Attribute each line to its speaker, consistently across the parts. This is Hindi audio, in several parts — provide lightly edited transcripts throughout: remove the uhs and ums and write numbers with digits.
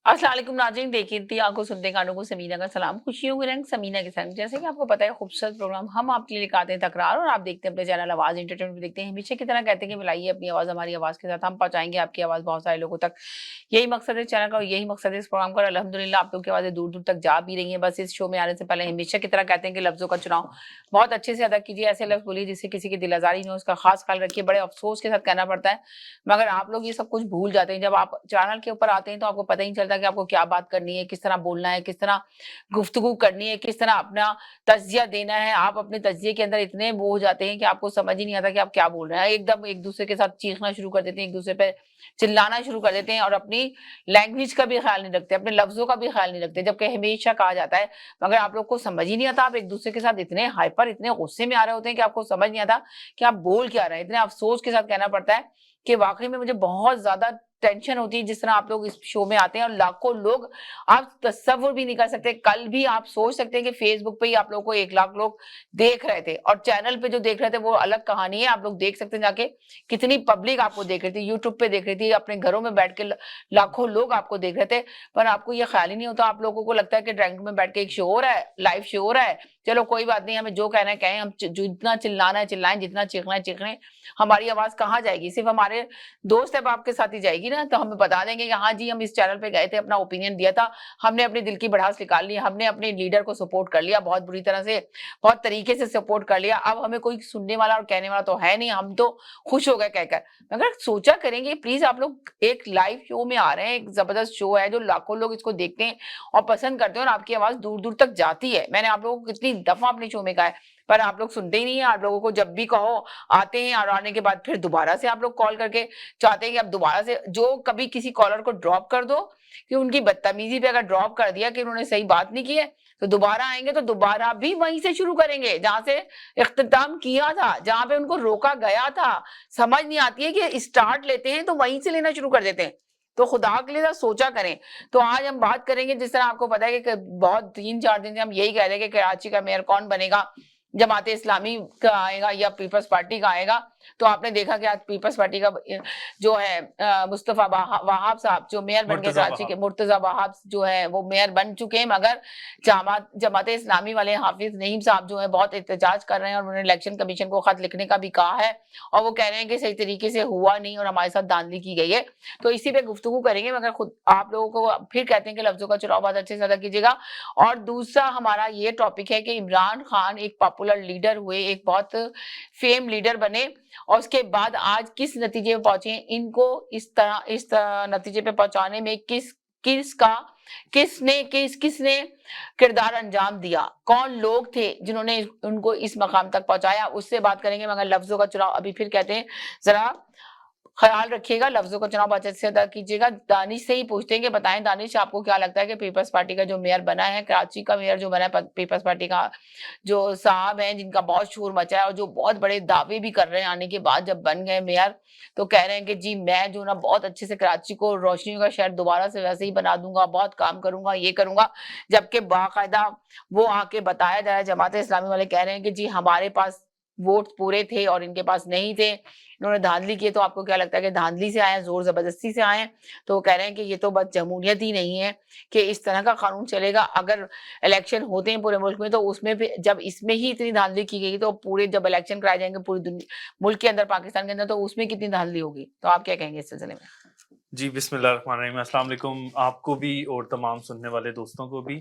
Speaker 1: अस्सलाम वालेकुम नाज़रीन, देखी थी आंखों सुनते कानों को समीना का सलाम। खुशियों के रंग समीना के संग। जैसे कि आपको पता है, खूबसूरत प्रोग्राम हम आपके लिए लेकर आते हैं तकरार, और आप देखते हैं अपने चैनल आवाज़ एंटरटेनमेंट देखते हैं। हमेशा की तरह कहते हैं कि मिलाइए अपनी आवाज़ हमारी आवाज़ के साथ, हम पहुंचाएंगे आपकी आवाज़ बहुत सारे लोगों तक। यही मकसद है चैनल का और यही मकसद है इस प्रोग्राम का। अल्हम्दुलिल्लाह आप लोग की आवाज़ें दूर दूर तक जा भी रही है। बस इस शो में आने से पहले हमेशा की तरह कहते हैं कि लफ्जों का चुनाव बहुत अच्छे से अदा कीजिए। ऐसे लफ्ज बोलिए जिससे किसी की दिल आजारी नहीं हो, उसका खास ख्याल रखिए। बड़े अफसोस के साथ कहना पड़ता है, मगर आप लोग ये सब कुछ भूल जाते हैं। जब आप चैनल के ऊपर आते हैं तो आपको पता ही नहीं चलता कि आपको क्या बात करनी है, किस तरह बोलना है, किस तरह गुफ्तगू करनी है, किस तरह अपना तज़्ज़िया देना है। आप अपने तज़्ज़िये के अंदर इतने वो हो जाते हैं कि आपको समझ ही नहीं आता कि आप क्या बोल रहे हैं। एकदम एक दूसरे के साथ चीखना शुरू कर देते हैं, एक दूसरे पे चिल्लाना शुरू कर देते हैं, और अपनी लैंग्वेज का भी ख्याल नहीं रखते, अपने लफ्जों का भी ख्याल नहीं रखते, जबकि हमेशा कहा जाता है। मगर आप लोग को समझ ही नहीं आता, आप एक दूसरे के साथ इतने हाइपर, इतने गुस्से में आ रहे होते हैं कि आपको समझ नहीं आता कि आप बोल क्या रहे हैं। इतने अफसोस के साथ कहना पड़ता है कि वाकई में मुझे बहुत ज्यादा टेंशन होती है जिस तरह आप लोग इस शो में आते हैं, और लाखों लोग, आप तसव्वुर भी नहीं कर सकते। कल भी आप सोच सकते हैं कि फेसबुक पे ही आप लोगों को 1 लाख लोग देख रहे थे, और चैनल पे जो देख रहे थे वो अलग कहानी है। आप लोग देख सकते हैं जाके कितनी पब्लिक आपको देख रही थी, यूट्यूब पे देख रही थी, अपने घरों में बैठ के लाखों लोग आपको देख रहे थे। पर आपको ये ख्याल ही नहीं होता। आप लोगों को लगता है कि ड्राइंग रूम में बैठ के एक शो हो रहा है, लाइव शो हो रहा है। चलो कोई बात नहीं, हमें जो कहना है कहें, हम जितना चिल्लाना है चिल्लाएं, जितना चीखना है चीखें। हमारी आवाज कहाँ जाएगी? सिर्फ हमारे दोस्त अहबाब के साथ ही जाएगी ना। तो हमें बता देंगे कि हाँ जी, हम इस चैनल पे गए थे, अपना ओपिनियन दिया था, हमने अपने दिल की भड़ास निकाल ली, हमने अपने लीडर को सपोर्ट कर लिया, बहुत बुरी तरह से, बहुत तरीके से सपोर्ट कर लिया। अब हमें कोई सुनने वाला और कहने वाला तो है नहीं, हम तो खुश हो गए कहकर। मगर सोचा करेंगे प्लीज, आप लोग एक लाइव शो में आ रहे हैं, एक जबरदस्त शो है जो लाखों लोग इसको देखते हैं और पसंद करते हैं, और आपकी आवाज दूर दूर तक जाती है। मैंने आप लोगों को कितनी दफा अपने शो में कहा है, पर आप लोग सुनते ही नहीं है। आप लोगों को जब भी कहो आते हैं, और आने के बाद फिर दोबारा से आप लोग कॉल करके चाहते हैं कि अब दोबारा से, जो कभी किसी कॉलर को ड्रॉप कर दो कि उनकी बदतमीजी पे अगर ड्रॉप कर दिया कि उन्होंने सही बात नहीं की है, तो दोबारा आएंगे तो दोबारा भी वहीं से शुरू करेंगे जहां से इख्तिताम किया था, जहां पे उनको रोका गया था। समझ नहीं आती है कि स्टार्ट लेते हैं तो वहीं से लेना शुरू कर देते हैं। तो खुदा के लिए सोचा करें। तो आज हम बात करेंगे, जिस तरह आपको पता है कि बहुत 3-4 दिन से हम यही कह रहे हैं कि कराची का मेयर कौन बनेगा, जमाते इस्लामी का आएगा या पीपल्स पार्टी का आएगा। तो आपने देखा कि आज पीपल्स पार्टी का जो है मुस्तफा वहाब साहब जो मेयर बन गए कराची के, मुर्तजा वहाब जो है वो मेयर बन चुके हैं। मगर जमाते इस्लामी वाले हाफिज नईम साहब जो है बहुत एहतजाज कर रहे हैं, और उन्होंने इलेक्शन कमीशन को खत लिखने का भी कहा है, और वो कह रहे हैं कि सही तरीके से हुआ नहीं और हमारे साथ धांधली की गई है। तो इसी पे गुफ्तगू करेंगे। मगर खुद आप लोगों को फिर कहते हैं कि लफ्जों का चुनाव बहुत अच्छे से अदा कीजिएगा। और दूसरा हमारा ये टॉपिक है कि इमरान खान एक पॉपुलर लीडर हुए, एक बहुत फेम लीडर बने, और उसके बाद आज किस नतीजे पे पहुंचे, इनको इस तरह नतीजे पे पहुंचाने में किसने किरदार अंजाम दिया, कौन लोग थे जिन्होंने उनको इस मकाम तक पहुंचाया, उससे बात करेंगे। मगर लफ्जों का चुनाव अभी फिर कहते हैं, जरा ख्याल रखिएगा, लफ्जों का चुनाव अच्छे से अदा कीजिएगा। दानिश से ही पूछते हैं कि बताएं दानिश, आपको क्या लगता है कि पीपल्स पार्टी का जो मेयर बना है, कराची का मेयर जो बना है पीपल्स पार्टी का, जो साहब हैं जिनका बहुत शोर मचा है और जो बहुत बड़े दावे भी कर रहे हैं आने के बाद जब बन गए मेयर, तो कह रहे हैं कि जी मैं जो ना बहुत अच्छे से कराची को रोशनियों का शहर दोबारा से वैसे ही बना दूंगा, बहुत काम करूंगा, ये करूंगा। जबकि बाकायदा वो आके बताया जा रहा है, जमाते इस्लामी वाले कह रहे हैं कि जी हमारे पास वोट पूरे थे और इनके पास नहीं थे, इन्होंने धांधली की। तो आपको क्या लगता है कि धांधली से आए हैं, जोर जबरदस्ती से आए हैं? तो कह रहे हैं कि ये तो बस जमहूरियत ही नहीं है कि इस तरह का कानून चलेगा। अगर इलेक्शन होते हैं पूरे मुल्क में, तो उसमें भी जब इसमें ही इतनी धांधली की गई, तो पूरे जब इलेक्शन कराए जाएंगे पूरी दुनिया मुल्क के अंदर, पाकिस्तान के अंदर, तो उसमें कितनी धांधली होगी? तो आप क्या कहेंगे इस सिलसिले में?
Speaker 2: जी, बिस्मिल्लाहिर्रहमानिर्रहीम। अस्सलाम वालेकुम आपको भी और तमाम सुनने वाले दोस्तों को भी।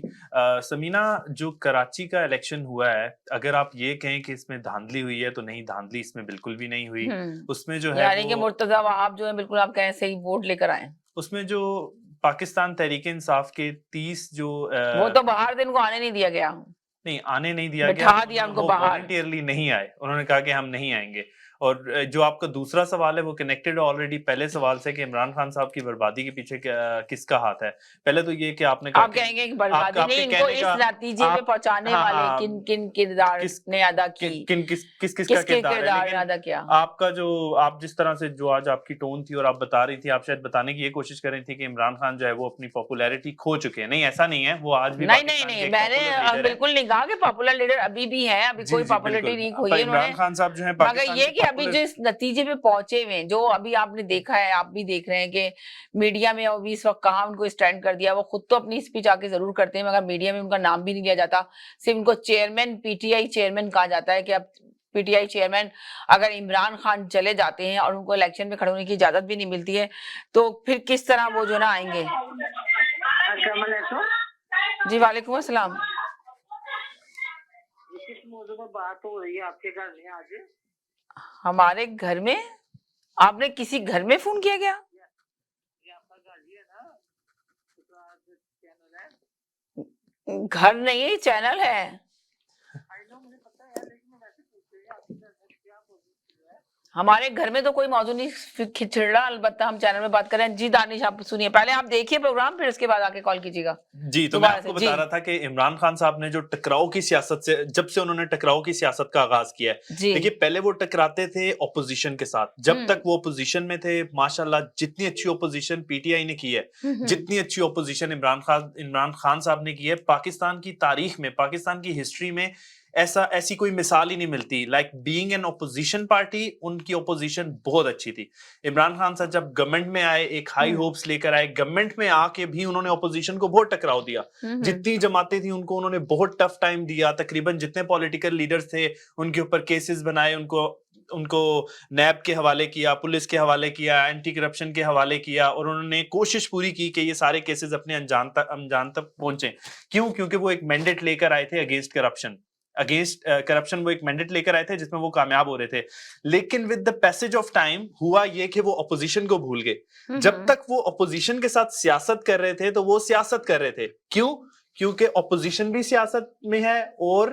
Speaker 2: समीना, जो कराची का इलेक्शन हुआ है, अगर आप ये कहें कि इसमें धांधली हुई है, तो नहीं, धांधली इसमें बिल्कुल भी नहीं हुई। उसमें जो है
Speaker 1: यानी कि
Speaker 2: वो
Speaker 1: मुर्तजा वहाब जो है बिल्कुल आप कहें सही वोट लेकर आए।
Speaker 2: उसमें जो पाकिस्तान तहरीक-ए-इंसाफ के 30 जो
Speaker 1: वो तो बाहर दिन को आने नहीं दिया गया,
Speaker 2: नहीं, आने नहीं दिया गया।
Speaker 1: बिठा दिया उनको
Speaker 2: वो
Speaker 1: बाहर।
Speaker 2: वॉलंटियरली नहीं आए। उन्होंने कहा कि हम नहीं आएँगे। और जो आपका दूसरा सवाल है वो कनेक्टेड ऑलरेडी पहले सवाल से कि इमरान खान साहब की बर्बादी के पीछे किसका हाथ है। पहले तो ये कि आपने कहा
Speaker 1: आप
Speaker 2: कि
Speaker 1: कहेंगे कि बर्बादी नहीं,
Speaker 2: आपके
Speaker 1: इनको
Speaker 2: कहने
Speaker 1: इस
Speaker 2: का
Speaker 1: नतीजे पे
Speaker 2: आप
Speaker 1: पहुंचाने
Speaker 2: हाँ,
Speaker 1: वाले
Speaker 2: हाँ,
Speaker 1: किन किन किरदार
Speaker 2: किस
Speaker 1: ने अदा की,
Speaker 2: किस-किसका
Speaker 1: किसके
Speaker 2: किरदार है।
Speaker 1: किरदार ने
Speaker 2: लेकिन
Speaker 1: अदा किया?
Speaker 2: आपका जो आप जिस तरह से जो आज आपकी टोन थी और आप बता रही थी, आप शायद बताने की ये कोशिश कर रही थी कि इमरान खान जो है वो अपनी पॉपुलैरिटी खो चुके हैं। नहीं, ऐसा नहीं है। वो आज भी
Speaker 1: नहीं नहीं
Speaker 2: पाकिस्तान के
Speaker 1: नहीं,
Speaker 2: एक
Speaker 1: मैंने
Speaker 2: पॉपुलर लीडर हैं।
Speaker 1: बिल्कुल नहीं कहा कि पॉपुलर लीडर अभी भी है, अभी
Speaker 2: जी,
Speaker 1: कोई
Speaker 2: जी,
Speaker 1: पॉपुलैरिटी
Speaker 2: बिल्कुल।
Speaker 1: नहीं खोई है
Speaker 2: इमरान
Speaker 1: इन्होंने।
Speaker 2: खान साहब जो हैं
Speaker 1: मगर
Speaker 2: पाकिस्तान
Speaker 1: ये
Speaker 2: के
Speaker 1: कि अभी जिस नतीजे पे पहुंचे हुए हैं, जो अभी आपने देखा है, आप भी देख रहे हैं कि मीडिया में अभी इस वक्त कहाँ उनको स्टैंड कर दिया। वो खुद तो अपनी स्पीच आके जरूर करते हैं, मगर मीडिया में उनका नाम भी नहीं लिया जाता। सिर्फ उनको चेयरमैन, पीटीआई चेयरमैन कहा जाता है कि अब पीटीआई चेयरमैन अगर इमरान खान चले जाते हैं और उनको इलेक्शन में खड़े होने की इजाजत भी नहीं मिलती है, तो फिर किस तरह वो जो ना आएंगे। जी वालेकुम अस्सलाम।
Speaker 3: किस मौजू पर बात हो रही है आपके घर में आज?
Speaker 1: हमारे घर में? आपने किसी घर में फोन किया क्या?
Speaker 3: ये आपका घर ही है ना? चैनल है?
Speaker 1: घर नहीं है, चैनल है।
Speaker 3: आई नो, मुझे पता है, लेकिन मैं वैसे पूछ रही हूँ आपके घर में क्या मौजूद है?
Speaker 1: हमारे घर में तो कोई मौजूद नहीं खिचड़ रहा, अलबत्ता हम चैनल में बात कर रहे हैं। जी दानिश, आप सुनिए, पहले आप देखिए प्रोग्राम, फिर उसके बाद आके कॉल कीजिएगा।
Speaker 2: जी, तो मैं आपको बता रहा था कि इमरान खान साहब ने जो टकराव की सियासत से, जब से उन्होंने टकराव की सियासत का आगाज किया है, देखिए पहले वो टकराते थे ऑपोजिशन के साथ। जब तक वो ऑपोजिशन में थे, माशाल्लाह जितनी अच्छी ऑपोजिशन पीटीआई ने की है, जितनी अच्छी ऑपोजिशन इमरान खान साहब ने की है, पाकिस्तान की तारीख में, पाकिस्तान की हिस्ट्री में ऐसी कोई मिसाल ही नहीं मिलती। Like being an opposition party, उनकी ऑपोजिशन बहुत अच्छी थी। इमरान खान साहब जब गवर्नमेंट में आए, एक हाई होप्स लेकर आए, गवर्नमेंट में आके भी उन्होंने ऑपोजिशन को बहुत टकराव दिया। जितनी जमातें थी उनको उन्होंने बहुत टफ टाइम दिया। तकरीबन जितने पॉलिटिकल लीडर्स थे उनके ऊपर केसेस बनाए, उनको नैब के हवाले किया, पुलिस के हवाले किया, एंटी करप्शन के हवाले किया, और उन्होंने कोशिश पूरी की कि ये सारे केसेस अपने अंजाम तक पहुंचे। क्यों? क्योंकि वो एक मैंडेट लेकर आए थे अगेंस्ट करप्शन वो एक मैंडेट लेकर आए थे जिसमें वो कामयाब हो रहे थे। लेकिन with the passage of time हुआ ये कि वो अपोजिशन को भूल गए। जब तक वो अपोजिशन के साथ सियासत कर रहे थे तो वो सियासत कर रहे थे। क्यों? क्योंकि अपोजिशन भी सियासत में है और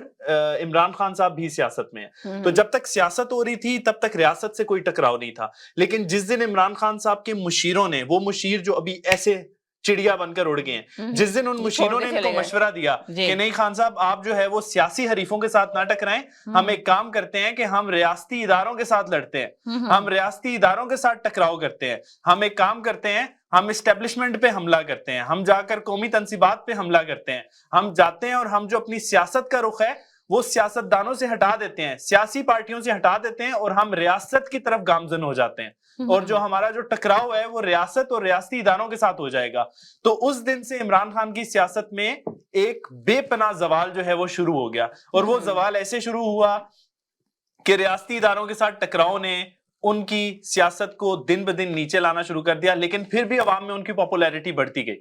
Speaker 2: इमरान खान साहब भी सियासत में है। तो जब तक सियासत हो रही थी तब तक रियासत से कोई टकराव नहीं था। लेकिन जिस दिन इमरान खान साहब के मुशीरों ने, वो मुशीर जो अभी ऐसे चिड़िया बनकर उड़ गए हैं, जिस दिन उन मुशीरों ने इनको मशवरा दिया कि नहीं खान साहब, आप जो है वो सियासी हरीफों के साथ ना टकराएं, हम एक काम करते हैं कि हम रियासती इदारों के साथ लड़ते हैं, हम रियासती इदारों के साथ टकराव करते हैं, हम एक काम करते हैं, हम इस्टेब्लिशमेंट पे हमला करते हैं, हम जाकर कौमी तंसीबात पे हमला करते हैं, हम जाते हैं और हम जो अपनी सियासत का रुख है वो सियासतदानों से हटा देते हैं, सियासी पार्टियों से हटा देते हैं, और हम रियासत की तरफ गामजन हो जाते हैं, और जो हमारा जो टकराव है वो रियासत और रियासती इदारों के साथ हो जाएगा। तो उस दिन से इमरान खान की सियासत में एक बेपनाह जवाल जो है वो शुरू हो गया। और वो जवाल ऐसे शुरू हुआ कि रियासती इदारों के साथ टकराव ने उनकी सियासत को दिन ब दिन नीचे लाना शुरू कर दिया। लेकिन फिर भी अवाम में उनकी पॉपुलैरिटी बढ़ती गई।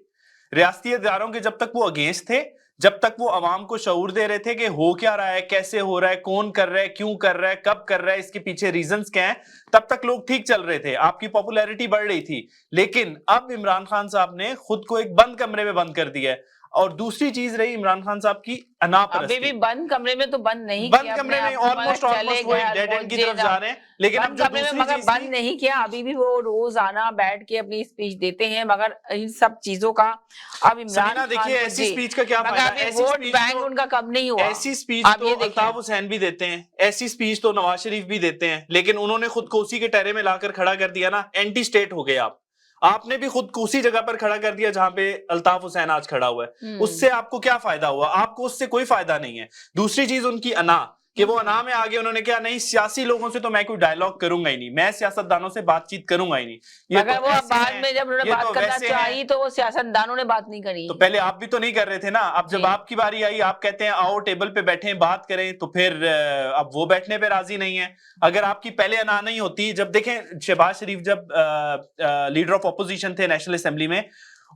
Speaker 2: रियासती इदारों के जब तक वो अगेंस्ट थे, जब तक वो अवाम को शऊर दे रहे थे कि हो क्या रहा है, कैसे हो रहा है, कौन कर रहा है, क्यों कर रहा है, कब कर रहा है, इसके पीछे रीजंस क्या हैं, तब तक लोग ठीक चल रहे थे, आपकी पॉपुलैरिटी बढ़ रही थी। लेकिन अब इमरान खान साहब ने खुद को एक बंद कमरे में बंद कर दिया है। और दूसरी चीज रही इमरान खान साहब की अनापरस्ती।
Speaker 1: अभी भी बंद कमरे में तो बंद नहीं
Speaker 2: बंद
Speaker 1: किया,
Speaker 2: कमरे में ऑलमोस्ट वो एक डेड एंड की तरफ जा रहे हैं। लेकिन अब जो दूसरी चीज
Speaker 1: बंद नहीं किया, अभी भी वो रोज आना बैठ के अपनी स्पीच देते हैं। मगर इन सब चीजों का अब इमरान
Speaker 2: देखिए ऐसी स्पीच का क्या फायदा?
Speaker 1: ऐसी वोट बैंक उनका कम नहीं हुआ।
Speaker 2: ऐसी स्पीच तो अल्ताफ हुसैन भी देते हैं, ऐसी स्पीच तो नवाज शरीफ भी देते हैं, लेकिन उन्होंने खुद को उसी के टहरे में लाकर खड़ा कर दिया ना। एंटी स्टेट हो गए आपने भी खुद को उसी जगह पर खड़ा कर दिया जहां पे अल्ताफ हुसैन आज खड़ा हुआ है। उससे आपको क्या फायदा हुआ? आपको उससे कोई फायदा नहीं है। दूसरी चीज उनकी अना, कि वो अना में आगे उन्होंने क्या, नहीं सियासी लोगों से तो मैं कोई डायलॉग करूंगा ही नहीं, मैं सियासतदानों से बातचीत करूंगा ही नहीं। ये
Speaker 1: मगर वो बाद में जब उन्होंने बात करना चाहिए तो वो सियासतदानों ने बात नहीं करी।
Speaker 2: तो पहले आप भी तो नहीं कर रहे थे ना। अब जब आपकी बारी आई, आप कहते हैं आओ टेबल पे बैठे बात करें, तो फिर अब वो बैठने पे राजी नहीं है। अगर आपकी पहले अना नहीं होती, जब देखें शहबाज शरीफ जब लीडर ऑफ ऑपोजिशन थे नेशनल असेंबली में,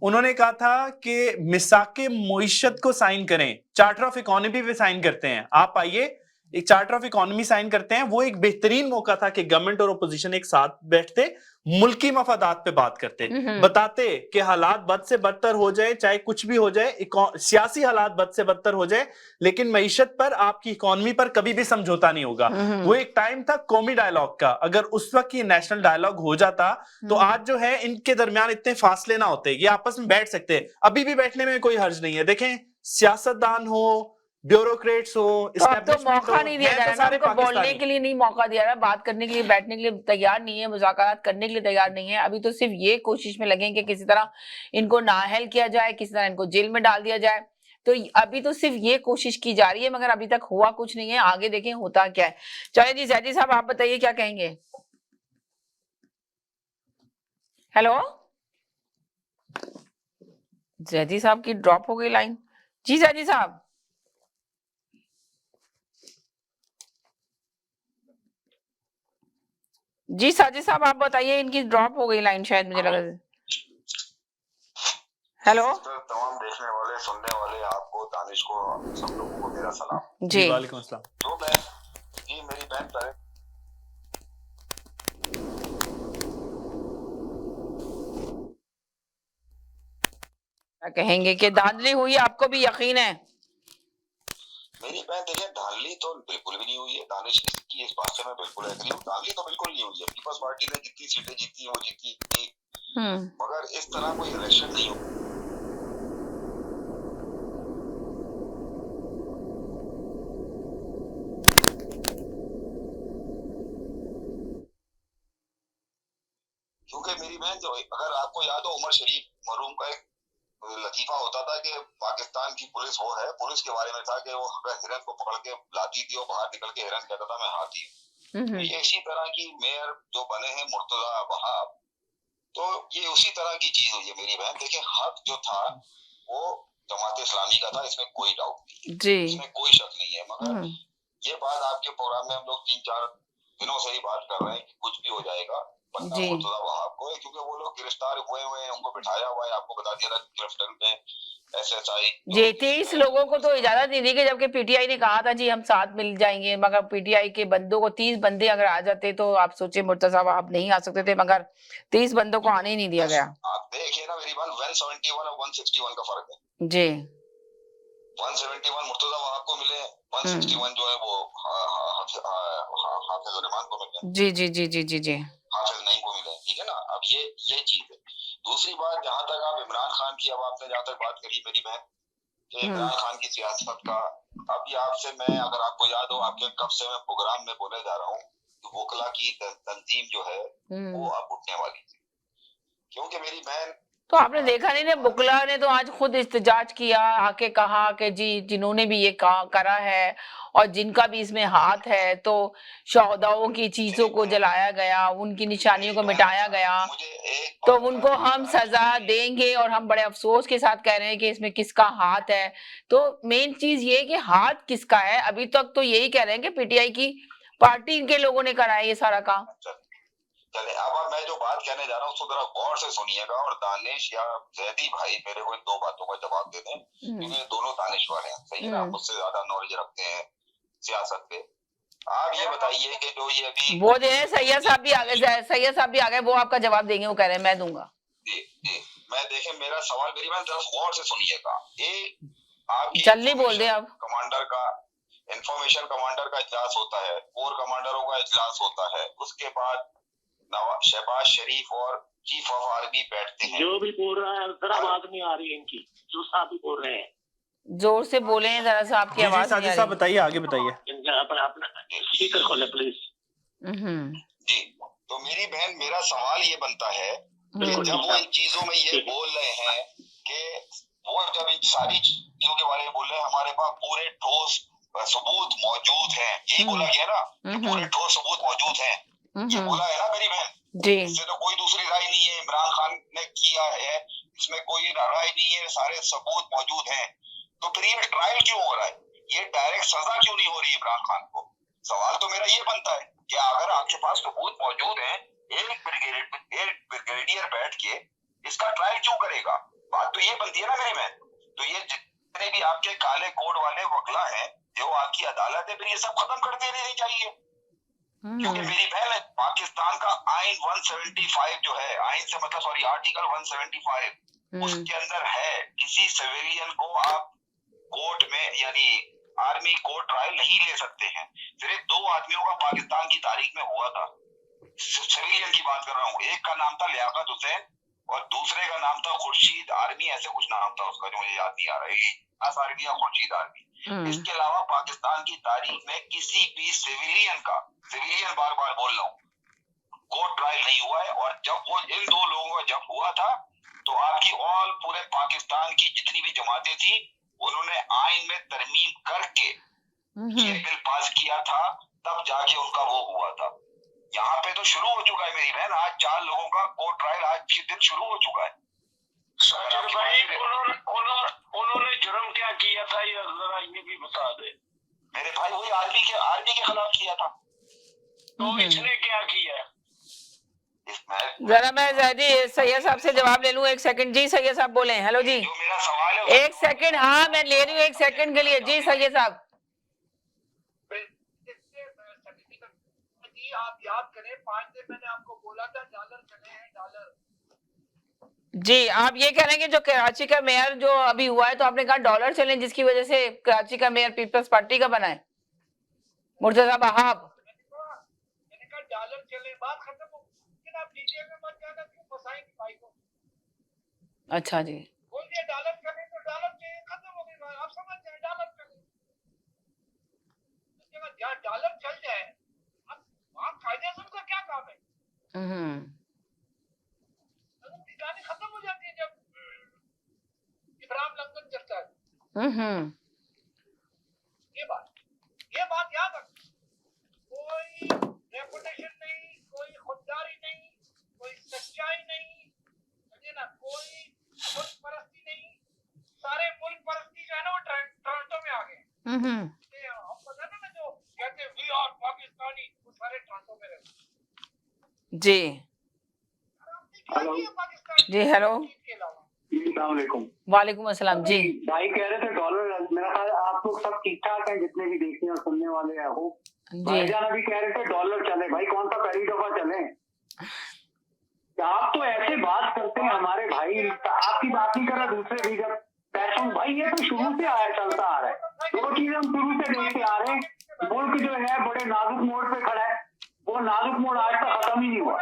Speaker 2: उन्होंने कहा था कि मिसाके मुईशत को साइन करें, चार्टर ऑफ इकोनॉमी पे साइन करते हैं, आप आइए एक चार्टर ऑफ इकोनॉमी साइन करते हैं। वो एक बेहतरीन मौका था कि गवर्नमेंट और ओपोजिशन एक साथ बैठते, मुल्की मफादात पे बात करते, बताते कि हालात बद से बदतर हो जाए, चाहे कुछ भी हो जाए, सियासी हालात बद से बदतर हो जाए, लेकिन मईशत पर, आपकी इकोनॉमी पर कभी भी समझौता नहीं होगा। वो एक टाइम था कौमी डायलॉग का। अगर उस वक्त ये नेशनल डायलॉग हो जाता तो आज जो है इनके दरमियान इतने फासले ना होते, ये आपस में बैठ सकते। अभी भी बैठने में कोई हर्ज नहीं है। देखें, सियासतदान हो, ब्यूरोक्रेट्स हो,
Speaker 1: तो मौका नहीं दिया जा रहा, उनको बोलने के लिए नहीं मौका दिया रहा, बात करने के लिए, बैठने के लिए तैयार नहीं है, मुज़ाकरात करने के लिए तैयार नहीं है। अभी तो सिर्फ ये कोशिश में लगे कि किसी तरह इनको नाअहल किया जाए, किसी तरह इनको जेल में डाल दिया जाए। तो अभी तो सिर्फ ये कोशिश की जा रही है, मगर अभी तक हुआ कुछ नहीं है। आगे देखें होता क्या है। चलिए जी, जैदी साहब आप बताइए क्या कहेंगे। हेलो, जैदी साहब की ड्रॉप हो गई लाइन। जी जैदी साहब। जी साजिद साहब आप बताइए, इनकी ड्रॉप हो गई लाइन शायद, मुझे लगा। हेलो
Speaker 4: तमाम देखने वाले सुनने वाले आपको दानिश को सब लोगों को मेरा सलाम
Speaker 2: जी
Speaker 1: जी।
Speaker 2: वालेकुम अस्सलाम।
Speaker 4: जो बहन जी मेरी बहन पहले
Speaker 1: क्या कहेंगे कि धांधली हुई, आपको भी यकीन है?
Speaker 4: मेरी बहन देखिए धांधली तो बिल्कुल भी नहीं हुई है। दानिश की इस बात से मैं बिल्कुल एग्री हूँ। धांधली तो बिल्कुल नहीं हुई है। पीपल्स पार्टी ने जितनी सीटें जीती वो जीती, मगर इस तरह कोई इलेक्शन नहीं हुआ। क्योंकि मेरी बहन जो, अगर आपको याद हो, उमर शरीफ मरहूम का एक लतीफा होता था कि पाकिस्तान की पुलिस वो है, पुलिस के बारे में था कि वो हिरन को पकड़ के लाती थी और बाहर निकल के हिरन कहता था मैं हाथी हूँ। तो ये इसी तरह की मेयर जो बने हैं मुर्तजा वहाब, तो ये उसी तरह की चीज हुई है मेरी बहन। देखिए हक जो था वो जमात इस्लामी का था, इसमें कोई डाउट नहीं
Speaker 1: जी।
Speaker 4: इसमें कोई शक नहीं है। मगर ये बात आपके प्रोग्राम में हम लोग 3-4 दिनों से ही बात कर रहे हैं कि कुछ भी हो जाएगा पन्ना
Speaker 1: जी।
Speaker 4: मुर्तजा वहाब को है, क्योंकि वो लोग गिरफ्तार हुए हैं, उनको बिठाया हुआ है। आपको बता दिया था लेफ्टिनेंट में SSI
Speaker 1: जी 23 लोगों को तो इजाजत नहीं दी गई, जबकि पीटीआई ने कहा था जी हम साथ मिल जाएंगे, मगर पीटीआई के बंदों को 30 बंदे अगर आ जाते तो आप सोचे मुर्तजा वहाब नहीं आ सकते थे, मगर 30 बंदों को आने ही नहीं दिया गया।
Speaker 4: आप देखिए ना मेरी बात, 171 और 161 का फर्क है
Speaker 1: जी।
Speaker 4: 171 मुर्तजा वहाब को मिले, 161 जो है वो हाफिज रहमान को मिले।
Speaker 1: जी जी जी जी जी जी।
Speaker 4: हाफिज नईम को मिले, ठीक है ना। अब ये चीज है। दूसरी बात, जहां तक आप इमरान खान की, अब आपने जहां तक बात करी मेरी बहन कि इमरान खान की सियासत का, अभी आपसे मैं, अगर आपको याद हो, आपके कब से मैं प्रोग्राम में बोले जा रहा हूँ कि वकला की तंजीम जो है वो अब उठने वाली थी, क्योंकि मेरी बहन।
Speaker 1: तो आपने देखा नहीं ना, बुकला ने तो आज खुद इस्तेजाज किया, आके कहा कि जी जिन्होंने भी ये करा है और जिनका भी इसमें हाथ है, तो शहदाओं की चीजों को जलाया गया, उनकी निशानियों को मिटाया गया, तो उनको हम सजा देंगे। और हम बड़े अफसोस के साथ कह रहे हैं कि इसमें किसका हाथ है। तो मेन चीज ये कि हाथ किसका है, अभी तक तो यही कह रहे हैं कि पीटीआई की पार्टी के लोगों ने करा है ये सारा काम।
Speaker 4: चले, अब मैं जो बात कहने जा रहा हूँ उसको जरा गौर से सुनिएगा, और दानिश या जैदी भाई मेरे को इन 2 बातों का जवाब दे दें, क्योंकि ये दोनों दानिश्वर हैं, सही है ना, मुझसे ज्यादा नॉलेज रखते हैं सियासत पे। आप ये बताइए कि जो ये अभी
Speaker 1: वो जो है सैयद साहब भी आ गए, सैयद साहब भी आ गए, वो आपका जवाब देंगे, वो कह रहे हैं मैं दूंगा।
Speaker 4: जी मैं देखें, मेरा सवाल मेरी बात जरा गौर से सुनिएगा। एक आपकी
Speaker 1: जल्दी बोल दे आप।
Speaker 4: कमांडर का, इंफॉर्मेशन कमांडर का इजलास होता है, कोर कमांडरों का इजलास होता है, उसके बाद शहबाज शरीफ और चीफ ऑफ आर्मी बैठते हैं।
Speaker 3: जो भी बोल रहा है जरा आवाज नहीं आ रही है इनकी, जो साहब भी बोल रहे हैं
Speaker 1: जोर से बोले हैं जरा सा, आपकी आवाज नहीं आ
Speaker 2: साजिद साहब
Speaker 1: रही।
Speaker 2: बताइए, आगे बताइए।
Speaker 3: अपना अपना स्पीकर खोले प्लीज।
Speaker 4: जी तो मेरी बहन, मेरा सवाल ये बनता है कि जब वो इन चीजों में ये बोल रहे हैं कि वो जब इन सारी चीजों के बारे में बोल रहे हैं, हमारे पास पूरे ठोस सबूत मौजूद हैं, यही बोला गया ना कि पूरे ठोस सबूत मौजूद हैं, ये बोला है ना मेरी बहन
Speaker 1: जी।
Speaker 4: इससे तो कोई दूसरी राय नहीं है, इमरान खान ने किया है, इसमें कोई राय नहीं है, सारे सबूत मौजूद हैं। तो फिर ये ट्रायल क्यों हो रहा है, ये डायरेक्ट सजा क्यों नहीं हो रही इमरान खान को? सवाल तो मेरा ये बनता है कि अगर आपके पास सबूत मौजूद है, एक ब्रिगेडियर बैठ के इसका ट्रायल क्यों करेगा? बात तो ये बनती है ना मेरी बहन। तो ये जितने भी आपके काले कोड वाले वकला हैं, जो आपकी अदालत है, फिर ये सब खत्म कर देनी चाहिए। क्योंकि मेरी बहन, पाकिस्तान का आइन 175 जो है, आइन से मतलब सॉरी आर्टिकल 175, उसके अंदर है किसी सिविलियन को आप कोर्ट में यानी आर्मी कोर्ट ट्रायल नहीं ले सकते हैं। सिर्फ 2 आदमियों का पाकिस्तान की तारीख में हुआ था, सिविलियन की बात कर रहा हूँ। एक का नाम था लियाकत हुसैन और दूसरे का नाम था खुर्शीद आर्मी, ऐसे कुछ नाम था उसका जो मुझे याद नहीं आ रहा है, आर्मी या खुर्शीद आर्मी। इसके अलावा पाकिस्तान की तारीख में किसी भी सिविलियन का, सिविलियन बार बार बोल रहा हूँ, कोर्ट ट्रायल नहीं हुआ है। और जब वो इन 2 लोगों का जब हुआ था, तो आपकी ऑल पूरे पाकिस्तान की जितनी भी जमातें थी उन्होंने आइन में तरमीम करके ये बिल पास किया था, तब जाके उनका वो हुआ था। यहाँ पे तो शुरू हो चुका है मेरी बहन, आज 4 लोगों का कोर्ट ट्रायल आज के दिन शुरू हो चुका है।
Speaker 3: साजिद भाई उन्होंने जुर्म क्या किया था ये जरा ये भी बता दे।
Speaker 4: मेरे भाई वही आर्मी के खिलाफ किया था।
Speaker 3: तो इसने क्या किया?
Speaker 1: जरा मैं जी सैयद साहब से जवाब ले लूं, 1 सेकंड जी। सैयद साहब बोले। हेलो जी,
Speaker 4: जो मेरा सवाल है
Speaker 1: 1 सेकंड। हाँ मैं ले रही हूँ 1 सेकंड के लिए जी। सैयद साहब
Speaker 3: आप याद करें 5 दिन मैंने आपको बोला था डॉलर चले हैं डॉलर।
Speaker 1: जी, आप ये कह रहे हैं कि जो कराची का मेयर जो अभी हुआ है, तो आपने कहा डॉलर चले, जिसकी वजह से कराची का मेयर पीपल्स पार्टी का बना है मुर्तजा वहाब।
Speaker 3: मैंने कहा डॉलर चले, बात खत्म हो। लेकिन आप डिटेल में मत जाना, क्यों फंसाएंगे भाई को।
Speaker 1: अच्छा जी,
Speaker 3: बोल दिया डॉलर चले तो डॉलर चले, खत्म हो गई बात। आप समझ जाए डॉलर चले, जहाँ डॉलर चल जाए आप कायदे से उनका क्या काम है। निगरानी खत्म हो जाती है जब इब्राहिम लंदन चलता है। ये बात याद रख। कोई रेपुटेशन नहीं, कोई खुददारी नहीं, कोई सच्चाई नहीं, समझे ना, कोई मुल्क परस्ती नहीं। सारे मुल्क परस्ती जो है ना वो टोरंटो में आ गए। हम पता ना जो कहते वी आर पाकिस्तानी, वो सारे टोरंटो में रहते
Speaker 1: जी।
Speaker 3: हेलो
Speaker 1: जी हेलो, वालेकुम अस्सलाम जी।
Speaker 3: भाई कह रहे थे डॉलर, मेरा ख्याल आप लोग सब ठीक ठाक हैं जितने भी देखने और सुनने वाले हैं। हो भाईजान अभी कह रहे थे डॉलर चले, भाई कौन सा पहली दफा चले? आप तो ऐसे बात करते हैं हमारे भाई, आपकी बात नहीं कर रहा, दूसरे भी जब पैसों भाई ये तो शुरू से आया चलता आ रहा है। दो चीजें हम शुरू से देखते आ रहे हैं। मुल्क जो है बड़े नाजुक मोड़ पे खड़ा है, वो नाजुक मोड़ आज तक खत्म ही नहीं हुआ।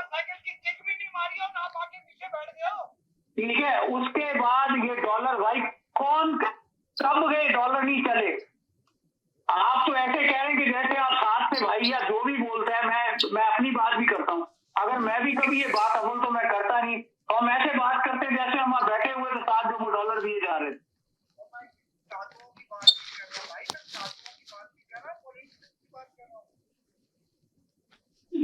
Speaker 3: ठीक है, उसके बाद ये डॉलर भाई कौन कब गए डॉलर नहीं चले। आप तो ऐसे कह रहे हैं कि जैसे आप साथ से भाई या जो भी बोलते हैं। मैं अपनी बात भी करता हूँ, अगर मैं भी कभी ये बात अमल तो मैं करता नहीं, तो हम ऐसे बात करते हैं जैसे हम बैठे हुए थे साथ जो डॉलर दिए जा रहे थे।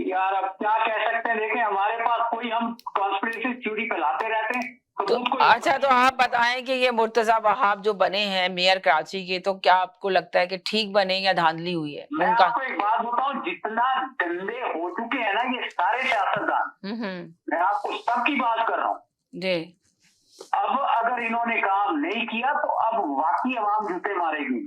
Speaker 3: यार अब क्या कह सकते हैं, देखें हमारे पास कोई हम कॉन्स्पिरेसी थ्योरी फैलाते रहते हैं।
Speaker 1: तो अच्छा, तो आप बताएं कि ये मुर्तजा वहाब जो बने हैं मेयर कराची के, तो क्या आपको लगता है कि ठीक बने या धांधली हुई है
Speaker 3: मैं
Speaker 1: उनका?
Speaker 3: आपको एक बात बताऊं, जितना गंदे हो चुके हैं ना ये सारे सियासतदान, मैं आपको सबकी बात कर रहा हूँ
Speaker 1: जी।
Speaker 3: अब अगर इन्होंने काम नहीं किया तो अब वाकई अवाम जूते मारेगी।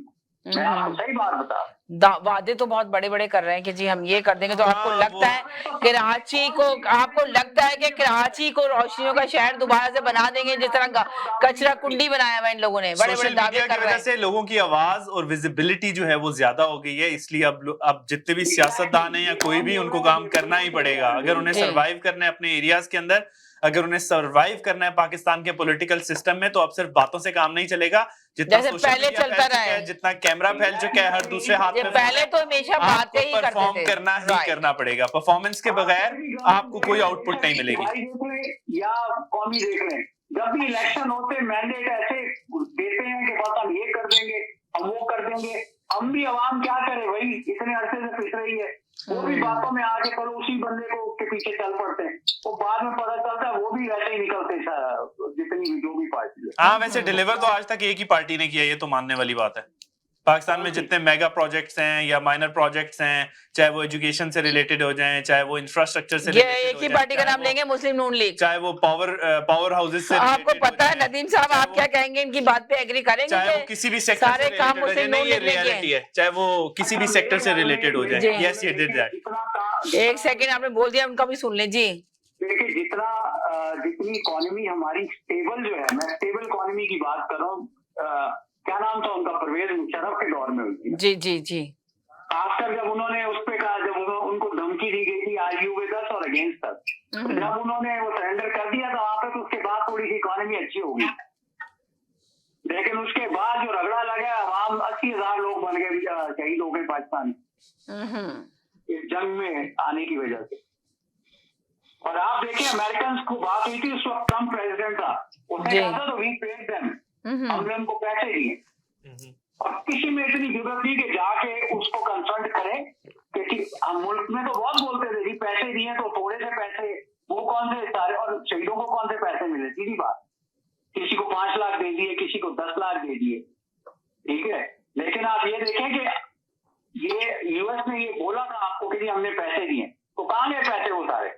Speaker 3: मैं आपको सही बात बता रहा हूं।
Speaker 1: वादे तो बहुत बड़े बड़े कर रहे हैं कि जी हम ये कर देंगे, तो आपको लगता है कराची को, आपको लगता है कि कराची को रोशनियों का शहर दोबारा से बना देंगे, जिस तरह कचरा कुंडी बनाया हुआ इन लोगों ने, बड़े बड़े दावे कर रहे हैं।
Speaker 2: से लोगों की आवाज और विजिबिलिटी जो है वो ज्यादा हो गई है, इसलिए अब जितने भी सियासतदान हैं या कोई भी, उनको काम करना ही पड़ेगा अगर उन्हें सर्वाइव करना है अपने एरियाज के अंदर। अगर उन्हें सर्वाइव करना है पाकिस्तान के पॉलिटिकल सिस्टम में, तो अब सिर्फ बातों से काम नहीं चलेगा। जितना
Speaker 1: जैसे पहले चलता रहा है,
Speaker 2: जितना कैमरा फैल चुका है हर दूसरे हाथ में,
Speaker 1: पहले तो हमेशा बातें ही करते थे।
Speaker 2: परफॉर्म करना ही करना पड़ेगा। परफॉर्मेंस के बगैर आपको कोई आउटपुट नहीं मिलेगी।
Speaker 3: या कौमी देख रहे हैं, जब भी इलेक्शन होते मैंडेट ऐसे देते हैं कि बस हम ये कर देंगे, हम वो कर देंगे। हम भी अवाम क्या करे भाई, इतने अरसे से पिस रही है, वो भी बातों में आके करो उसी बंदे को के पीछे चल पड़ते हैं। वो बाद में पता चलता है वो भी वैसे ही निकलते जितनी भी जो भी पार्टी है।
Speaker 2: हाँ, वैसे डिलीवर तो आज तक एक ही पार्टी ने किया, ये तो मानने वाली बात है। पाकिस्तान में जितने मेगा प्रोजेक्ट्स हैं या माइनर प्रोजेक्ट्स हैं, चाहे वो एजुकेशन से रिलेटेड हो जाएं, चाहे वो इंफ्रास्ट्रक्चर से रिलेटेड हो जाएं,
Speaker 1: एक ही पार्टी का नाम लेंगे, मुस्लिम नून लीग,
Speaker 2: चाहे वो पावर हाउसेस से
Speaker 1: आपको पता है नदीम साहब आप क्या कहेंगे, इनकी बात पे एग्री करेंगे?
Speaker 2: चाहे वो किसी भी सेक्टर
Speaker 1: सारे काम मुस्लिम नून लीग
Speaker 2: रियलिटी है, चाहे वो किसी भी सेक्टर से रिलेटेड हो जाए। यस, ये डिड दैट।
Speaker 1: एक सेकंड आपने बोल दिया, उनका भी सुन ले जी।
Speaker 3: देखिए जितनी इकोनॉमी हमारी स्टेबल जो है, मैं स्टेबल इकोनॉमी की बात कर रहा हूँ, क्या नाम था उनका, परवेज मुशर्रफ के दौर में हुई थी।
Speaker 1: जी जी जी।
Speaker 3: खासकर जब उन्होंने उस पे कहा, जब उनको धमकी दी गई थी आर यू विद अस और अगेंस्ट अस, जब उन्होंने वो सरेंडर कर दिया था वहां पे, तो उसके बाद थोड़ी सी इकोनॉमी अच्छी हो गई। लेकिन उसके बाद जो रगड़ा लगा, आवाम 80,000 लोग बन गए शहीद हो गए पाकिस्तान इस जंग में आने की वजह से। और आप देखिए अमेरिकन को बात हुई थी, उस वक्त ट्रम्प प्रेसिडेंट था, उसने कहा था तो वी पेड देम, हमने उनको पैसे दिए। और किसी में इतनी जरूरत नहीं कि जाके उसको कंसल्ट करें, क्योंकि हम मुल्क में तो बहुत बोलते थे कि पैसे दिए तो थोड़े से पैसे, वो कौन से सारे, और शहीदों को कौन से पैसे मिले, सीधी बात। किसी को 5 लाख दे दिए, किसी को 10 लाख दे दिए, ठीक है। लेकिन आप ये देखें कि ये यूएस ने ये बोला था आपको कि हमने पैसे दिए, तो कहाँ गए पैसे वो सारे?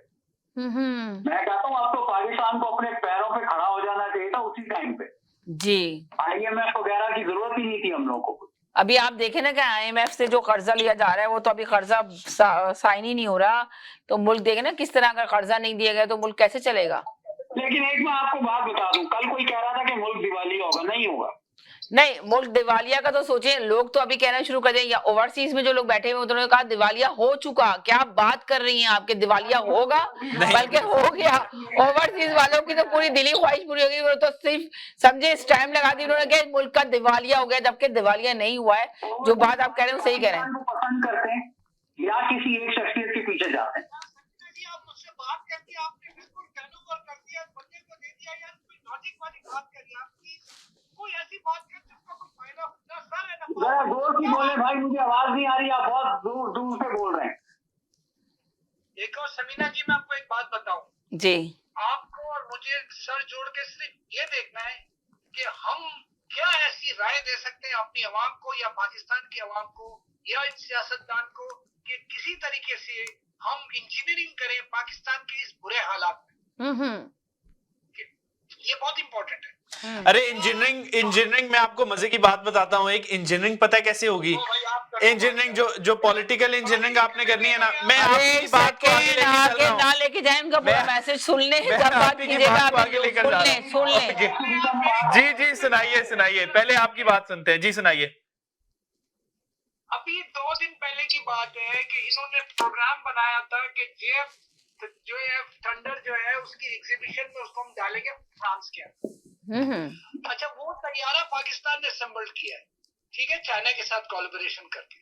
Speaker 3: मैं कहता हूँ अब तो पाकिस्तान को अपने पैरों पे खड़ा हो जाना चाहिए था उसी टाइम पे।
Speaker 1: जी,
Speaker 3: IMF वगैरह की जरूरत ही नहीं थी हम लोगों को।
Speaker 1: अभी आप देखें ना कि IMF से जो कर्जा लिया जा रहा है वो तो अभी कर्जा साइन ही नहीं हो रहा, तो मुल्क देखे ना किस तरह, अगर कर्जा नहीं दिया गया तो मुल्क कैसे चलेगा।
Speaker 3: लेकिन एक मैं आपको बात बता दूं, कल कोई कह रहा था कि मुल्क दिवालिया होगा, नहीं होगा।
Speaker 1: नहीं, मुल्क दिवालिया का तो सोचे, लोग तो अभी कहना शुरू कर दें, या ओवरसीज में जो लोग बैठे हुए उन्होंने कहा दिवालिया हो चुका। क्या बात कर रही हैं आपके, दिवालिया होगा, बल्कि हो गया। ओवरसीज वालों की तो पूरी दिली ख्वाहिश पूरी हो गई, वो तो सिर्फ समझे स्टैम्प लगा दी उन्होंने कि मुल्क का दिवालिया हो गया, जबकि दिवालिया नहीं हुआ है। जो बात आप कह रहे हो सही कह रहे हैं।
Speaker 3: पसंद करते हैं या किसी एक शख्सियत के पीछे जाते हैं।
Speaker 5: आप मुझसे बात करके आपने बिल्कुल टर्नओवर कर दिया, बंदे को दे दिया, यार कोई लॉजिक वाली बात करिए आपकी, कोई ऐसी बात कर जिसका कोई फायदा ना सर है ना।
Speaker 3: जरा जोर की बोले भाई, मुझे आवाज नहीं आ रही, आप बहुत दूर दूर से बोल रहे हैं।
Speaker 5: एक और समीना जी, मैं आपको एक बात बताऊं
Speaker 1: जी,
Speaker 5: आपको और मुझे सर जोड़ के सिर्फ ये देखना है कि हम क्या ऐसी राय दे सकते हैं अपनी अवाम को या पाकिस्तान की अवाम को या इन सियासतदान को कि किसी तरीके से हम इंजीनियरिंग करें पाकिस्तान के इस बुरे हालात में। ये बहुत इंपॉर्टेंट है।
Speaker 2: अरे इंजीनियरिंग में आपको मजे की बात बताता हूँ। एक इंजीनियरिंग पता है कैसे होगी? इंजीनियरिंग जो पॉलिटिकल इंजीनियरिंग आपने करनी है ना, मैं आपकी बात को आगे लेके चल रहा हूँ।
Speaker 1: ना लेके जाए उनका पूरा मैसेज सुन ले,
Speaker 2: मैं
Speaker 1: जब बात
Speaker 2: आपकी
Speaker 1: कीजिएगा
Speaker 2: बात को
Speaker 1: आप
Speaker 2: आगे लेकर जा रहा हूँ।
Speaker 1: सुन ले।
Speaker 2: जी सुनाइए, पहले आपकी बात सुनते हैं। जी सुनाइए।
Speaker 5: अभी 2 दिन पहले की बात है कि इन्होंने प्रोग्राम बनाया था कि जेएफ जो है थंडर जो है उसकी एग्जीबिशन में उसको हम डालेंगे फ्रांस के अंदर। अच्छा, वो तैयारा पाकिस्तान ने असेंबल्ड किया है, ठीक है, चाइना के साथ कोलैबोरेशन करके।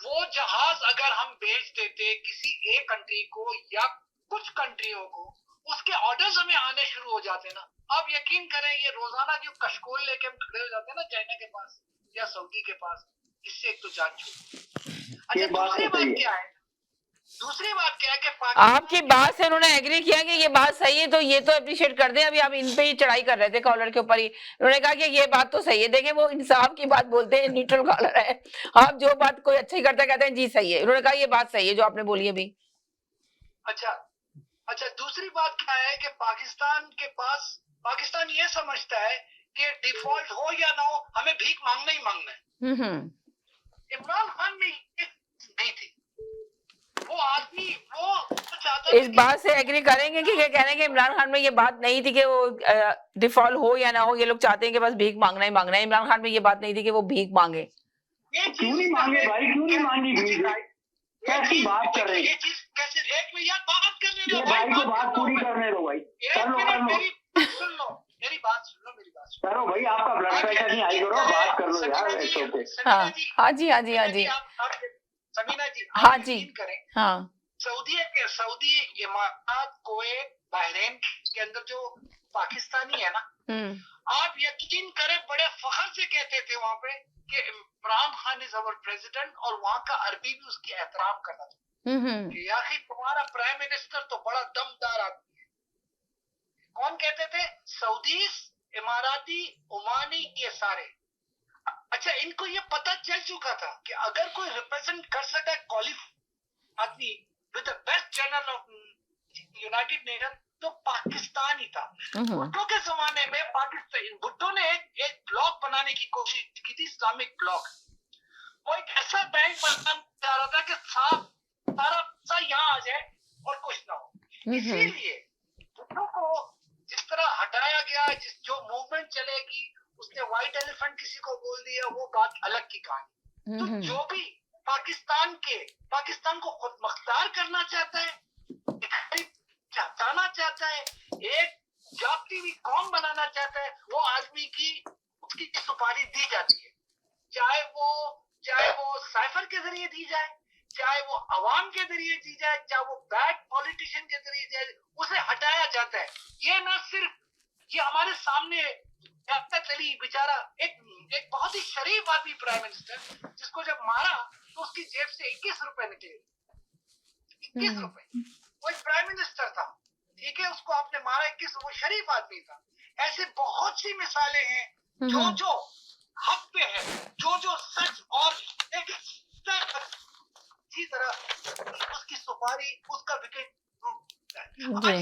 Speaker 5: वो जहाज अगर हम भेज देते किसी एक कंट्री को या कुछ कंट्रियों को, उसके ऑर्डर्स हमें आने शुरू हो जाते ना। आप यकीन करें, ये रोजाना जो कशकोल लेके हम खड़े हो जाते हैं ना चाइना के पास या सऊदी के पास, इससे एक तो जान छूट। अच्छा, दूसरी बात क्या है कि
Speaker 1: आपकी बात से उन्होंने एग्री किया कि ये बात सही है, तो ये तो अप्रिशिएट कर दें। अभी आप इन पे ही चढ़ाई कर रहे थे कॉलर के ऊपर ही, उन्होंने कहा कि ये बात तो सही है। देखें, वो इंसाफ की बात बोलते हैं, न्यूट्रल कॉलर है। आप जो बात कोई अच्छी करता कहते हैं जी सही है, उन्होंने कहा ये बात सही है जो आपने बोली अभी।
Speaker 5: अच्छा, दूसरी बात क्या है कि पाकिस्तान ये समझता है कि डिफॉल्ट हो या ना हो, हमें भीख मांगना ही मांगना है। इमरान खान में नहीं थी वो आदमी, वो चाहता
Speaker 1: इस बात से एग्री करेंगे कि ये कह रहे हैं कि इमरान खान में ये बात नहीं थी कि वो डिफॉल्ट हो या ना हो, ये लोग चाहते हैं कि बस भीख मांगना ही मांगना है। इमरान खान में ये बात नहीं थी कि वो भीख मांगे।
Speaker 3: क्यों नहीं मांगे भाई, क्यों नहीं मांगी भीख? कैसी बात कर रहे हैं?
Speaker 5: ये चीज कैसे, एक मिनट यार बात करने दो
Speaker 3: भाई को बात पूरी करने दो भाई।
Speaker 5: एक मिनट मेरी बात सुन लो, मेरी बात सुनो।
Speaker 3: करो भाई, आपका ब्लड प्रेशर नहीं हाई करो, बात कर लो यार।
Speaker 1: हाँ जी
Speaker 5: समीना जी,
Speaker 1: हाँ जी
Speaker 5: करें,
Speaker 1: हाँ,
Speaker 5: सऊदी इमारात कुवैत बहरीन के अंदर जो पाकिस्तानी है ना, आप यकीन करें बड़े फख्र से कहते थे वहां पे कि Imran Khan is our president, और वहां का अरबी भी उसकी एहतराम करना था कि याखी तुम्हारा प्राइम मिनिस्टर तो बड़ा दमदार आदमी है। कौन कहते थे? सऊदीस, इमाराती, ओमानी, ये सारे। अच्छा, इनको ये पता चल चुका था कि अगर कोई रिप्रेजेंट कर सकता है क्वालिफाइड आदमी with the best general of United nation, तो पाकिस्तान ही था। भुट्टो के जमाने में भुट्टो ने एक ब्लॉक बनाने की कोशिश की थी, इस्लामिक ब्लॉक। वो एक ऐसा बैंक बनाना चाह रहा था कि सारा पैसा यहाँ आ जाए और कुछ ना हो। इसीलिए भुट्टो को जिस तरह हटाया गया, जो मूवमेंट चलेगी, उसने व्हाइट एलिफेंट किसी को बोल दिया, वो बात अलग की कहानी। तो जो भी पाकिस्तान को खुद मुख्तार करना चाहता है, हटाना चाहता है, एक जाती हुई कौम बनाना चाहता है, वो आदमी की उसकी सुपारी दी जाती है, चाहे वो साइफर के जरिए दी जाए, चाहे वो अवाम के जरिए दी जाए, चाहे वो बैड पॉलिटिशियन के जरिए दी जाए, उसे हटाया जाता है। ये ना सिर्फ ये हमारे सामने जब अली बेचारा एक बहुत ही शरीफ आदमी प्राइम मिनिस्टर, जिसको जब मारा तो उसकी जेब से 21 रुपए निकले, 21 रुपए। वो एक प्राइम मिनिस्टर था, ठीक है, उसको आपने मारा 21, वो शरीफ आदमी था। ऐसे बहुत सी मिसालें हैं जो जो हक पे है, जो जो सच और इसी तरह उसकी सुपारी, उसका विकेट
Speaker 1: जी।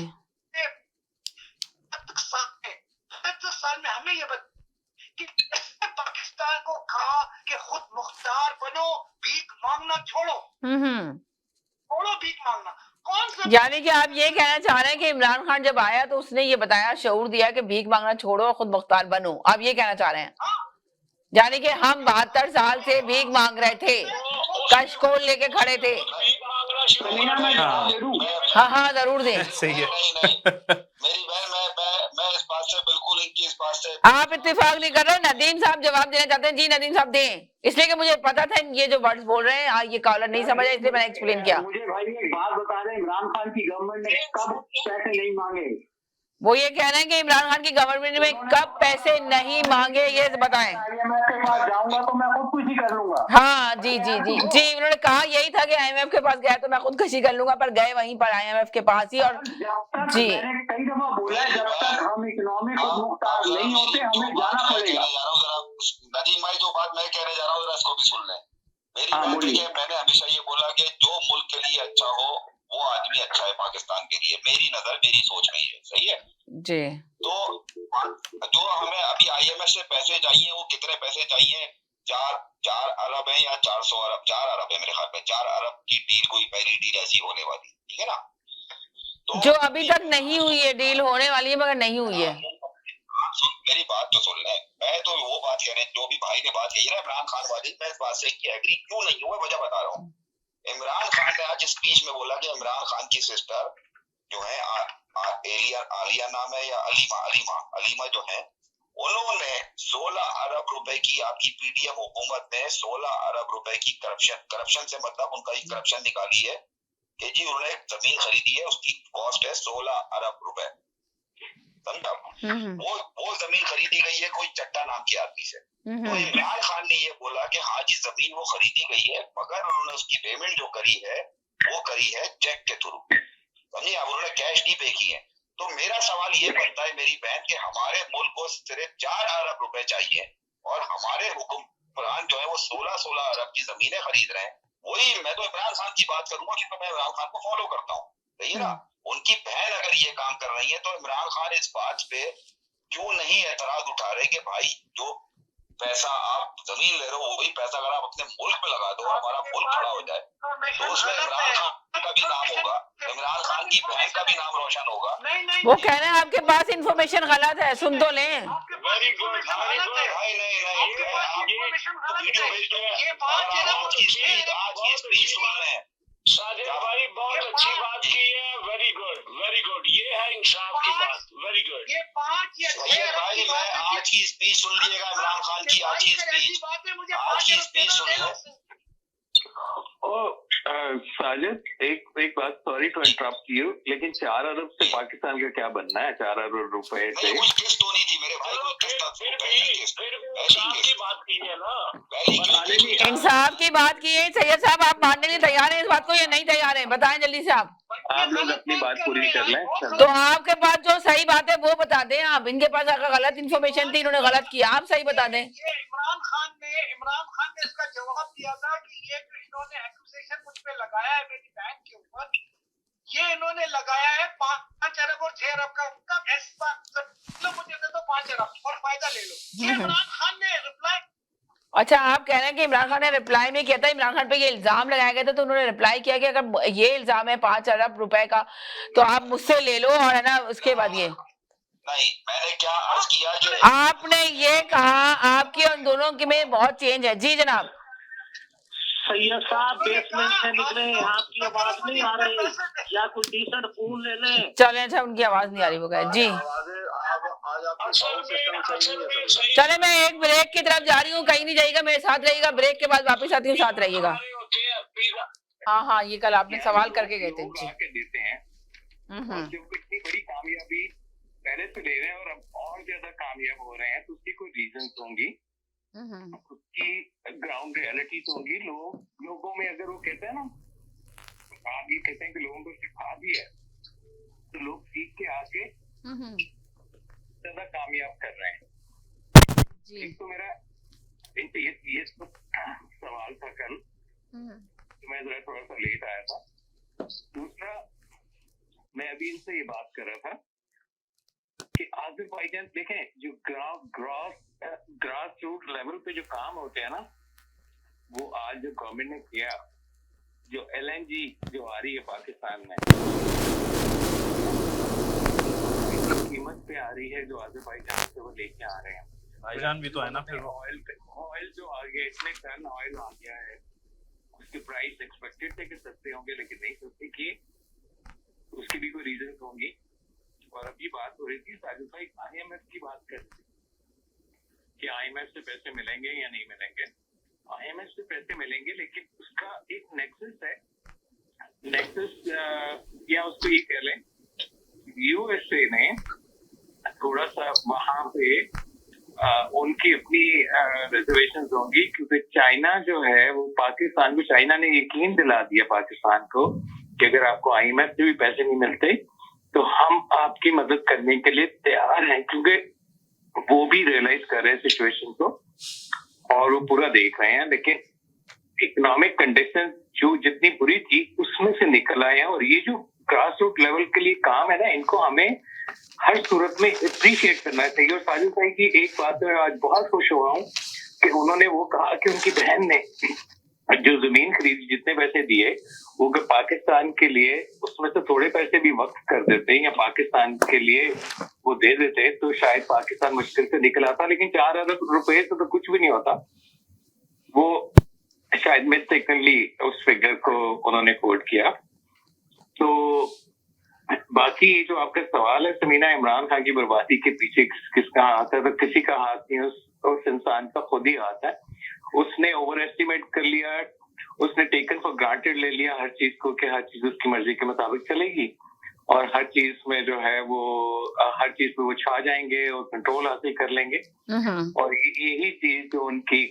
Speaker 5: 70 साल में हमें ये कि पाकिस्तान को कहा कि खुद मुख्तार बनो, भीख मांगना छोड़ो, छोड़ो भीख मांगना। कौन सा,
Speaker 1: यानी कि आप ये कहना चाह रहे हैं कि इमरान खान जब आया तो उसने ये बताया, शऊर दिया कि भीख मांगना छोड़ो और खुद मुख्तार बनो, आप ये कहना चाह रहे हैं? यानी कि हम 72 साल से भीख मांग रहे थे, कशकोल लेके खड़े थे।
Speaker 3: समीना मैं जवाब दे दूं?
Speaker 1: हाँ जरूर दें।
Speaker 2: सही है।
Speaker 4: मेरी बहन, मैं इस बात से बिल्कुल, इनकी इस बात से
Speaker 1: आप इत्तेफाक नहीं कर रहे। नदीम साहब जवाब देना चाहते हैं। जी नदीम साहब दें, इसलिए कि मुझे पता था ये जो वर्ड्स बोल रहे हैं ये कॉलर नहीं समझा, इसलिए मैंने एक्सप्लेन किया।
Speaker 3: मुझे भाई एक बात बता दें, इमरान खान की गवर्नमेंट ने कब पैसे नहीं मांगे?
Speaker 1: वो ये कह रहे हैं कि इमरान खान की गवर्नमेंट में कब पैसे नहीं मांगे, ये बताएं।
Speaker 3: IMF के पास जाऊंगा तो मैं खुदकुशी कर लूंगा।
Speaker 1: हाँ जी जी जी जी, उन्होंने कहा यही था कि IMF के पास गया तो मैं खुदकुशी कर लूंगा, पर गए वहीं पर IMF के पास ही। और जी
Speaker 3: मैंने कई दफा बोला है, जब तक हम इकोनॉमी को मुख्तार नहीं होते हमें जाना पड़ेगा।
Speaker 4: नदीम भाई, जो बात मैं कहने जा रहा हूँ जरा इसको भी सुन लें। मेरी बात है, मैंने हमेशा ये बोला कि जो मुल्क के लिए अच्छा हो वो आदमी अच्छा है पाकिस्तान के लिए। मेरी नजर, मेरी सोच नहीं है, सही है
Speaker 1: जी।
Speaker 4: तो जो हमें अभी IMF से पैसे चाहिए, वो कितने पैसे चाहिए? 4 अरब है या 400 अरब? 4 अरब है मेरे ख्याल में। 4 अरब की डील, कोई पहली डील ऐसी होने वाली, ठीक है ना? तो
Speaker 1: जो अभी तक नहीं हुई है, डील होने वाली है मगर नहीं हुई है।
Speaker 4: मेरी बात तो सुन ले। मैं तो वो बात कह रहे हैं, जो भी भाई ने बात कही ना इमरान खान वाली, मैं इस बात से एग्री क्यों नहीं हूँ, मैं वजह बता रहा हूँ। इमरान खान ने आज स्पीच में बोला कि इमरान खान की सिस्टर जो है आलिया नाम है या अलीमा जो है, उन्होंने 16 अरब रुपए की, आपकी PDM हुकूमत ने 16 अरब रुपए की करप्शन से मतलब उनका ही करप्शन निकाली है कि जी उन्होंने एक जमीन खरीदी है, उसकी कॉस्ट है 16 अरब रुपए, समझा? वो जमीन खरीदी गई है कोई चट्टा नाम के आदमी से। तो इमरान खान ने ये बोला कि हाँ जी जमीन वो खरीदी गई है, मगर उन्होंने उसकी पेमेंट जो करी है वो करी है चेक के थ्रू, समझिए? अब उन्होंने कैश नहीं पे की है। तो मेरा सवाल ये बनता है मेरी बहन कि हमारे मुल्क को सिर्फ 4 अरब रुपए चाहिए और हमारे हुक्मरान जो है वो 16 अरब की जमीनें खरीद रहे हैं। वही मैं तो इमरान खान की बात करूंगा क्योंकि मैं इमरान खान को फॉलो करता हूँ, सही है ना? उनकी बहन अगर ये काम कर रही है तो इमरान खान इस बात पे क्यों नहीं एतराज उठा रहे कि भाई जो पैसा आप जमीन ले रहे हो वही पैसा अगर आप अपने मुल्क में लगा दो, हमारा मुल्क खड़ा हो जाए, तो उसमें इमरान खान का भी नाम होगा, इमरान खान की बहन का भी नाम रोशन होगा।
Speaker 1: वो कह रहे हैं आपके पास इंफॉर्मेशन गलत है, सुन तो लें।
Speaker 4: वेरी गुड,
Speaker 5: साजिद भाई बहुत अच्छी बात की है, वेरी गुड, ये है इंसाफ की बात, वेरी गुड। ये 5 या 6
Speaker 4: भाई मैं आज की स्पीच सुन लीजिएगा, इमरान खान की आज की स्पीच सुन लो।
Speaker 6: साजिद एक बात, सॉरी टू इंटरप्ट यू, लेकिन 4 अरब से पाकिस्तान का क्या बनना है? 4 अरब रुपए से
Speaker 4: कुछ किस्त होनी थी मेरे भाई, की बात की है ना,
Speaker 1: इंसाफ की बात की है। सैयद साहब आप मानने नहीं तैयार हैं इस बात को या नहीं तैयार हैं? बताएं जल्दी से आप
Speaker 6: लोग अपनी बात पूरी कर लें।
Speaker 1: तो आपके पास जो सही बात है वो बता दें आप। इनके पास अगर गलत इन्फॉर्मेशन थी, इन्होंने गलत किया, आप सही बता दें।
Speaker 5: इमरान खान ने इसका जवाब दिया था कि ये जो इन्होंने एक्यूजेशन मुझ पे लगाया है मेरी बैंक के ऊपर, ये इन्होंने लगाया है 5 अरब और 6 अरब का ऐसा, मुझे दे दो 5 अरब और फायदा ले लो। ये इमरान खान ने रिप्लाई।
Speaker 1: अच्छा, आप कह रहे हैं कि इमरान खान ने रिप्लाई में किया था, इमरान खान पे ये इल्जाम लगाया गया था तो उन्होंने रिप्लाई किया कि अगर ये इल्जाम है 5 अरब रुपए का तो आप मुझसे ले लो, और है ना उसके बाद ये
Speaker 4: नहीं, मैंने क्या अर्ज किया कि
Speaker 1: आपने ये कहा आपकी और दोनों की में बहुत चेंज है। जी जनाब।
Speaker 7: सैयद साहब बेसमेंट से निकले, आपकी आवाज नहीं आ रही, या कोई डिसेंट फोन ले लें।
Speaker 1: चले, अच्छा उनकी आवाज नहीं आ रही, वो कहे जी। चले, मैं एक ब्रेक की तरफ जा रही हूँ, कहीं नहीं जाइएगा, मेरे साथ रहिएगा, ब्रेक के बाद वापस आती हूँ, साथ रहिएगा। हाँ, ये कल आपने सवाल करके गए थे जी।
Speaker 3: देते हैं, जब इतनी बड़ी कामयाबी पहले
Speaker 6: पहले से ले रहे हैं और अब और ज्यादा कामयाब हो रहे हैं, तो उसकी कोई रीजन होंगी, उसकी ग्राउंड रियलिटीज होंगी। लोगों में अगर वो कहते हैं ना, आप ये कहते हैं कि लोगों को सिखा दिया है, तो लोग सीख के आके ज्यादा कामयाब कर रहे हैं। एक तो मेरा ये सवाल था कल, तो मैं जरा थोड़ा सा लेट आया था। दूसरा, मैं अभी इनसे ये बात कर रहा था कि आज़रबाईजान देखें, जो ग्रास रूट लेवल पे जो काम होते हैं ना, वो आज जो गवर्नमेंट ने किया, जो LNG जो आ रही है पाकिस्तान में, कीमत पे आ रही है, जो आज़रबाईजान से वो लेके आ रहे हैं।
Speaker 2: भाईजान भी तो है ना, फिर
Speaker 6: ऑयल जो आ गया, इतने टन ऑयल आ गया है, उसके प्राइस एक्सपेक्टेड थे कि सस्ते होंगे, लेकिन नहीं सस्ते किए, उसकी भी कोई रीजन होंगी। और अभी बात हो रही थी, साजिद भाई IMF की बात कर रहे थे कि IMF से पैसे मिलेंगे या नहीं मिलेंगे। IMF से पैसे मिलेंगे, लेकिन उसका एक नेक्सस है, या उसको ये कह लें, USA ने थोड़ा सा वहां पे उनकी अपनी रिजर्वेशंस होंगी, क्योंकि चाइना जो है वो पाकिस्तान को, चाइना ने यकीन दिला दिया पाकिस्तान को कि अगर आपको IMF से भी पैसे नहीं मिलते तो हम आपकी मदद करने के लिए तैयार हैं, क्योंकि वो भी रियलाइज कर रहे हैं सिचुएशन को और वो पूरा देख रहे हैं। लेकिन इकोनॉमिक कंडीशन जो जितनी बुरी थी उसमें से निकल आए हैं, और ये जो ग्रास रूट लेवल के लिए काम है ना, इनको हमें हर सूरत में अप्रिशिएट करना चाहिए। और साजिद भाई की एक बात मैं आज बहुत खुश हुआ हूँ कि उन्होंने वो कहा कि उनकी बहन ने जो जमीन खरीदी, जितने पैसे दिए, वो अगर पाकिस्तान के लिए उसमें से थोड़े पैसे भी वक्त कर देते या पाकिस्तान के लिए वो दे देते, तो शायद पाकिस्तान मुश्किल से निकल आता। लेकिन 4 अरब रुपए से तो कुछ भी नहीं होता। वो शायद मिस्टेकनली उस फिगर को उन्होंने कोट किया। तो बाकी जो आपका सवाल है समीना, इमरान खान की बर्बादी के पीछे किसका हाथ है, तो किसी का हाथ नहीं, उस इंसान का खुद ही हाथ है। उसने ओवर एस्टिमेट कर लिया, उसने टेकन फॉर ग्रांटेड ले लिया हर चीज को कि हर चीज उसकी मर्जी के मुताबिक चलेगी, और हर चीज में जो है वो हर चीज पे वो छा जाएंगे और कंट्रोल हासिल कर लेंगे। और यही चीज जो उनकी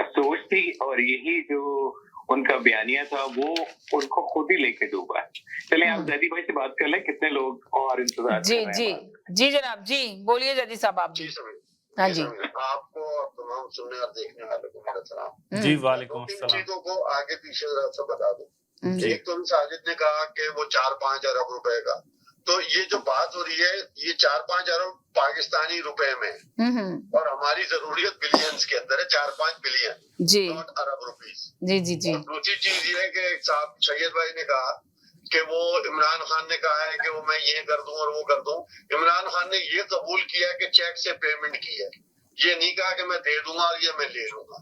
Speaker 6: सोच थी और यही जो उनका बयानिया था, वो उनको खुद ही लेके डूबा है। चले आप जैदी भाई से बात कर लें, कितने लोग और इंतजार
Speaker 1: जी
Speaker 6: कर रहे हैं।
Speaker 1: जी जनाब, जी बोलिए जैदी साहब आप।
Speaker 8: जी सर,
Speaker 1: हाँ जी,
Speaker 8: आपको और तमाम सुनने और देखने वालों को मेरा सलाम।
Speaker 2: जी वालेकुम
Speaker 8: तीन
Speaker 2: अस्सलाम।
Speaker 8: चीजों को आगे पीछे से बता दूं। एक तो साजिद ने कहा कि वो 4-5 अरब रुपए का, तो ये जो बात हो रही है, ये 4-5 अरब पाकिस्तानी रुपए में, और हमारी जरूरियत बिलियंस के अंदर है, 4-5 बिलियन
Speaker 1: जी,
Speaker 8: नॉट अरब रुपीज।
Speaker 1: जी जी जी,
Speaker 8: और दूसरी चीज ये है कि साहब सैयद भाई ने कहा कि वो इमरान खान ने कहा है कि वो मैं ये कर दूं और वो कर दूं। इमरान खान ने ये कबूल किया कि चेक से पेमेंट की है, ये नहीं कहा कि मैं दे दूंगा और ये मैं ले लूंगा।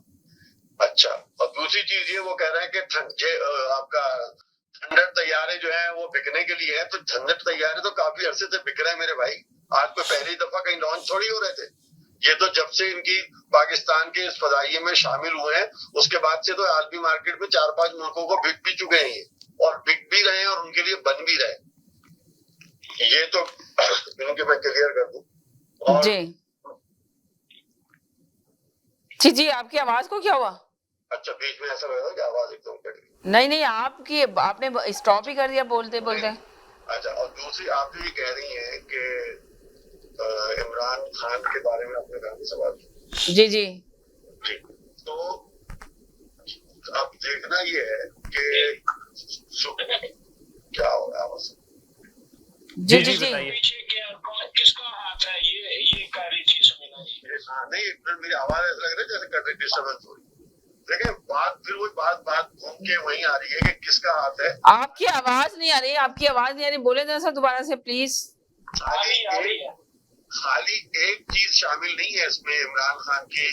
Speaker 8: अच्छा, और दूसरी चीज ये वो कह रहे हैं कि आपका थंडर तैयारे जो है वो बिकने के लिए है, तो थंडर तैयारे तो काफी अरसे से बिक रहे हैं मेरे भाई। आज कोई पहली दफा कहीं लॉन्च थोड़ी हो रहे थे, ये तो जब से इनकी पाकिस्तान के इस फदाइये में शामिल हुए हैं उसके बाद से तो आलमी मार्केट में 4-5 मुल्कों को बिक भी चुके हैं, और बिक भी रहे हैं और उनके लिए बन भी रहे। ये तो इनके मैं क्लियर कर दूं।
Speaker 1: जी जी, आपकी आवाज को क्या हुआ?
Speaker 8: अच्छा, बीच में ऐसा लगा कि आवाज एकदम कट गई।
Speaker 1: नहीं, आपने स्टॉप ही कर दिया बोलते बोलते।
Speaker 8: अच्छा, और दूसरी आप जो ये कह रही हैं कि इमरान खान के बारे में आपने कहा सवाल।
Speaker 1: जी जी
Speaker 8: जी, तो अब देखना ये है कि क्या हो रहा है।
Speaker 1: जी जी जी,
Speaker 5: पीछे किसका हाथ है, ये कह रही थी समीना जी।
Speaker 8: नहीं, एक मिनट, मेरी आवाज ऐसा लग रहा है जैसे कर रही डिस्टर्बेंस हो रही। देखिए बात फिर वही बात घूम के वहीं आ रही है कि किसका हाथ है।
Speaker 1: आपकी आवाज नहीं आ रही, आपकी आवाज नहीं आ रही, बोले जरा सा दोबारा से प्लीज।
Speaker 8: खाली एक चीज शामिल नहीं है इसमें, इमरान खान की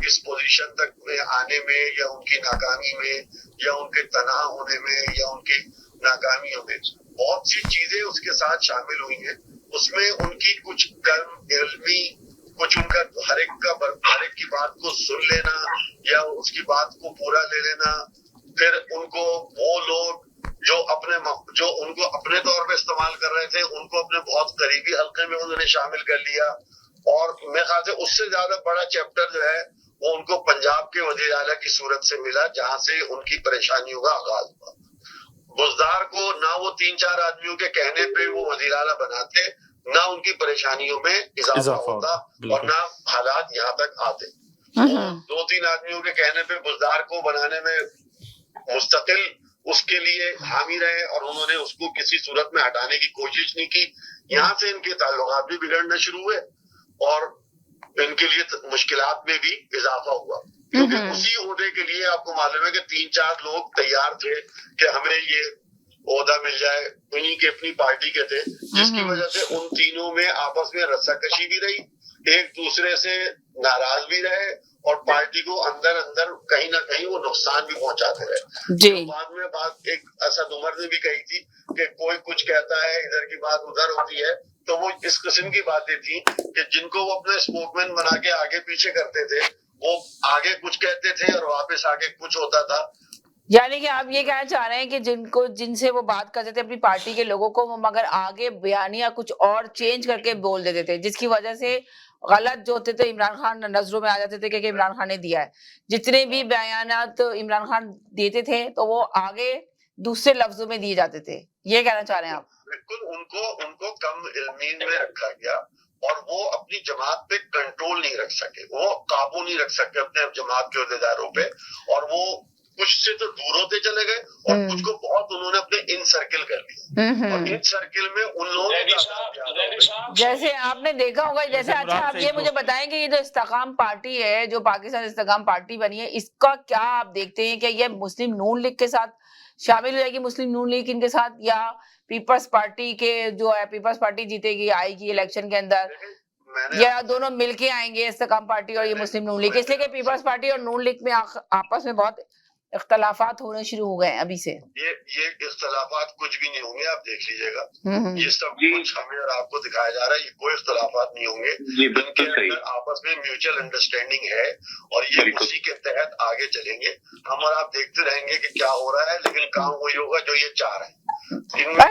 Speaker 8: इस पोजीशन तक में आने में या उनकी नाकामी में या उनके तनाव होने में या उनकी नाकामियों में, बहुत सी चीजें उसके साथ शामिल हुई हैं। उसमें उनकी कुछ कर्म इल्मी, कुछ उनका हर एक की बात को सुन लेना या उसकी बात को पूरा ले लेना, फिर उनको वो लोग जो उनको अपने तौर पे इस्तेमाल कर रहे थे, उनको अपने बहुत करीबी हल्के में उन्होंने शामिल कर लिया। और मेरे ख्याल से उससे ज्यादा बड़ा चैप्टर जो है वो उनको पंजाब के वजीर आला की सूरत से मिला, जहां से उनकी परेशानियों का आगाज हुआ। बुज़दार को ना वो 3-4 आदमियों के कहने पे वो वजीर आला बनाते, ना उनकी परेशानियों में इजाफा होता और ना हालात यहाँ तक आते। 2-3 आदमियों के कहने पे बुज़दार को बनाने में मुस्तकिल उसके लिए हामी रहे और उन्होंने उसको किसी सूरत में हटाने की कोशिश नहीं की। यहाँ से इनके ताल्लुकात भी बिगड़ने शुरू हुए और इनके लिए मुश्किलात में भी इजाफा हुआ, क्योंकि उसी ओहदे के लिए आपको मालूम है कि 3-4 लोग तैयार थे कि हमें ये ओहदा मिल जाए, उन्हीं के अपनी पार्टी के थे, जिसकी वजह से उन तीनों में आपस में रस्साकशी भी रही, एक दूसरे से नाराज भी रहे और पार्टी को अंदर अंदर कहीं ना कहीं वो नुकसान भी पहुंचाते रहे।
Speaker 1: जी।
Speaker 8: बाद में बात एक असद उमर ने भी कही थी कि कोई कुछ कहता है, इधर की बात उधर होती है, तो वो इस किस्म की बातें थी कि जिनको वो अपने स्पोकमैन बना के आगे पीछे करते थे, वो आगे कुछ कहते थे और वापस आगे कुछ होता था।
Speaker 1: यानी कि आप ये कहना चाह रहे हैं कि जिनसे वो बात करते थे अपनी पार्टी के लोगों को, वो मगर आगे बयानिया कुछ और चेंज करके बोल देते थे, जिसकी वजह से गलत जो होते थे इमरान खान नजरों में आ जाते थे कि इमरान खान ने दिया है। जितने भी बयानात इमरान खान देते थे तो वो आगे दूसरे लफ्जों में दिए जाते थे, ये कहना चाह रहे हैं आप?
Speaker 8: बिल्कुल, उनको कम इल्मीन में रखा गया और वो अपनी जमात पे कंट्रोल नहीं रख सके, वो काबू नहीं रख सके अपने जमात के अहदेदारों पे, और वो कुछ से तो दूर होते चले गए और कुछ को बहुत उन्होंने अपने इन सर्किल कर लिया और इन सर्किल में उन लोगों ने,
Speaker 1: जैसे आपने देखा होगा, जैसे अच्छा आप ये मुझे बताएं कि ये जो इस्तेकाम पार्टी है, जो पाकिस्तान इस्तेकाम पार्टी बनी है, इसका क्या आप देखते हैं कि ये मुस्लिम नून लीग के साथ शामिल हो जाएगी, मुस्लिम नून लीग इनके साथ, या पीपल्स पार्टी के जो है पीपल्स पार्टी जीतेगी आएगी इलेक्शन के अंदर, या दोनों मिलके आएंगे इस्तेकाम पार्टी और ये मुस्लिम नून लीग? इसलिए कि पीपल्स पार्टी और नून लीग में आपस में बहुत इख्तलाफात होने शुरू हो गए अभी से।
Speaker 8: ये इख्तलाफात कुछ भी नहीं होंगे, आप देख लीजिएगा, ये सब कुछ हमें और आपको दिखाया जा रहा है, ये कोई इख्तलाफात नहीं होंगे, इनके अंदर आपस में म्यूचुअल अंडरस्टैंडिंग है और ये उसी के तहत आगे चलेंगे। हम और आप देखते रहेंगे कि क्या हो रहा है, लेकिन काम वही होगा जो ये चाह रहे हैं।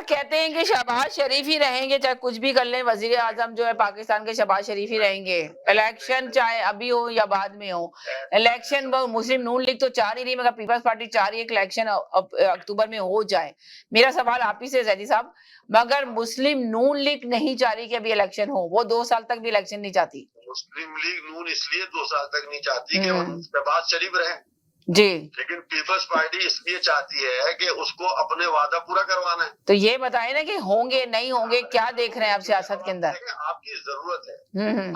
Speaker 1: कहते हैं कि शहबाज शरीफ ही रहेंगे, चाहे कुछ भी कर लें, वजीर आजम जो है पाकिस्तान के शहबाज शरीफ ही रहेंगे, इलेक्शन चाहे अभी हो या बाद में हो। इलेक्शन मुस्लिम नून लीग तो चाह नहीं रही, मगर पीपल्स पार्टी चाह रही है कि इलेक्शन अक्टूबर में हो जाए। मेरा सवाल आप ही से जैदी साहब, मगर मुस्लिम नून लीग नहीं चाह रही कि अभी इलेक्शन हो, वो 2 साल तक भी इलेक्शन नहीं चाहती।
Speaker 8: मुस्लिम लीग नून इसलिए 2 साल तक नहीं चाहती कि वो शहबाज शरीफ रहे
Speaker 1: जी,
Speaker 8: लेकिन पीपल्स पार्टी इसलिए चाहती है कि उसको अपने वादा पूरा करवाना है।
Speaker 1: तो ये बताए ना कि होंगे नहीं होंगे, क्या देख रहे हैं आप सियासत के अंदर?
Speaker 8: आपकी जरूरत है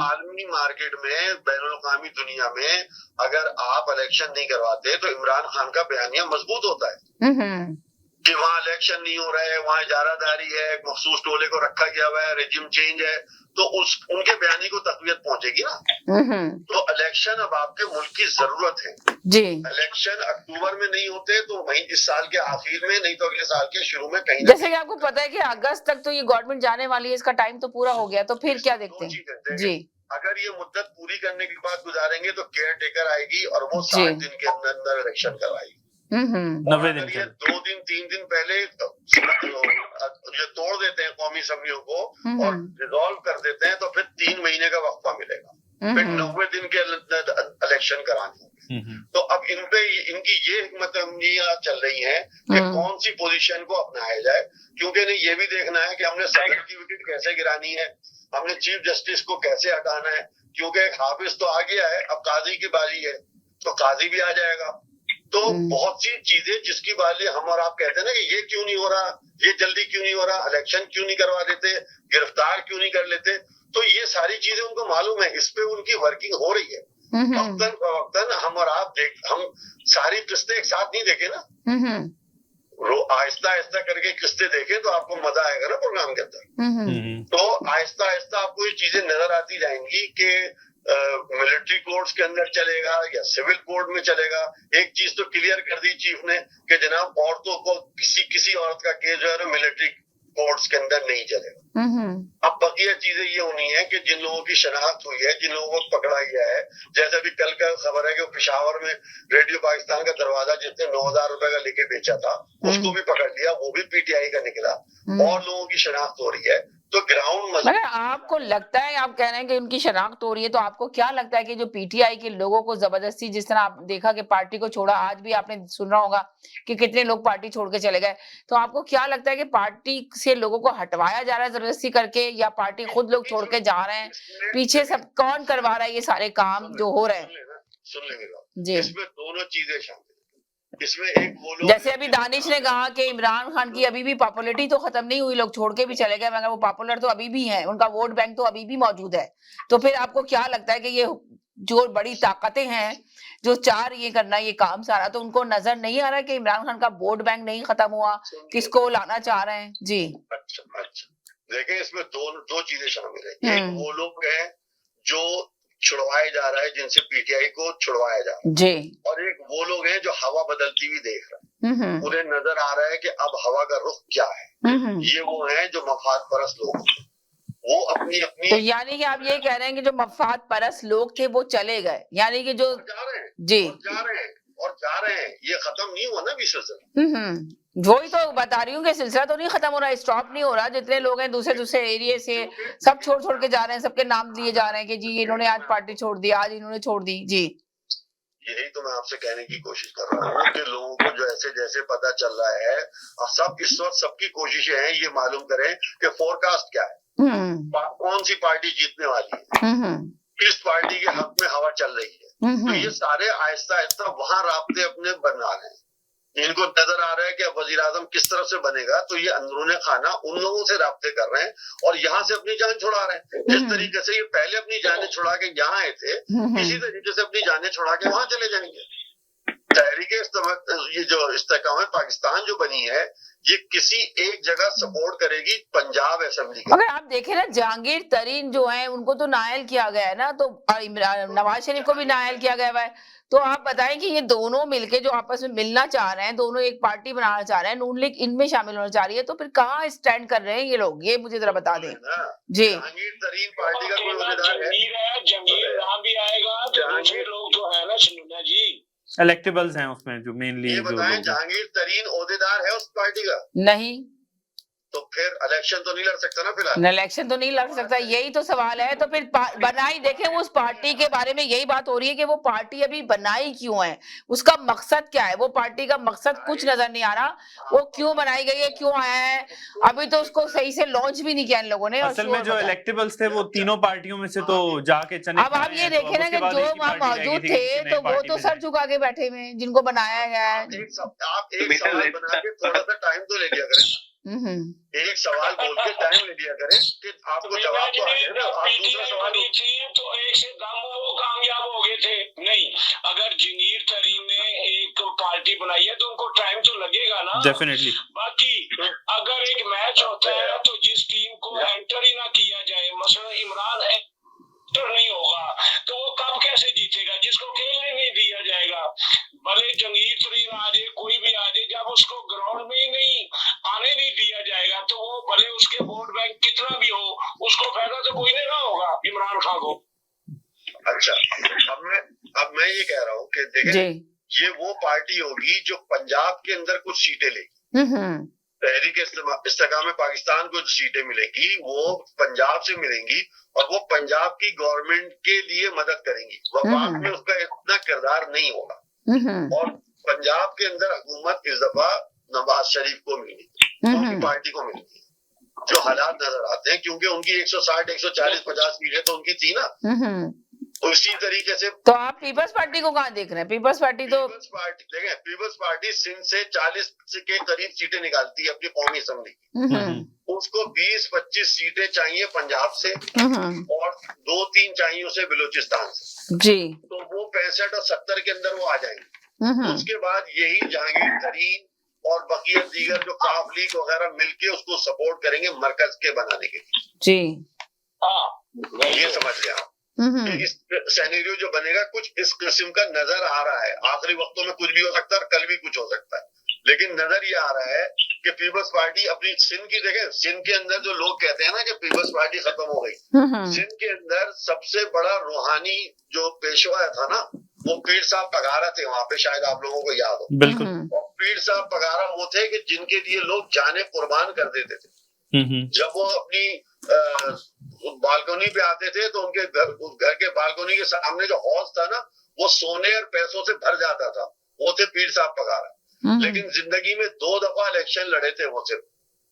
Speaker 8: आलमी मार्केट में, बैनुल-अक़वामी दुनिया में, अगर आप इलेक्शन नहीं करवाते तो इमरान खान का बयानिया मजबूत होता है कि वहाँ इलेक्शन नहीं हो रहा है, वहाँ इजारादारी है, मखसूस टोले को रखा गया हुआ है, रेजिम चेंज है, तो उनके बयानी को तक़वियत पहुंचेगी ना। तो इलेक्शन अब आपके मुल्क की जरूरत है
Speaker 1: जी।
Speaker 8: इलेक्शन अक्टूबर में नहीं होते तो वहीं इस साल के आखिर में, नहीं तो अगले साल के शुरू में कहीं।
Speaker 1: जैसे कि आपको पता है कि अगस्त तक तो ये गवर्नमेंट जाने वाली है, इसका टाइम तो पूरा हो गया, तो फिर क्या देखते हैं जी?
Speaker 8: अगर ये मुद्दत पूरी करने के बाद गुजारेंगे तो केयर टेकर आएगी और वो 60 दिन के अंदर इलेक्शन करवाएगी।
Speaker 2: 90 दिन
Speaker 8: ये 2 दिन 3 दिन पहले ये तोड़ देते हैं कौमी असम्बलियों को और रिजॉल्व कर देते हैं, तो फिर 3 महीने का वक्फा मिलेगा, फिर 90 दिन के इलेक्शन कराने होंगे। तो अब इनकी ये हिकमत अमलियां चल रही हैं कि कौन सी पोजीशन को अपनाया जाए, क्योंकि इन्हें ये भी देखना है कि हमने सदर की विकेट कैसे गिरानी है, हमने चीफ जस्टिस को कैसे हटाना है, क्योंकि एक हाफिज तो आ गया है, अब काजी की बारी है, तो काजी भी आ जाएगा। तो बहुत सी चीजें जिसकी बारे हम और आप कहते हैं ना कि ये क्यों नहीं हो रहा, ये जल्दी क्यों नहीं हो रहा, इलेक्शन क्यों नहीं करवा देते, गिरफ्तार क्यों नहीं कर लेते, तो ये सारी चीजें उनको मालूम है, इस पे उनकी वर्किंग हो रही है। वक्तन फवक्तन हम और आप हम सारी किस्तें एक साथ नहीं देखे ना, आहिस्ता आहिस्ता करके किस्तें देखें तो आपको मजा आएगा ना प्रोग्राम के अंदर। तो आहिस्ता आहिस्ता आपको ये चीजें नजर आती जाएंगी कि मिलिट्री कोर्ट्स के अंदर चलेगा या सिविल कोर्ट में चलेगा। एक चीज तो क्लियर कर दी चीफ ने कि जनाब औरतों को किसी औरत का केस जो है ना मिलिट्री कोर्ट्स के अंदर नहीं चलेगा। अब बकिया चीजें ये होनी है कि जिन लोगों की शनाख्त हुई है, जिन लोगों को पकड़ा गया है, जैसे अभी कल का खबर है कि पेशावर में रेडियो पाकिस्तान का दरवाजा जिसने 9,000 रुपए का लेके बेचा था उसको भी पकड़ लिया, वो भी पीटीआई का निकला, और लोगों की शनाख्त हो रही है। तो ग्राउंड
Speaker 1: मगर आपको लगता है, आप कह रहे हैं कि उनकी शनाख्त हो रही है, तो आपको क्या लगता है कि जो पीटीआई के लोगों को जबरदस्ती, जिस तरह आप देखा कि पार्टी को छोड़ा, आज भी आपने सुन रहा होगा कि कितने लोग पार्टी छोड़ के चले गए, तो आपको क्या लगता है कि पार्टी से लोगों को हटवाया जा रहा है जबरदस्ती करके, या पार्टी खुद लोग छोड़ के जा रहे हैं? पीछे सब कौन करवा रहा है ये सारे काम जो हो रहे हैं?
Speaker 8: सुन लेंगे
Speaker 1: जी,
Speaker 8: इसमें दोनों चीजें शामिल। इसमें एक वो लोग,
Speaker 1: जैसे अभी दानिश ने कहा कि इमरान खान की अभी भी पॉपुलैरिटी तो खत्म नहीं हुई, लोग छोड़ के भी चले गए, मगर वो पॉपुलर तो अभी भी है, उनका वोट बैंक तो अभी भी मौजूद है। तो फिर आपको क्या लगता है कि ये जो बड़ी ताकतें हैं जो चार ये करना ये काम सारा, तो उनको नजर नहीं आ रहा है कि इमरान खान का वोट बैंक नहीं खत्म हुआ, किसको लाना चाह रहे हैं? जी,
Speaker 8: अच्छा देखें, इसमें दो चीजें शामिल है। एक वो लोग हैं जो छुड़वाए जा रहा है, जिनसे पीटीआई को छुड़वाया जा रहा है
Speaker 1: जी,
Speaker 8: और एक वो लोग हैं जो हवा बदलती हुई देख रहे हैं। उन्हें नजर आ रहा है कि अब हवा का रुख क्या है। ये वो हैं जो मफाद परस्त लोग हैं, वो अपनी
Speaker 1: तो यानी कि आप ये कह रहे हैं कि जो मफाद परस्त लोग थे वो चले गए, यानी कि जो
Speaker 8: जा रहे हैं,
Speaker 1: जी
Speaker 8: जा रहे हैं, ये खत्म नहीं हुआ ना अभी सिलसिला।
Speaker 1: वही तो बता रही हूँ कि सिलसिला तो नहीं खत्म हो रहा, स्टॉप नहीं हो रहा। जितने लोग हैं दूसरे एरिया से सब छोड़ के जा रहे हैं, सबके नाम दिए जा रहे हैं कि जी इन्होंने आज पार्टी छोड़ दी, आज इन्होंने छोड़ दी। जी,
Speaker 8: यही तो मैं आपसे कहने की कोशिश कर रहा हूँ कि लोगों को जो ऐसे जैसे पता चल रहा है, सब इस वक्त सबकी कोशिशें हैं ये मालूम करें कि फोरकास्ट क्या है, कौन सी पार्टी जीतने वाली है, किस पार्टी के हक में हवा चल रही है। तो ये सारे आहिस्ता आहिस्ता वहां राब्ते अपने बना रहे हैं। इनको नजर आ रहा है कि अब वजीर आजम किस तरफ से बनेगा, तो ये अंदरूने खाना उन लोगों से राब्ते कर रहे हैं और यहाँ से अपनी जान छुड़ा रहे हैं। जिस तरीके से ये पहले अपनी जानें छुड़ा के यहाँ आए थे, इसी तरीके से अपनी जानें छुड़ा के वहां चले जाएंगे। तहरीक ये जो इस्तेकाम पाकिस्तान जो बनी है, ये किसी एक जगह सपोर्ट करेगी पंजाब असेंबली का।
Speaker 1: अगर आप देखें ना, जहांगीर तरीन जो है उनको तो नायल किया गया है ना, तो नवाज शरीफ को भी नायल किया गया है। तो आप बताएं कि ये दोनों मिलके जो आपस में मिलना चाह रहे हैं, दोनों एक पार्टी बनाना चाह रहे हैं, नून लीग इनमें शामिल होना चाह रही है, तो फिर कहाँ स्टैंड कर रहे हैं ये लोग, ये मुझे जरा बता दें। जी,
Speaker 8: जहांगीर तरीन पार्टी का कोई उम्मीदवार है?
Speaker 7: जहांगीर यहाँ भी आएगा तो दूसरे लोग जो है ना सुनीता जी,
Speaker 2: इलेक्टेबल्स हैं उसमें जो मेनली।
Speaker 8: ये बताएं, जहांगीर तरीन ओहदेदार है उस पार्टी का?
Speaker 1: नहीं,
Speaker 8: तो फिर इलेक्शन तो नहीं लड़ सकता ना फिलहाल।
Speaker 1: इलेक्शन तो नहीं लड़ सकता, यही तो सवाल है। तो फिर बनाई देखें उस पार्टी के बारे में यही बात हो रही है कि वो पार्टी अभी बनाई क्यों है, उसका मकसद क्या है, वो पार्टी का मकसद कुछ नजर नहीं आ रहा, वो क्यों बनाई गई है, क्यों आया है, अभी तो उसको सही से लॉन्च भी नहीं किया इन लोगों ने।
Speaker 2: असल में जो इलेक्टेबल्स थे वो तीनों पार्टियों में से तो जाके चने।
Speaker 1: अब आप ये देखें ना कि जो वहाँ मौजूद थे तो वो तो सर झुका के बैठे हुए हैं, जिनको बनाया गया है।
Speaker 8: आप एक सवाल बना के थोड़ा सा टाइम तो ले लिया करें, एक सवाल बोल के टाइम ले लिया करें कि आपको जवाब तो आ गया ना। आप दूसरा सवाल
Speaker 7: तो एक से दम वो कामयाब हो गए थे। नहीं, अगर जहांगीर तरीन ने एक पार्टी बनाई है तो उनको टाइम तो लगेगा ना,
Speaker 2: डेफिनेटली।
Speaker 7: बाकी अगर एक मैच होता है तो जिस टीम को एंटर ही ना किया जाए, मसलन इमरान एंटर नहीं होगा तो वो कब कैसे जीतेगा, जिसको खेलने नहीं दिया जाएगा। भले जहांगीर तरीन आ जाए, कोई भी आ जाए, जब उसको ग्राउंड में ही नहीं आने नहीं दिया जाएगा तो वो भले उसके वोट बैंक कितना भी हो, उसको फायदा तो कोई नहीं ना होगा इमरान खान को।
Speaker 8: अच्छा, अब मैं ये कह रहा हूँ कि देखें, ये वो पार्टी होगी जो पंजाब के अंदर कुछ सीटें लेगी। तहरीक इस्तेकाम पाकिस्तान को जो सीटें मिलेंगी वो पंजाब से मिलेंगी और वो पंजाब की गवर्नमेंट के लिए मदद करेंगी। वफाक में उसका इतना किरदार नहीं होगा और पंजाब के अंदर हुकूमत इस दफा नवाज शरीफ को मिली, उनकी पार्टी को मिली, जो हालात नजर आते हैं, क्योंकि उनकी 160, 140, 50 सीटें तो उनकी थी ना। उसी तरीके से
Speaker 1: तो आप पीपल्स पार्टी को कहाँ देख रहे हैं? पीपल्स पार्टी तो
Speaker 8: पीपल्स पार्टी सिंध से 40 के करीब सीटें निकालती है अपनी कौमी असेंबली की। उसको 20-25 सीटें चाहिए पंजाब से और 2-3 चाहिए उसे बलूचिस्तान से
Speaker 1: जी,
Speaker 8: तो वो 65 और 70 के अंदर वो आ जाएंगे। उसके बाद यही जहांगीर तरीन और बकिया दीगर जो काफ लीग वगैरह मिलके उसको सपोर्ट करेंगे मरकज के बनाने के लिए।
Speaker 1: जी,
Speaker 8: ये समझ लिया आप। इस सिनेरियो जो बनेगा कुछ इस किस्म का नजर आ रहा है। आखिरी वक्तों में कुछ भी हो सकता है, कल भी कुछ हो सकता है, लेकिन नजर ये आ रहा है कि पीपल्स पार्टी अपनी सिंध की देखें, सिंध के अंदर जो लोग कहते हैं ना कि पीपल्स पार्टी खत्म हो गई, सिंध के अंदर सबसे बड़ा रूहानी जो पेशवा था ना, वो पीर साहब पगारा थे वहां पे, शायद आप लोगों को याद हो।
Speaker 2: बिल्कुल।
Speaker 8: और पीर साहब पगारा वो थे कि जिनके लिए लोग जाने कुर्बान कर देते थे। जब वो अपनी बालकनी पे आते थे तो उनके घर के बालकनी के सामने जो हौज था ना, वो सोने और पैसों से भर जाता था। वो थे पीर साहब पगारा। लेकिन जिंदगी में 2 दफा इलेक्शन लड़े थे वो सिर्फ,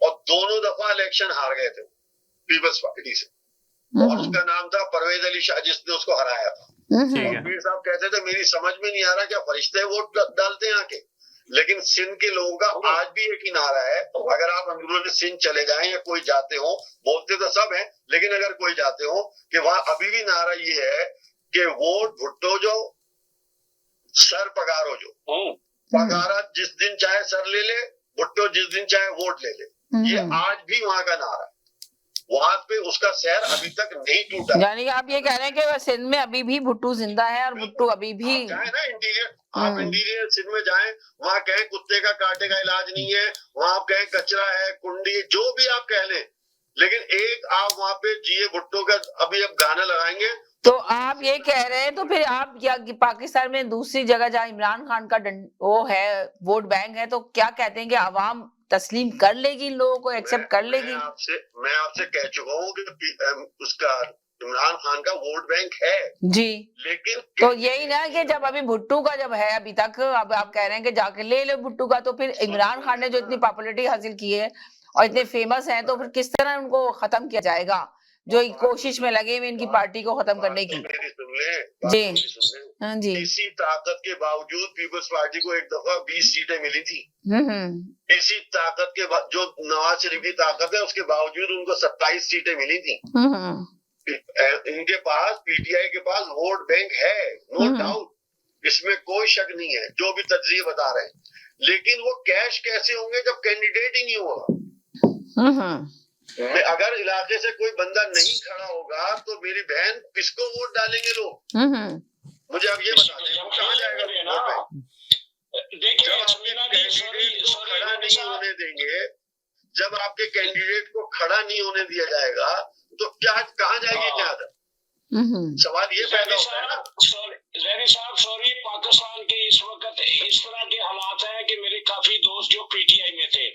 Speaker 8: और दोनों दफा इलेक्शन हार गए थे पीपल्स पार्टी से, और उसका नाम था परवेज अली शाह, जिसने उसको हराया था। और पीर साहब कहते थे मेरी समझ में नहीं आ रहा क्या फरिश्ते वोट डालते हैं आके। लेकिन सिंध के लोगों का आज भी एक ही नारा है, अगर आप अंदरूनी सिंध चले जाएं या कोई जाते हो, बोलते तो सब है लेकिन अगर कोई जाते हो, कि वहां अभी भी नारा ये है कि वोट भुट्टो जो सर पगारो जो, पगारा जिस दिन चाहे सर ले ले, भुट्टो जिस दिन चाहे वोट ले ले। ये आज भी वहां का नारा है, वहां पे उसका शहर अभी तक नहीं टूटा।
Speaker 1: यानी कि आप ये कह रहे हैं कि सिंध में अभी भी भुट्टो जिंदा है और भुट्टो अभी भी
Speaker 8: जाए ना इंटीरियर, आप इंटीरियर सिंध में जाएं, वहां कहें कुत्ते का कांटे का इलाज नहीं है, वहां आप कहें कचरा है, कुंडी, जो भी आप कह लें, लेकिन एक आप वहां पे जिए भुट्टो का अभी अब गाना लगाएंगे।
Speaker 1: तो आप ये कह रहे हैं, तो फिर आप क्या पाकिस्तान में दूसरी जगह जहाँ इमरान खान का वो है वोट बैंक है, तो क्या कहते हैं कि आवाम तस्लीम कर लेगी, इन लोगों को एक्सेप्ट कर लेगी?
Speaker 8: मैं आपसे कह चुका हूँ कि उसका इमरान खान का वोट बैंक है
Speaker 1: जी,
Speaker 8: लेकिन
Speaker 1: तो यही ना कि जब अभी भुट्टो का जब है अभी तक, अब आप कह रहे हैं कि जाके ले लो भुट्टो का, तो फिर इमरान खान ने जो इतनी पॉपुलैरिटी हासिल की है और इतने फेमस हैं, तो फिर किस तरह उनको खत्म किया जाएगा, जो कोशिश में लगे हुए इनकी पार्टी को खत्म करने की? जी हाँ जी।
Speaker 8: इसी ताकत के बावजूद पीपल्स पार्टी को एक दफा 20 सीटें मिली थी। इसी ताकत के जो नवाज शरीफ की ताकत है उसके बावजूद उनको 27 सीटें मिली थी। इनके पास, पीटीआई के पास वोट बैंक है, नो डाउट, इसमें कोई शक नहीं है जो भी तज्जिए बता रहे हैं, लेकिन वो कैश कैसे होंगे जब कैंडिडेट ही नहीं होगा। अगर इलाके से कोई बंदा नहीं खड़ा होगा तो मेरी बहन किसको वोट डालेंगे लोग? मुझे अब ये बता दें, वो कहाँ जाएगा?
Speaker 7: देखिए
Speaker 8: कैंडिडेट को खड़ा नहीं होने देंगे, जब आपके कैंडिडेट को खड़ा नहीं होने दिया जाएगा तो क्या कहाँ जाएगी क्या? सवाल ये पैदा होता है ना।
Speaker 7: सॉरी, पाकिस्तान के इस वक्त इस तरह के हालात हैं कि मेरे काफी दोस्त जो पीटीआई में थे,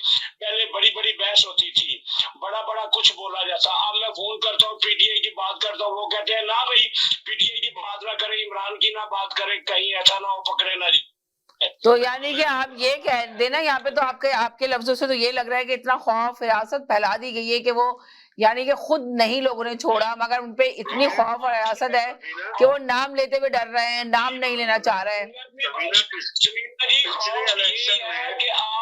Speaker 7: पहले बड़ी बड़ी बहस होती थी, बड़ा बड़ा कुछ बोला जाता, अब मैं फोन करता हूँ पीटीआई की बात करता हूँ, वो कहते हैं ना भाई पीटीआई की बात ना करें, इमरान की ना बात करें, कहीं ऐसा ना हो पकड़े ना जी।
Speaker 1: तो यानी कि आप ये कह देना, यहाँ पे तो आपके लफ्जों से तो ये लग रहा है कि इतना खौफ हिरासत फैला दी गई है कि वो यानी कि खुद नहीं लोगों ने छोड़ा, मगर उनपे इतनी खौफ और हिरासत है कि वो नाम लेते हुए डर रहे हैं, नाम नहीं लेना चाह रहे हैं।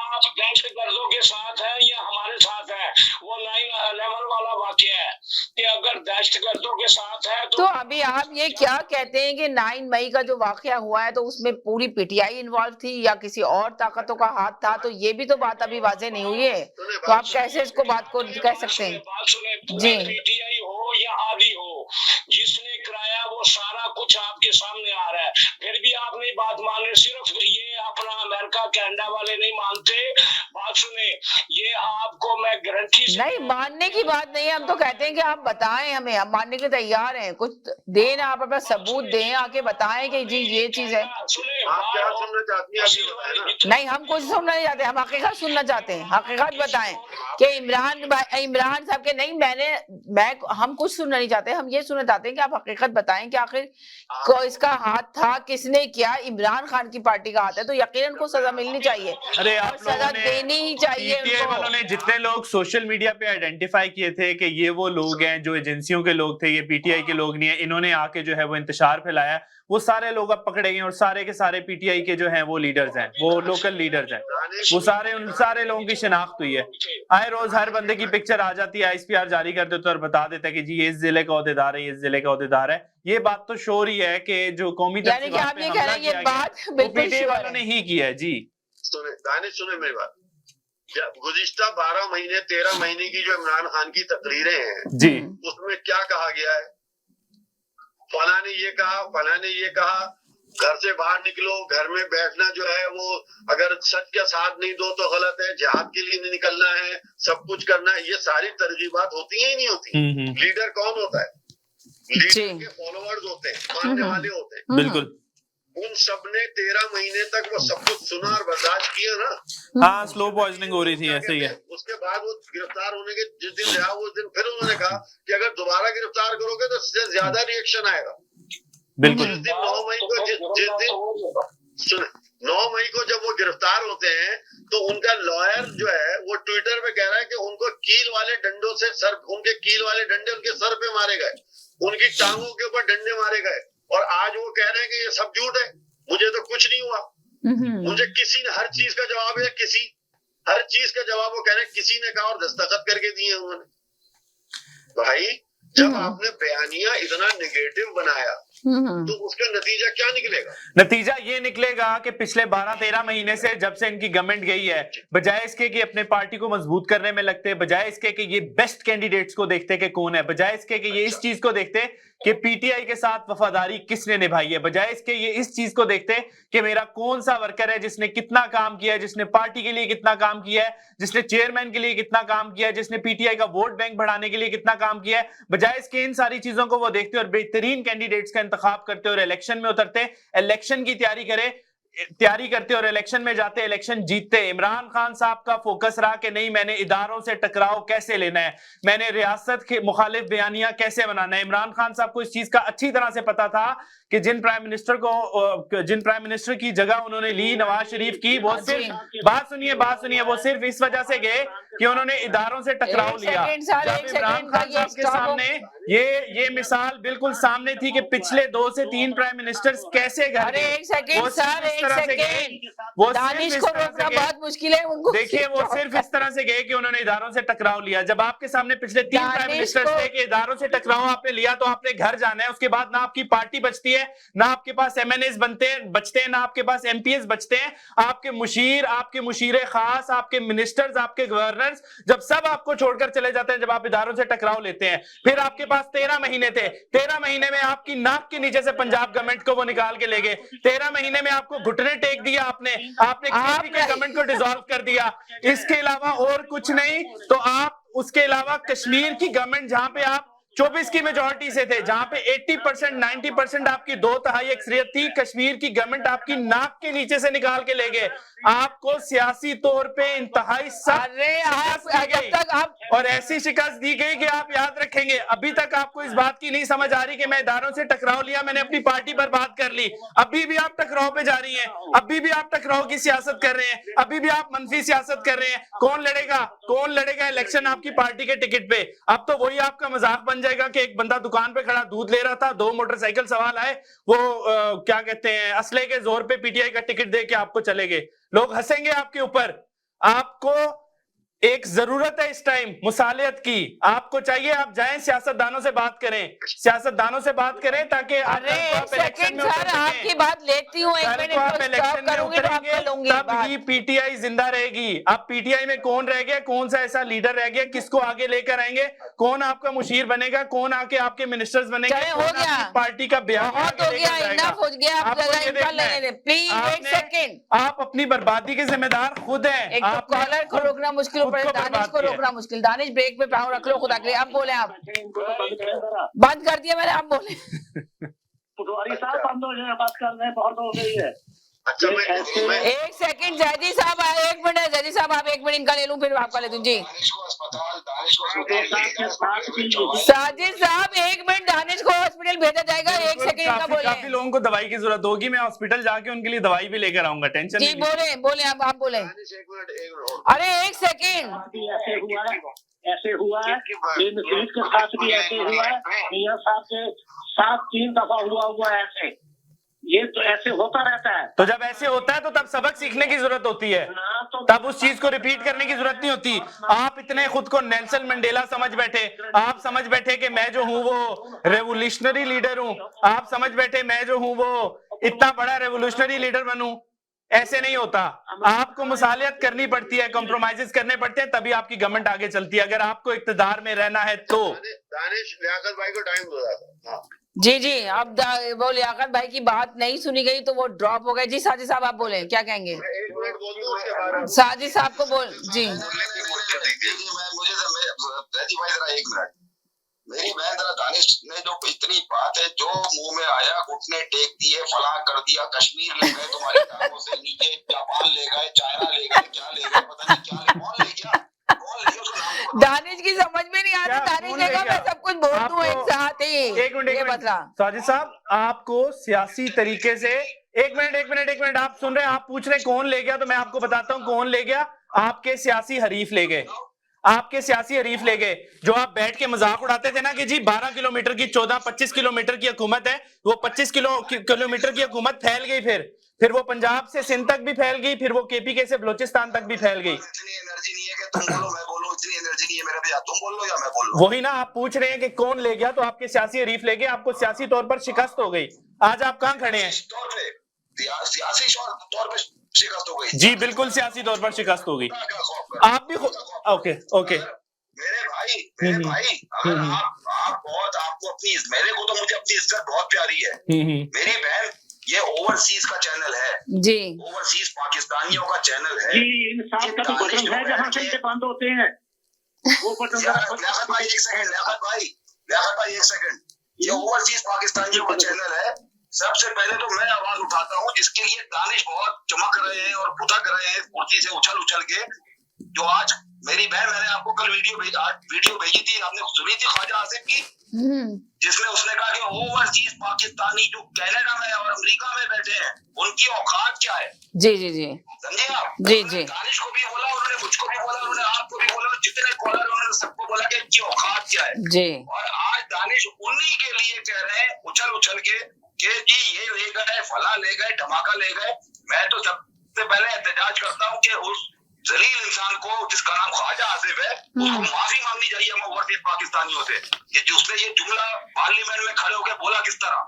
Speaker 7: आप दहशतगर्दों के साथ हैं या हमारे साथ है, वो 9/11 वाला वाकया है कि अगर दहशतगर्दों के साथ है
Speaker 1: तो अभी आप ये क्या कहते हैं कि 9 मई का जो वाकया हुआ है तो उसमें पूरी पीटीआई इन्वॉल्व थी या किसी और ताकतों का हाथ था? तो ये भी तो बात अभी वाजे नहीं हुई है, तो आप कैसे इसको बात को कह सकते हैं?
Speaker 7: जी, पीटीआई हो या आदि हो, जिसने कराया वो सारा कुछ आपके सामने आ रहा है, फिर भी आप नहीं बात मान रहे। सिर्फ ये अपना अमेरिका कनाडा वाले नहीं मानते, बात सुने, ये आपको मैं गारंटी
Speaker 1: नहीं मानने की बात नहीं है, हम तो कहते हैं कि आप बताएं हमें, हम मानने के तैयार हैं, कुछ दें, आप अपना सबूत दें, आके बताएं कि जी ये चीज है।
Speaker 8: आप क्या सुनना चाहती हैं?
Speaker 1: नहीं, हम कुछ सुनना नहीं चाहते, हम हकीकत सुनना चाहते हैं, हकीकत बताएं कि इमरान साहब के नहीं, हम कुछ सुनना नहीं चाहते, हम ये सुनना चाहते हैं कि आप हकीकत बताएं कि आखिर को इसका हाथ था, किसने किया? इमरान खान की पार्टी का हाथ है तो यकीनन को सजा मिलनी चाहिए।
Speaker 2: अरे
Speaker 1: और सजा देनी ही चाहिए उनको।
Speaker 2: उन्होंने जितने लोग सोशल मीडिया पे आइडेंटिफाई किए थे कि ये वो लोग हैं जो एजेंसियों के लोग थे, ये पीटीआई के लोग नहीं है, इन्होंने आके जो है वो इंतशार फैलाया, वो सारे लोग अब पकड़े गए और सारे के सारे पीटीआई के जो हैं वो लीडर्स हैं, वो लोकल लीडर्स हैं, वो उन सारे लोगों की शिनाख्त हुई है। आए रोज हर बंदे की पिक्चर आ जाती है, आईएसपीआर जारी कर देता है और बता देता है कि जी ये इस जिले का ओहदेदार है, ये इस जिले का ओहदेदार है। ये बात तो श्योर ही है कि जो कौमी
Speaker 1: यानी कि आप ये कह रहे हैं ये बात बिल्कुल श्योर
Speaker 2: वालों ने ही की है। जी
Speaker 8: सुने मेरी बात, गुज़िश्ता 12 महीने 13 महीने की जो इमरान खान की तकरीरें हैं
Speaker 2: जी,
Speaker 8: उसमें क्या कहा गया है? फला ने ये कहा, फला ने ये कहा, घर से बाहर निकलो, घर में बैठना जो है वो अगर सच का साथ नहीं दो तो गलत है, जिहाद के लिए नहीं निकलना है, सब कुछ करना है, ये सारी तरगीबात होती है ही नहीं होती। लीडर कौन होता है? लीडर के फॉलोअर्स होते हैं, मानने वाले होते हैं।
Speaker 2: बिल्कुल।
Speaker 8: उन सब ने 13 महीने तक वो सब कुछ सुना और बर्दाश्त किया ना।
Speaker 2: हाँ, स्लो पॉइजनिंग हो रही थी, ऐसे ही है।
Speaker 8: उसके बाद वो गिरफ्तार होने के जिस दिन रहा उस दिन फिर उन्होंने कहा कि अगर दोबारा गिरफ्तार करोगे तो इससे ज्यादा रिएक्शन आएगा।
Speaker 2: बिल्कुल।
Speaker 8: जिस दिन 9 मई को जिस दिन 9 मई को जब वो गिरफ्तार होते हैं तो उनका लॉयर जो है वो ट्विटर पे कह रहा है कि उनको कील वाले डंडों से उनके कील वाले डंडे उनके सर पे मारे गए, उनकी टांगों के ऊपर डंडे मारे गए, और आज वो कह रहे हैं कि ये सब झूठ है, मुझे तो कुछ नहीं हुआ। मुझे किसी ने हर चीज का जवाब है, हर चीज का जवाब वो कह रहे हैं किसी ने कहा और दस्तखत करके दिए उन्होंने। भाई जब आपने बयानिया इतना नेगेटिव बनाया तो उसका नतीजा क्या निकलेगा?
Speaker 2: नतीजा ये निकलेगा कि पिछले 12-13 महीने से जब से इनकी गवर्नमेंट गई है, बजाय इसके कि अपने पार्टी को मजबूत करने में लगते, बजाय इसके कि ये बेस्ट कैंडिडेट्स को देखते कि कौन है, बजाय इसके कि ये इस चीज को देखते कि पीटीआई के साथ वफादारी किसने निभाई है, बजाय इसके ये इस चीज को देखते कि मेरा कौन सा वर्कर है जिसने कितना काम किया है, जिसने पार्टी के लिए कितना काम किया है, जिसने चेयरमैन के लिए कितना काम किया है, जिसने पीटीआई का वोट बैंक बढ़ाने के लिए कितना काम किया है, बजाय इसके इन सारी चीजों को वो देखते और बेहतरीन कैंडिडेट्स का इंतखाब करते और इलेक्शन में उतरते, इलेक्शन की तैयारी करते और इलेक्शन में जाते, इलेक्शन जीतते। इमरान खान साहब का फोकस रहा कि नहीं, मैंने इदारों से टकराव कैसे लेना है, मैंने रियासत के मुखालिफ बयानियां कैसे बनाना है। इमरान खान साहब को इस चीज का अच्छी तरह से पता था कि जिन प्राइम मिनिस्टर की जगह उन्होंने ली नवाज शरीफ की, वो सिर्फ बात सुनिए वो सिर्फ इस वजह से गए कि उन्होंने इदारों से टकराव लिया। जब इमरान खान साहब के सामने ये मिसाल बिल्कुल सामने थी कि पिछले 2 से 3 प्राइम मिनिस्टर्स कैसे घर गए, वो सिर्फ इस तरह से गए, वो
Speaker 1: दानिश
Speaker 2: सिर्फ
Speaker 1: को
Speaker 2: इस तरह
Speaker 1: रोकना
Speaker 2: से गए।
Speaker 1: बहुत मुश्किल है उनको।
Speaker 2: देखिए वो सिर्फ इस तरह से गए कि उन्होंने इदारों से टकराव लिया। जब आपके सामने पिछले 3 प्राइम मिनिस्टर्स थे कि इदारों से टकराव आपने लिया तो आपने घर जाना है, उसके बाद ना आपकी पार्टी बचती है, ना आपके पास एमएनएस बचते हैं, ना आपके पास एमपीएस बचते हैं। आपके मुशीर खास, आपके मिनिस्टर्स, आपके गवर्नर्स जब सब आपको छोड़कर चले जाते हैं, जब आप इदारों से टकराव लेते हैं, फिर आपके पास 13 महीने थे। 13 महीने में आपकी नाक के नीचे से पंजाब गवर्नमेंट को वो निकाल के ले गए। 13 महीने में आपको घुटने टेक दिया आपने केंद्र के गवर्नमेंट को डिसॉल्व कर दिया। इसके अलावा और कुछ नहीं। तो आप उसके अलावा कश्मीर की गवर्नमेंट जहां पे आप 24 की मेजोरिटी से थे, जहां पे 80% 90% आपकी 2/3 अक्सरियत थी, कश्मीर की गवर्नमेंट आपकी नाक के नीचे से निकाल के ले गए। आपको सियासी तौर पे इंतहाई और ऐसी शिकस्त दी गई कि आप याद रखेंगे, अभी तक आपको इस बात की नहीं समझ आ रही कि मैं इदारों से टकराव लिया, मैंने अपनी पार्टी बर्बाद कर ली। अभी भी आप टकराव पे जा रही हैं, अभी भी आप टकराव की सियासत कर रहे हैं, अभी भी आप मनफी सियासत कर रहे हैं। कौन लड़ेगा इलेक्शन आपकी पार्टी के टिकट पे? अब तो वही आपका मजाक बन जाएगा कि एक बंदा दुकान पे खड़ा दूध ले रहा था, 2 मोटरसाइकिल सवाल आए, वो क्या कहते हैं, असले के जोर पे पीटीआई का टिकट दे के आपको चले गए। लोग हंसेंगे आपके ऊपर। आपको एक जरूरत है इस टाइम मुसालियत की। आपको चाहिए आप जाएं सियासतदानों से बात करें, ताकि
Speaker 1: सेकंड सर आपकी बात लेती हूँ,
Speaker 2: तब ही पीटीआई जिंदा रहेगी। अब पीटीआई में कौन रह गया, कौन सा ऐसा लीडर रह गया, किसको आगे लेकर आएंगे, कौन आपका मुशीर बनेगा, कौन आके आपके मिनिस्टर्स बनेंगे,
Speaker 1: हो गया
Speaker 2: पार्टी का बयान आप अपनी बर्बादी के जिम्मेदार खुद हैं।
Speaker 1: कॉलर को रोकना मुश्किल, दानिश को रोकना मुश्किल। दानिश ब्रेक पे पाँव रख लो खुदा के लिए। अब बोले, आप बंद कर दिया मैंने, आप बोले।
Speaker 3: पटवारी साहब बंद हो जाए, बात कर रहे हैं, बहुत हो गई है।
Speaker 8: अच्छा
Speaker 1: एक सेकंड जैदी साहब, 1 मिनट जैदी साहब, आप 1 मिनट इनका ले लूं फिर आपका ले दूं जी। साजिद साहब 1 मिनट, दानिश को हॉस्पिटल भेजा जाएगा। 1 सेकंड इनका बोले।
Speaker 2: काफी लोगों को दवाई की जरूरत होगी, मैं हॉस्पिटल जाके उनके लिए दवाई भी लेकर आऊंगा, टेंशन
Speaker 1: जी। बोले आप बोले। अरे 1 सेकंड।
Speaker 3: ऐसे हुआ है के साथ भी ऐसे हुआ है, मियां साहब के साथ 3 दफा हुआ ऐसे। ये तो ऐसे होता रहता है।
Speaker 2: तो जब ऐसे होता है तो तब सबक सीखने की जरूरत होती है, तब उस चीज को रिपीट करने की जरूरत नहीं होती। आप इतने खुद को नेल्सन मंडेला समझ बैठे, आप समझ बैठे कि मैं जो हूं वो रेवोल्यूशनरी लीडर हूं, आप समझ बैठे मैं जो हूं वो इतना बड़ा रेवोल्यूशनरी लीडर बनूं। ऐसे नहीं होता, आपको मुसालियत करनी पड़ती है, कॉम्प्रोमाइजेस करने पड़ते हैं, तभी आपकी गवर्नमेंट आगे चलती है। अगर आपको इक्तदार में रहना है तो
Speaker 8: दानिश लियाकत भाई को टाइम दो।
Speaker 1: जी जी, अब वो लियाकत भाई की बात नहीं सुनी गई तो वो ड्रॉप हो गए। जी साजिद साहब आप बोले, क्या कहेंगे?
Speaker 8: मैं 1 मिनट बोल दूं उसके बाद
Speaker 1: साजिद साहब को बोल जी।
Speaker 4: मेरी बहन जरा दानिश ने जो इतनी बात है, जो मुंह में आया घुटने टेक दिए, फलां कर दिया, कश्मीर ले गए तुम्हारी टांगों से नीचे, जापान ले गए, चाइना ले गए, क्या ले गए पता नहीं, क्या ले, कौन ले गया
Speaker 1: दानिश की समझ में नहीं आता। दानिश ने कहा मैं सब कुछ बोल दूं एक साथ ही।
Speaker 2: एक मिनट साजिद साहब, आपको सियासी तरीके से एक मिनट आप सुन रहे हैं, आप पूछ रहे हैं कौन ले गया, तो मैं आपको बताता हूं कौन ले गया। आपके सियासी हरीफ ले गए, आपके सियासी हरीफ ले गए, जो आप बैठ के मजाक उड़ाते थे ना कि जी 12 किलोमीटर की 14-25 किलोमीटर की हुकूमत है, वो 25 किलोमीटर की हुकूमत फैल गई, फिर वो पंजाब से सिंध तक भी फैल गई, फिर वो केपीके से बलोचिस्तान तक भी फैल गई।
Speaker 4: इतनी एनर्जी नहीं है कि तुम बोलो मैं बोलूं, इतनी एनर्जी नहीं है मेरे पे, या तुम बोल लो या मैं बोल लूं।
Speaker 2: वही ना आप पूछ रहे हैं कि कौन ले गया, तो आपके सियासी हरीफ ले गए, आपको सियासी तौर पर शिकस्त हो गई। आज आप कहां खड़े हैं?
Speaker 4: सियासी तौर पे शिकस्त हो गई।
Speaker 2: जी बिल्कुल सियासी तौर पर शिकस्त हो गई। आप भी ओके
Speaker 4: मेरे भाई अगर आप बहुत, आपको अपनी, मेरे को तो मुझे अपनी इज्जत बहुत प्यारी है। मेरी बहन, ये ओवरसीज का चैनल है
Speaker 1: जी,
Speaker 4: ओवरसीज पाकिस्तानियों का चैनल है।
Speaker 3: इंसाफ का तो बटन है जहाँ से बंद होते हैं वो बटन।
Speaker 4: लियाकत भाई एक सेकंड, लियाकत भाई एक सेकंड, ये ओवरसीज पाकिस्तानियों का चैनल है। सबसे पहले तो मैं आवाज उठाता हूँ, जिसके लिए दानिश बहुत चमक रहे हैं और फुदक रहे हैं कुर्सी से उछल के। जो आज मेरी बहन, मैंने आपको कल वीडियो भेजी थी, आपने सुनी थी ख्वाजा आसिफ की, जिसमें उसने कहा कि ओवरसीज पाकिस्तानी जो कनाडा में और अमेरिका में बैठे हैं, उनकी औकात क्या है।
Speaker 1: जी जी जी,
Speaker 4: समझे आप?
Speaker 1: जी
Speaker 4: दानिश को भी बोला उन्होंने, मुझको भी बोला उन्होंने, आपको भी बोला, जितने कॉलर उन्होंने सबको बोला कि इनकी औकात क्या है
Speaker 1: जी।
Speaker 4: और आज दानिश उन्हीं के लिए कह रहे हैं उछल के कि जी ये ले गए, फला ले गए, धमाका ले गए। मैं तो सबसे पहले एहतजाज करता हूँ कि उस जलील इंसान को जिसका नाम ख्वाजा आसिफ है, उसको माफी मांगनी चाहिए हम ओवरसीज पाकिस्तानियों से, कि उसने ये जुमला पार्लियामेंट में खड़े होकर बोला किस तरह।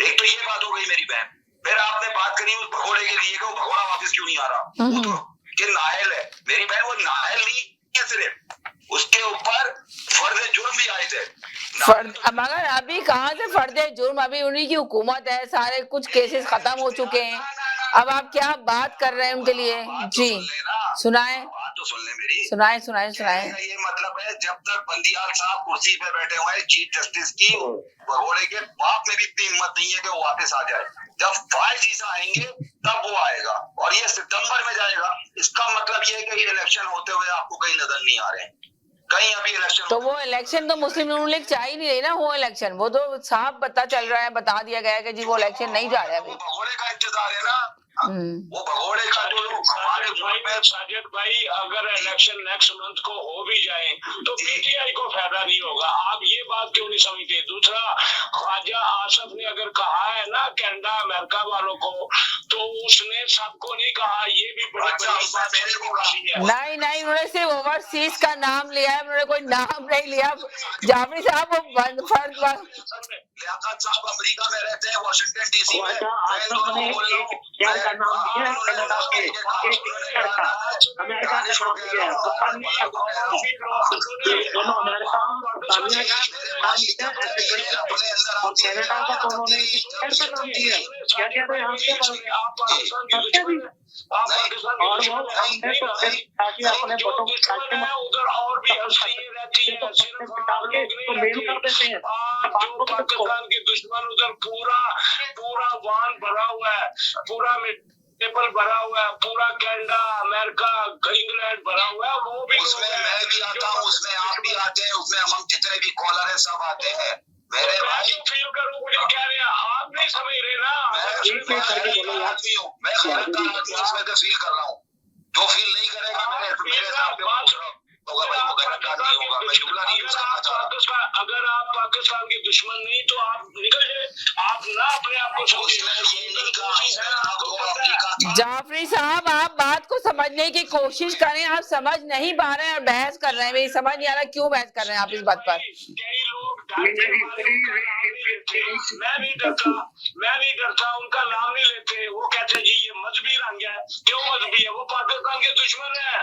Speaker 4: एक तो ये बात हो गई मेरी बहन। फिर आपने बात करी उस भगोड़े के लिए कि वो भगोड़ा वापस क्यों नहीं आ रहा, वो तो कि नाहल है मेरी बहन, वो नाहल नहीं है, सिर्फ उसके ऊपर फर्ज जुर्म भी आए थे।
Speaker 1: मगर अभी कहाँ से फर्दे जुर्म, अभी उन्हीं की हुकूमत है, सारे कुछ केसेस खत्म हो चुके हैं। अब आप क्या बात कर रहे हैं उनके लिए? जी सुनाए,
Speaker 4: बात तो सुन ले मेरी,
Speaker 1: सुनाए।
Speaker 4: ये मतलब है जब तक बंदियाल साहब कुर्सी पे बैठे हुए हैं चीफ जस्टिस की, भगोड़े के बाप में भी इतनी हिम्मत नहीं है कि वो वापस आ जाए। जब फाइल ईसा आएंगे तब वो आएगा और ये सितंबर में जाएगा। इसका मतलब ये है कि इलेक्शन होते हुए आपको कहीं नजर नहीं आ रहे हैं, कहीं अभी इलेक्शन।
Speaker 1: तो वो इलेक्शन तो मुस्लिम नून लीग चाह ही नहीं रही ना, वो इलेक्शन, वो तो साफ पता चल रहा है, बता दिया गया है कि जी वो इलेक्शन नहीं जा रहा है अभी।
Speaker 4: भगोड़े का इंतजार है ना, वो भगोड़े का जो
Speaker 7: साजिद भाई, अगर इलेक्शन नेक्स्ट मंथ को हो भी जाए तो पीटीआई को फायदा नहीं होगा। आप ये बात क्यों नहीं समझते? दूसरा, ख्वाजा आसिफ ने अगर कहा है ना कनाडा अमेरिका वालों को, तो उसने सबको नहीं कहा, ये भी बड़ी बात मेरे को कही है।
Speaker 1: नहीं, उन्होंने सिर्फ ओवरसीज का नाम लिया है, उन्होंने कोई नाम नहीं लिया। जाफरी साहब वो
Speaker 4: लियाकत साहब अमेरिका में रहते हैं, वाशिंगटन डीसी में।
Speaker 7: उधर और भी हस्तियां रहती है, पाकिस्तान के दुश्मन उधर पूरा वाहन भरा हुआ है, पूरा पेपर भरा हुआ है, पूरा कनाडा अमेरिका इंग्लैंड भरा हुआ है। वो भी
Speaker 4: उसमें मैं भी आता हूँ, उसमें आप भी आते हैं, उसमें हम जितने भी कॉलर है सब आते हैं। मेरे भाई
Speaker 7: फील करूँ, मुझे कह रहे हैं आप नहीं समझ रहे ना,
Speaker 4: मैं गैरत का आदमी उसमें तो फील कर रहा हूँ। जो फील नहीं करेगा मेरे साथ होगा भाई, वो गैरत का आदमी होगा। मैं जुमला नहीं यूज करना चाह रहा।
Speaker 7: अगर आप पाकिस्तान के दुश्मन नहीं तो आप निकल जाए, आप ना अपने आप को
Speaker 1: जाफरी साहब, आप बात को समझने की कोशिश करें, आप समझ नहीं पा रहे हैं और बहस कर रहे हैं। मेरी समझ नहीं आ रहा क्यों बहस कर रहे हैं आप इस बात पर।
Speaker 7: कई लोग मैं नहीं डरता, उनका नाम नहीं लेते। वो कहते हैं जी ये मजहबी रंग है। क्यों मजहबी है? वो पाकिस्तान के दुश्मन है।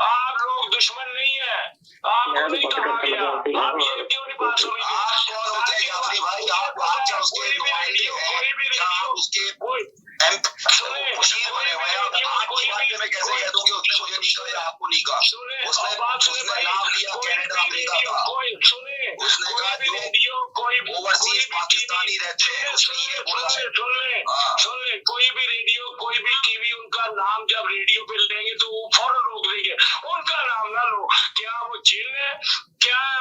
Speaker 7: आप लोग दुश्मन नहीं है, आपको नहीं कहा गया, आप ये क्यों नहीं बात समझ रहे?
Speaker 4: आप कौन होते हैं जाफरी भाई? आप क्या उसके नुमाइंदे हैं? क्या आप उसके मुशीर बने हुए हैं? आपकी बात पे मैं कैसे कह दूं कि उसने मुझे नहीं कहा या आपको नहीं कहा? उसने नाम लिया कनाडा अमेरिका का, उसने कहा जो ओवरसीज पाकिस्तानी रहते हैं उसने ये बोला है।
Speaker 7: सुन ले, कोई भी रेडियो, कोई भी टीवी उनका नाम जब रेडियो पे लेंगे तो वो फौरन रोक देंगे, उनका नाम ना लो। क्या वो जिन है, क्या है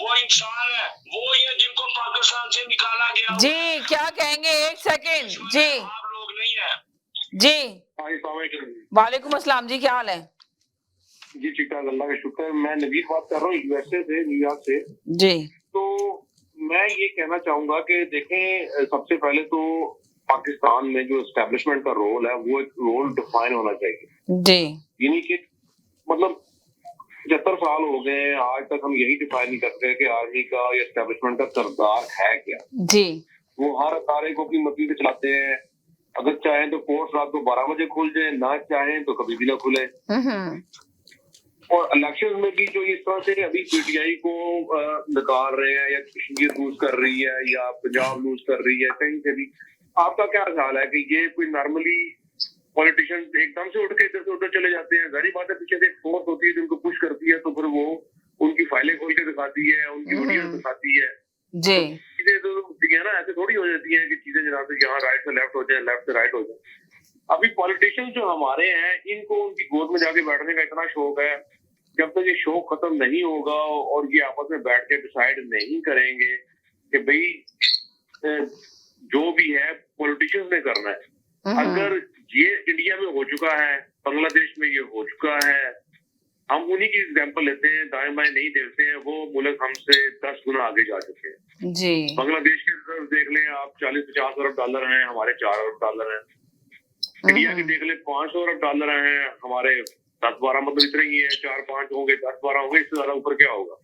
Speaker 7: वो इंसान है, वो ये जिनको पाकिस्तान से निकाला गया
Speaker 1: जी क्या कहेंगे, एक सेकंड जी।
Speaker 7: आप लोग नहीं है
Speaker 1: जी वालेकुम अस्सलाम जी, क्या हाल है?
Speaker 9: जी ठीक ठाक, अल्लाह का शुक्र है। मैं नवीद बात कर रहा हूँ यूएसए से, न्यूयॉर्क से।
Speaker 1: जी
Speaker 9: तो मैं ये कहना चाहूंगा कि देखें, सबसे पहले तो पाकिस्तान में जो एस्टेब्लिशमेंट का रोल है वो एक रोल डिफाइन होना चाहिए
Speaker 1: जी।
Speaker 9: यानी कि मतलब 75 साल हो गए हैं, आज तक हम यही डिफाइन नहीं करते कि आर्मी का या एस्टेब्लिशमेंट का किरदार है क्या।
Speaker 1: जी
Speaker 9: वो हर अदारे को अपनी मर्जी से चलाते हैं, अगर चाहें तो कोर्ट रात को 12 बजे खुल जाए, ना चाहें तो कभी भी ना खुले। और इलेक्शन में भी जो इस तरह से अभी पीटीआई को निकाल रहे हैं या कश्मीर लूज कर रही है या पंजाब लूज कर रही है, कहीं से भी आपका क्या ख्याल है कि ये कोई नॉर्मली पॉलिटिशियंस एकदम से उठ के इधर से उधर चले जाते हैं? जाहिर बात है पीछे से एक फोर्स होती है जो उनको पुश करती है, तो फिर वो उनकी फाइलें खोल के दिखाती है, उनकी वीडियो दिखाती है
Speaker 1: जी।
Speaker 9: चीजें तो होती है ना, ऐसे थोड़ी हो जाती है कि चीजें जनाब यहाँ राइट से लेफ्ट हो जाए, लेफ्ट से राइट हो जाए। अभी पॉलिटिशियंस जो हमारे हैं इनको उनकी गोद में जाके बैठने का इतना शौक है, जब तक ये शौक खत्म नहीं होगा और ये आपस में बैठ के डिसाइड नहीं करेंगे कि भाई जो भी है पॉलिटिशियंस ने करना है। अगर ये इंडिया में हो चुका है, बांग्लादेश में ये हो चुका है, हम उन्हीं की एग्जांपल लेते हैं, दाएं बाएं नहीं देखते हैं। वो मुल्क हमसे 10 गुना आगे जा चुके हैं
Speaker 1: जी।
Speaker 9: बांग्लादेश के रिजर्व देख लें आप, 40-50 अरब डॉलर हैं, हमारे 4 अरब डॉलर हैं। इंडिया के देख लें 500 अरब डॉलर हैं, हमारे 10-12 मतलब इतने ही है, 4-5 होंगे, 10-12 होंगे, इससे ज्यादा ऊपर क्या होगा?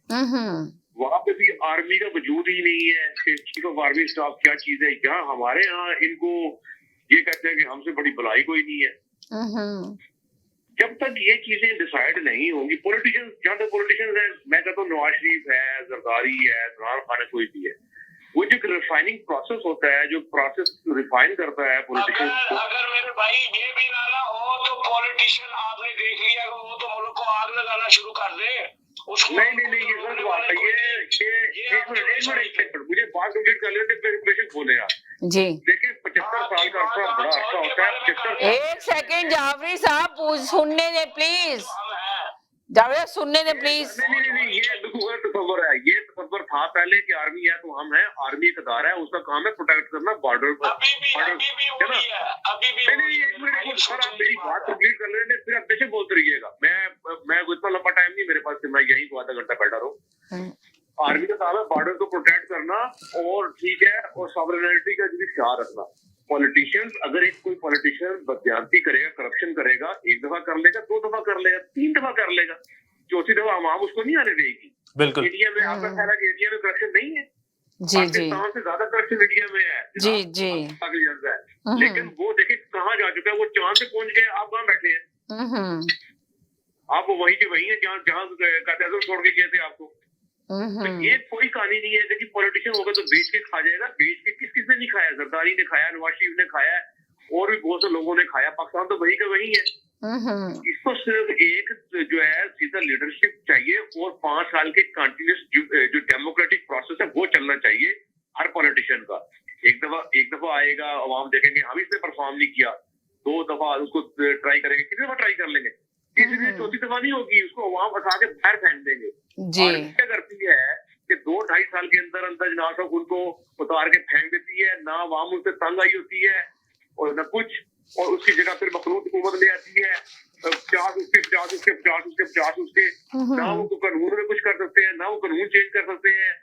Speaker 9: वहां पे भी आर्मी का वजूद ही नहीं है कि चीफ ऑफ आर्मी स्टाफ क्या चीज है। यहाँ हमारे यहाँ इनको ये कहते हैं कि हमसे बड़ी भलाई कोई नहीं है। जब तक ये चीजें डिसाइड नहीं होंगी, पॉलिटिशियंस जहाँ तक पॉलिटिशियंस है, मैं कहता हूँ नवाज शरीफ है, जरदारी है, इमरान खान है, कोई भी है, वो जो रिफाइनिंग प्रोसेस होता है, जो प्रोसेस रिफाइन करता है पॉलिटिशियंस को।
Speaker 7: अगर मेरे भाई ये भी ना हो तो पॉलिटिशियन आपने देख लिया कि वो तो मुल्क को आग लगाना शुरू कर दे।
Speaker 9: नहीं ये गलत बात है। ये एक मिनट मुझे बात कंप्लीट कर लेते फिर बेशक बोले आप
Speaker 1: जी।
Speaker 9: देखिए 75 साल का अर्सा बड़ा अर्सा होता है। 75
Speaker 1: एक सेकंड जाफरी साहब, सुनने दे प्लीज, जावेद सुनने दे प्लीज।
Speaker 9: नहीं ये बिल्कुल गलत तस्वर है। ये तस्वर था पहले कि आर्मी है तो हम है, आर्मी एक अदारा है, उसका काम है प्रोटेक्ट करना बॉर्डर पर। सर आप मेरी बात कंप्लीट कर लेते फिर आप बेशक बोलते रहिएगा। मैं इतना लंबा टाइम नहीं मेरे पास, मैं यही तो आधा घंटा बैठा रहूं। आर्मी का काम है बॉर्डर को प्रोटेक्ट करना और ठीक है, और सॉवरेनिटी का भी ख्याल रखना। पॉलिटिशियंस, अगर एक कोई पॉलिटिशियन बदयांती करेगा, करप्शन करेगा, 1 दफा कर लेगा, 2 दफा कर लेगा, 3 दफा कर लेगा, 4थी दफा आवाम उसको नहीं आने देगी।
Speaker 2: बिल्कुल।
Speaker 9: इंडिया में आपका ख्याल है कि इंडिया में करप्शन नहीं है?
Speaker 1: जी जी
Speaker 9: पाकिस्तान से ज्यादा करप्शन इंडिया में है
Speaker 1: जी जी।
Speaker 9: लेकिन वो देखिए कहाँ जा चुका है, वो चांद से पहुंच गए, आप कहाँ बैठे हैं? आप वहीं के वहीं है जहाँ का छोड़ के गए थे आपको। तो ये कोई कहानी नहीं है। देखिए पॉलिटिशियन होगा तो बेच के खा जाएगा। बेच के किसने नहीं खाया? जरदारी ने खाया, नवाज शरीफ ने खाया, और भी बहुत से लोगों ने खाया। पाकिस्तान तो वही का वही है। इसको सिर्फ एक जो है सीधा लीडरशिप चाहिए और 5 साल के कंटिन्यूस जो डेमोक्रेटिक प्रोसेस है वो चलना चाहिए हर पॉलिटिशियन का। एक दफा आएगा, अवाम देखेंगे हम इसने परफॉर्म नहीं किया, 2 दफा उसको ट्राई करेंगे, कितनी दफा ट्राई कर लेंगे, तीसरी 4थी दफा नहीं होगी, उसको अवाम उठा के बाहर फेंक देंगे। और क्या करती है कि 2-2.5 साल के अंदर अंदर जनाब तक उनको उतार के फेंक देती है। ना अवाम उससे तंग आई होती है और न कुछ, और उसकी जगह फिर मखलूत हुकूमत ले आती है। 50 उसके ना वो कानून में कुछ कर सकते हैं, ना वो कानून चेंज कर सकते हैं।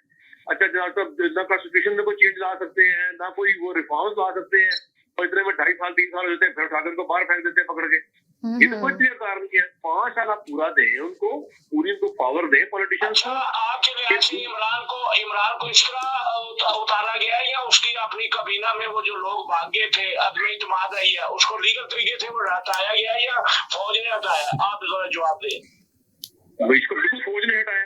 Speaker 9: अच्छा जनाब साहब, ना कॉन्स्टिट्यूशन में कोई चेंज ला सकते हैं, ना कोई वो रिफॉर्म्स ला सकते हैं, और इतने में 2.5 साल 3 साल हो जाते हैं, फिर उठाकर उनको बाहर फेंक देते हैं पकड़ के। ये तो कोई क्लियर कारण नहीं है। 5 साल आप पूरा दें उनको, पूरी उनको पावर दें पॉलिटिशियंस को।
Speaker 7: आपके लिहाज से इमरान को इस तरह उतारा गया है या उसकी अपनी कबीना में वो जो लोग भागे थे, अदम इत्मीनान आई है, उसको लीगल तरीके से वो हटाया गया या फौज ने हटाया? आप जरा जवाब दें।
Speaker 9: इसको फौज ने हटाया,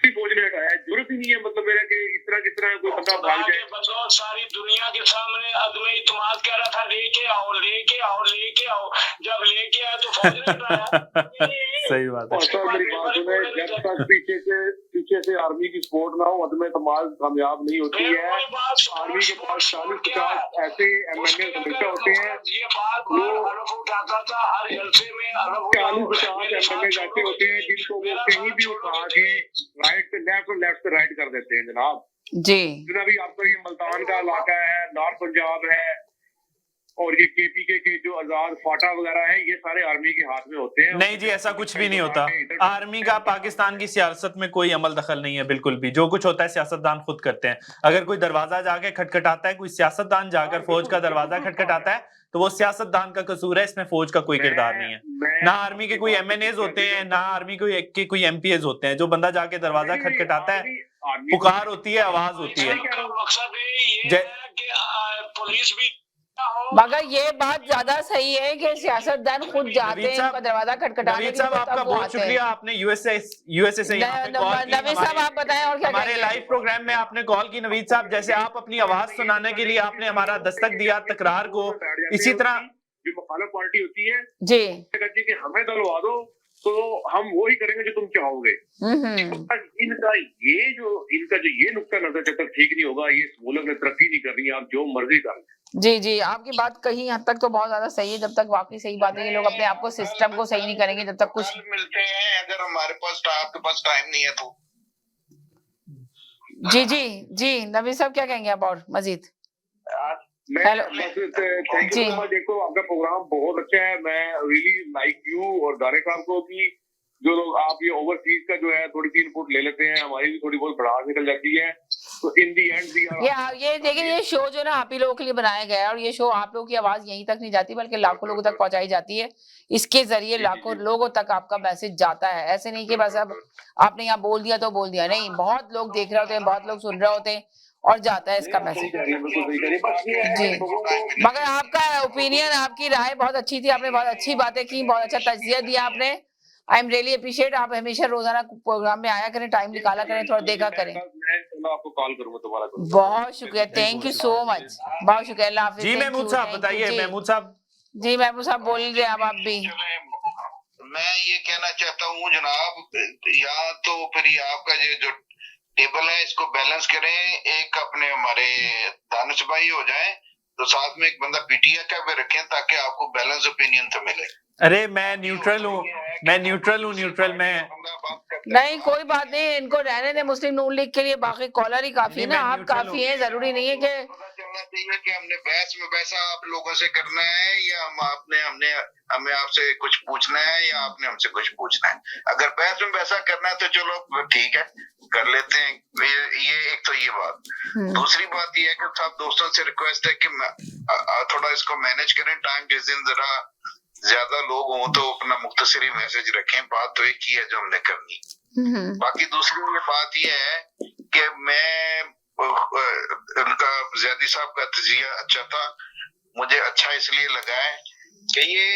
Speaker 9: फौज ने हटाया, जरूरत ही नहीं है। मतलब मेरा कि इस तरह कोई बंदा भाग जाए।
Speaker 7: बदौलत सारी दुनिया के सामने अदम इत्मीनान कह रहा था लेके आओ लेके आओ लेके आओ, जब लेके आया तो फौज ने हटाया।
Speaker 2: सही बात है।
Speaker 9: मेरी बात सुने, जब तक पीछे से आर्मी की सपोर्ट ना हो अदम इत्मीनान कामयाब नहीं होती है। आर्मी के पास 40-50 ऐसे MNA हमेशा होते हैं, वो 40-50 MNA ऐसे होते हैं जिनको वो कहीं भी उठा के राइट से लेफ्ट और लेफ्ट से राइट कर देते हैं जनाब
Speaker 1: जी।
Speaker 9: जितना भी आपका ये मुल्तान का इलाका है, नॉर्थ पंजाब है, और ये KPK के जो आजाद फाटा वगैरह है, ये सारे आर्मी के हाथ में होते हैं।
Speaker 2: नहीं जी, ऐसा कुछ भी नहीं होता। आर्मी का पाकिस्तान की सियासत में कोई अमल दखल नहीं है, बिल्कुल भी। जो कुछ होता है सियासतदान खुद करते हैं। अगर कोई दरवाजा जाके खटखटाता है, कोई सियासतदान जाकर फौज का दरवाजा खटखटाता है, तो वो सियासतदान का कसूर है, इसमें फौज का कोई किरदार नहीं है। ना आर्मी के कोई MNAs होते हैं, ना आर्मी के कोई MPAs होते हैं। जो बंदा जाके दरवाजा खटखटाता है, पुकार होती है, आवाज होती है।
Speaker 7: मकसद ये है कि पुलिस भी,
Speaker 1: मगर ये बात ज्यादा सही है कि सियासतदान खुद जाते हैं, उनका दरवाजा खटखटाने के लिए,
Speaker 2: आपका बहुत शुक्रिया। आपने यूएसए से
Speaker 1: नवीद साहब आप बताएं और क्या
Speaker 2: हमारे लाइव प्रोग्राम में आपने कॉल की। नवीद साहब, जैसे आप अपनी आवाज सुनाने के लिए आपने हमारा दस्तक दिया तकरार को, इसी तरह
Speaker 9: जो मुखालिफ पार्टी होती है
Speaker 1: जी
Speaker 9: कि हमें दलवा दो तो हम वो ही करेंगे जो तुम चाहोगे। इनका ये नुक्ता नजर जब तक ठीक नहीं होगा, ये मुल्क में तरक्की नहीं करनी है, आप जो मर्जी कर।
Speaker 1: जी, आपकी बात कहीं हद तक तो बहुत ज्यादा सही है। जब तक वाकई सही बात है, ये लोग अपने आप को सिस्टम को सही नहीं करेंगे जब तक कुछ
Speaker 4: मिलते हैं। अगर हमारे पास आपके पास टाइम नहीं है तो
Speaker 1: जी नवीद साहब क्या कहेंगे आप और Majid?
Speaker 9: Hello, thank you so much. देखो आपका प्रोग्राम बहुत अच्छा है। मैं रियली लाइक यू और दारे साहब को कि जो लोग आप ये ओवरसीज का जो है थोड़ी सी इनपुट ले लेते हैं, हमारी भी थोड़ी बहुत बढ़ास निकल जाती है। तो इन दी एंड
Speaker 1: ये देखिए, ये शो जो ना आप ही लोगों के लिए बनाया गया है, और ये शो आप लोगों की आवाज यहीं तक नहीं जाती बल्कि लाखों लोगों तक पहुंचाई जाती है। इसके जरिए लाखों लोगों तक आपका मैसेज जाता है। ऐसे नहीं कि बस अब आपने यहाँ बोल दिया तो बोल दिया, नहीं, बहुत लोग देख रहे होते हैं, बहुत लोग सुन रहे होते हैं और जाता है इसका मैसेज जी। मगर आपका ओपिनियन, आपकी राय बहुत अच्छी थी, आपने बहुत अच्छी बातें की, बहुत अच्छा तजिया दिया आपने। I am really appreciate. आप हमेशा रोजाना प्रोग्राम में आया करें, टाइम निकाला करें, थोड़ा देखा करें।
Speaker 9: मैं आपको कॉल करूंगा दोबारा।
Speaker 1: बहुत शुक्रिया, थैंक यू सो मच, बहुत शुक्रिया। अल्लाह हाफिज़।
Speaker 2: जी महमूद साहब बताइए। महमूद साहब
Speaker 1: जी, महमूद साहब बोल रहे हैं आप भी।
Speaker 4: मैं ये कहना चाहता हूँ जनाब, यहाँ तो फिर आपका जो टेबल है इसको बैलेंस करें। एक अपने हमारे दानिश भाई हो जाए तो साथ में एक बंदा PTI का भी रखें ताकि आपको बैलेंस ओपिनियन तो मिले।
Speaker 2: अरे मैं न्यूट्रल हूँ, न्यूट्रल में
Speaker 1: नहीं, कोई बात नहीं, इनको रहने दे मुस्लिम नून लीग के लिए। बाकी कॉलर ही काफी है ना, आप काफी हैं, जरूरी नहीं है कि
Speaker 4: चलना चाहिए कि हमने बहस में वैसा आप लोगों से करना है या हमें आपसे कुछ पूछना है या आपने हमसे कुछ पूछना है। अगर बहस में वैसा करना है तो चलो ठीक है, कर लेते हैं। ये एक तो ये बात। दूसरी बात ये है कि सब दोस्तों से रिक्वेस्ट है कि थोड़ा इसको मैनेज करें। टाइम जिस दिन जरा ज्यादा लोग हों तो अपना मुख्तसरी मैसेज रखें। बात तो एक ही है जो हमने करनी। बाकी दूसरी ये बात ये है कि मैं उनका ज़ियादी साहब का तजिया अच्छा था, मुझे अच्छा इसलिए लगा है कि ये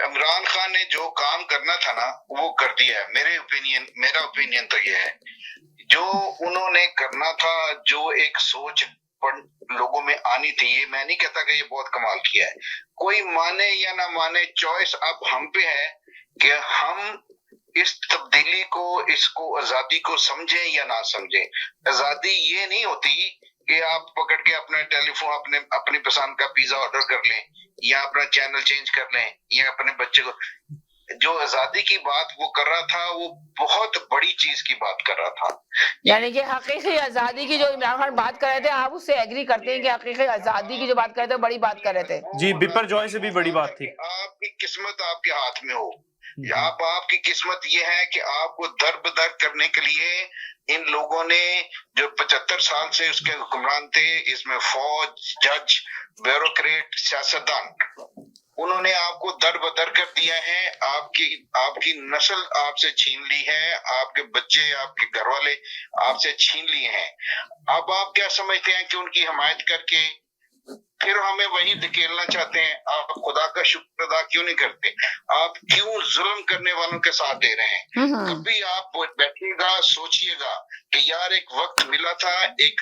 Speaker 4: इमरान खान ने जो काम करना था ना वो कर दिया है। मेरा ओपिनियन तो ये है, जो उन्होंने करना था, जो एक सोच लोगों में आनी थी, ये मैं नहीं कहता कि ये बहुत कमाल किया है। कोई माने या ना माने, चॉइस अब हम पे है कि हम इस तब्दीली को, इसको आजादी को समझें या ना समझें। आजादी ये नहीं होती कि आप पकड़ के अपना टेलीफोन अपनी पसंद का पिज्जा ऑर्डर कर लें या अपना चैनल चेंज कर लें या अपने बच्चे को। जो आजादी की बात वो कर रहा था वो बहुत बड़ी चीज की बात कर रहा था।
Speaker 1: यानी कि हकीकी आजादी की जो इमरान खान बात कर रहे थे, आप उससे एग्री करते हैं कि हकीकी आजादी की जो बात कर रहे थे बड़ी बात कर रहे थे?
Speaker 2: जी, बिपर जॉय से भी बड़ी बात थी।
Speaker 4: आपकी किस्मत आपके हाथ में हो, आपकी किस्मत ये है कि आपको दर करने के लिए इन लोगों ने जो 75 साल से उसके हुक्मरान थे, इसमें फौज, जज, ब्यूरोक्रेट, सियासतदान, उन्होंने आपको दर बदर कर दिया है, आपकी नस्ल आपसे छीन ली है, आपके बच्चे, आपके घर वाले आपसे छीन लिए हैं। अब आप क्या समझते हैं कि उनकी हिमायत करके फिर हमें वही धकेलना चाहते हैं? आप खुदा का शुक्र अदा क्यों नहीं करते? आप क्यों जुल्म करने वालों के साथ दे रहे हैं? कभी आप बैठिएगा, सोचिएगा कि यार एक वक्त मिला था, एक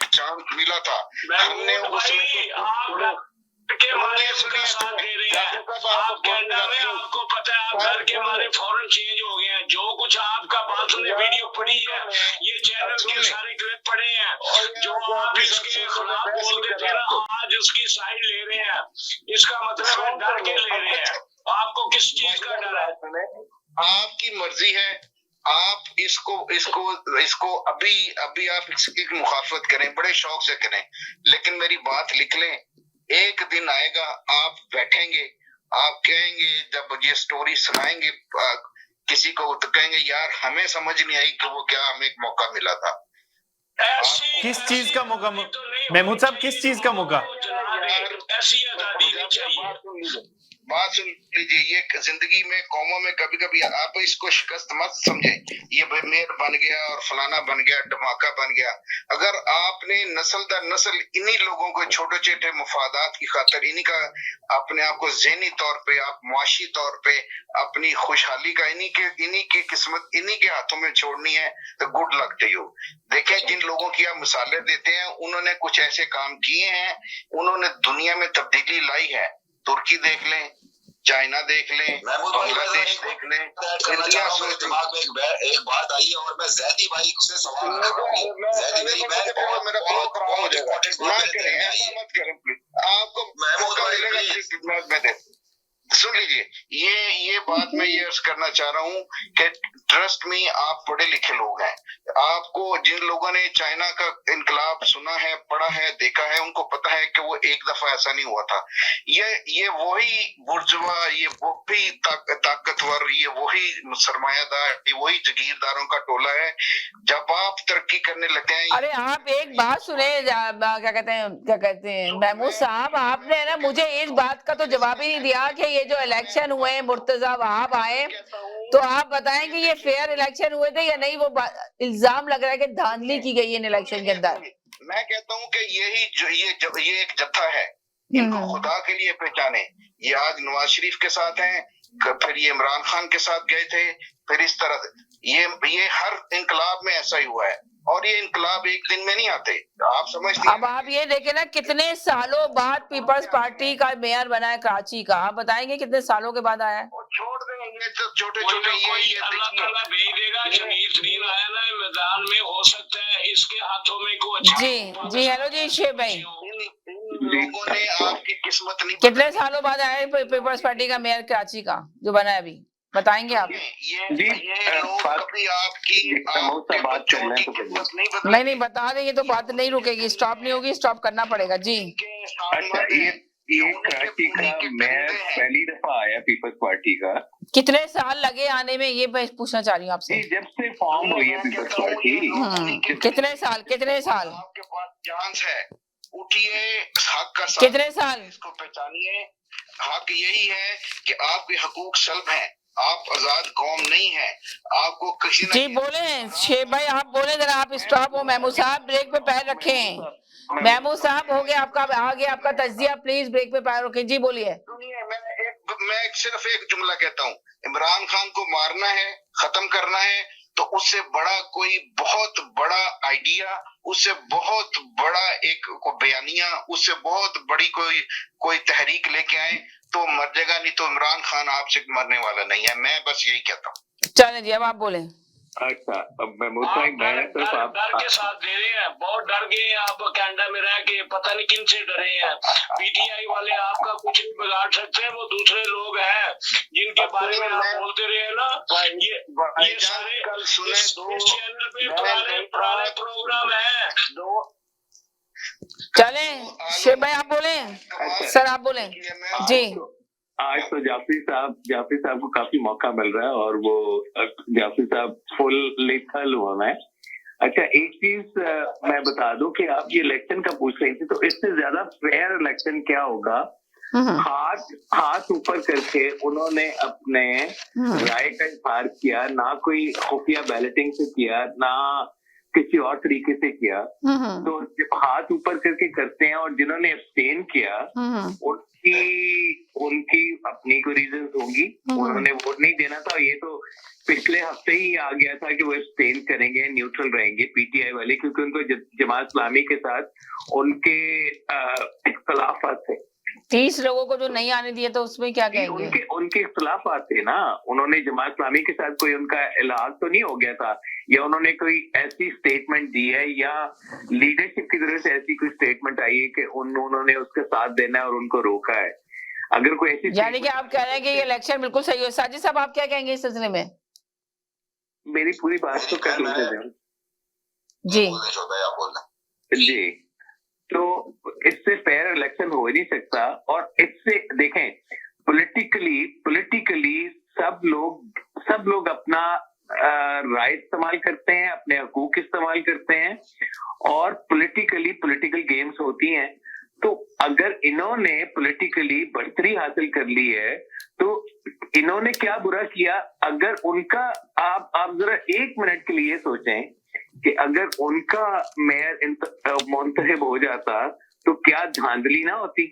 Speaker 4: चांस मिला था, हमने उसमें
Speaker 7: के मारे साथ दे रहे हैं। आप कनाडा में, आपको पता है, आप घर के मारे फौरन चेंज हो गए हैं। जो कुछ आपका बात ने वीडियो पड़ी है, ये चैनल के सारे क्लिप पड़े हैं, जो आप इसके खिलाफ बोलते थे ना, आज उसकी साइड ले रहे हैं। इसका मतलब है डर के ले रहे हैं। आपको किस चीज का डर है?
Speaker 4: आपकी मर्जी है, आप इसको अभी आप इसकी मुखालफत करें, बड़े शौक से करें, लेकिन मेरी बात लिख लें, एक दिन आएगा आप बैठेंगे, आप कहेंगे, जब ये स्टोरी सुनाएंगे किसी को, तो कहेंगे यार हमें समझ नहीं आई कि वो क्या, हमें एक मौका मिला था।
Speaker 2: किस चीज का मौका? महमूद साहब, किस चीज का मौका?
Speaker 7: ऐसी आजादी नहीं चाहिए।
Speaker 4: बात सुन लीजिए, ये जिंदगी में कौमों में कभी कभी आप इसको शिकस्त मत समझे, ये मेयर बन गया और फलाना बन गया, धमाका बन गया। अगर आपने नस्ल दर नस्ल इन्हीं लोगों को छोटे छोटे मुफादात की खातर इन्हीं का अपने आप को ज़हनी तौर पे, आप मुआशी तौर पे अपनी खुशहाली का इन्हीं की किस्मत इन्हीं के हाथों में छोड़नी है, तो गुड लक टू यू। देखें, जिन लोगों की आप मिसालें देते हैं, उन्होंने कुछ ऐसे काम किए हैं, उन्होंने दुनिया में तब्दीली लाई है। तुर्की देख लें, चाइना देख लें, बांग्लादेश देख लें।
Speaker 10: दिमाग में एक बात आई है और मैं जैदी भाई से सवाल करूंगा। जैदी मेरी बहन बहुत इम्पोर्टेंट बात है।
Speaker 4: आपको महमूद भाई सुन लीजिए, ये बात मैं ये अर्ज करना चाह रहा हूँ कि ट्रस्ट में आप पढ़े लिखे लोग हैं, आपको जिन लोगों ने चाइना का इनकलाब सुना है, पढ़ा है, देखा है, उनको पता है कि वो एक दफा ऐसा नहीं हुआ था। ये वही बुर्जुआ, ये वही ताकतवर, ये वही सरमायादार, ये वही जगीरदारों का टोला है। जब आप तरक्की करने लगते हैं।
Speaker 1: अरे आप एक बात सुने, क्या कहते हैं महमूद साहब, आपने ना मुझे इस बात का तो जवाब ही नहीं दिया कि ये जो इलेक्शन हुए, मुर्तजा वहाब आए, तो आप बताएं कि ये फेयर इलेक्शन हुए थे या नहीं? वो इल्जाम लग रहा है कि धांधली की गई है इन इलेक्शन के अंदर।
Speaker 4: मैं कहता हूँ कि ये एक जत्था है, इनको खुदा के लिए पहचाने। ये आज नवाज शरीफ के साथ हैं, फिर ये इमरान खान के साथ गए थे, फिर इस तरह ये हर इनकलाब में ऐसा ही हुआ है, और ये इनकलाब एक दिन में नहीं आते, आप समझते हैं।
Speaker 1: अब आप ये देखें ना, कितने सालों बाद पीपल्स पार्टी का मेयर बना है कराची का, आप बताएंगे कितने सालों के बाद आया है?
Speaker 4: छोड़ देंगे तो छोटे छोटे
Speaker 7: अल्लाह ताला भेज देगा। शरीफ आया ना मैदान में, हो सकता है इसके हाथों में कुछ।
Speaker 1: जी हेलो जी शेख भाई,
Speaker 4: लोगों ने आपकी किस्मत नहीं।
Speaker 1: कितने सालों बाद आया है पीपल्स पार्टी का मेयर कराची का जो बना है अभी, बताएंगे आप? नहीं बता देंगे तो बात नहीं रुकेगी, स्टॉप नहीं होगी, स्टॉप करना पड़ेगा। जी
Speaker 6: अच्छा, ये कराची का मेयर पहली दफा आया पीपल्स पार्टी का।
Speaker 1: कितने साल लगे आने में, ये मैं पूछना चाह रही हूँ आपसे।
Speaker 6: जब से फॉर्म हुई है पीपल्स पार्टी।
Speaker 1: कितने साल
Speaker 4: आपके पास चांस है, उठिए, हक का साथ
Speaker 1: कितने साल
Speaker 4: इसको पहचानिए। हक यही है कि आपके हकूक सल्ब हैं, आप आजाद कौम नहीं है, आपको किसी
Speaker 1: जी बोले शेख भाई, आप बोले जरा, आप स्टॉप हो। महमूद साहब ब्रेक पे पैर रखें। महमूद साहब हो गया आपका, आगे आपका तज्जिया, प्लीज ब्रेक पे पैर रखें। जी बोलिए।
Speaker 4: मैं सिर्फ एक जुमला कहता हूँ, इमरान खान को मारना है, खत्म करना है, तो उससे बड़ा कोई बहुत बड़ा आइडिया, उससे बहुत बड़ा एक बयानिया, उससे बहुत बड़ी कोई तहरीक लेके आए तो मर जाएगा, नहीं तो इमरान खान आपसे मरने वाला नहीं है। मैं बस यही कहता हूँ।
Speaker 1: चलें जी, अब आप बोले।
Speaker 6: अच्छा, अब महमूद भाई
Speaker 7: डर के साथ दे रहे हैं, बहुत डर गए आप कनाडा में रह के, पता नहीं किन से डरे हैं। पीटीआई वाले आपका कुछ नहीं बिगाड़ सकते, वो दूसरे लोग हैं जिनके बारे में आप बोलते रहे ना। ये सारे इस चैनल पे पुराने प्रोग्राम है।
Speaker 1: चले शेख भाई आप बोले, सर आप बोले। जी
Speaker 6: आज तो जाफरी साहब को काफी मौका मिल रहा है और वो जाफरी साहब फुल लेथल हुआ है। अच्छा, एक चीज मैं बता दूं कि आप ये इलेक्शन का पूछ रही थी, तो इससे ज्यादा फेयर इलेक्शन क्या होगा हाथ ऊपर करके उन्होंने अपने राय का इजहार किया, ना कोई खुफिया बैलेटिंग से किया, ना किसी और तरीके से किया। तो जब हाथ ऊपर करके करते हैं, और जिन्होंने एब्सटेन किया उनकी अपनी कोई रीजन होंगी, उन्होंने वोट नहीं देना था। ये तो पिछले हफ्ते ही आ गया था कि वो एब्सटेन करेंगे, न्यूट्रल रहेंगे पीटीआई वाले, क्योंकि उनको जमात इस्लामी के साथ उनके इख्तलाफात थे।
Speaker 1: 30 लोगों को जो नहीं आने दिए तो उसमें क्या कहेंगे?
Speaker 6: उनके इख्तलाफात थे ना। उन्होंने जमात इस्लामी के साथ कोई उनका इलाज तो नहीं हो गया था, या उन्होंने कोई ऐसी स्टेटमेंट दी है, या लीडरशिप की तरफ से ऐसी कोई स्टेटमेंट आई है कि उन्होंने उसका साथ देना है और उनको रोका है। अगर कोई ऐसी,
Speaker 1: यानी कि आप कह रहे हैं कि ये इलेक्शन बिल्कुल सही है। साजिद साहब, आप क्या कहेंगे इस सिलसिले में?
Speaker 6: मेरी पूरी बात तो कर
Speaker 1: जी
Speaker 6: जी। तो इससे फेयर इलेक्शन हो ही नहीं सकता। और इससे देखें, पॉलिटिकली सब लोग अपना राइट इस्तेमाल करते हैं, अपने हकूक इस्तेमाल करते हैं, और पॉलिटिकल गेम्स होती हैं। तो अगर इन्होंने पॉलिटिकली बढ़तरी हासिल कर ली है, तो इन्होंने क्या बुरा किया? अगर उनका आप जरा 1 मिनट के लिए सोचें कि अगर उनका मेयर मुंतखब हो जाता तो क्या धांधली ना होती?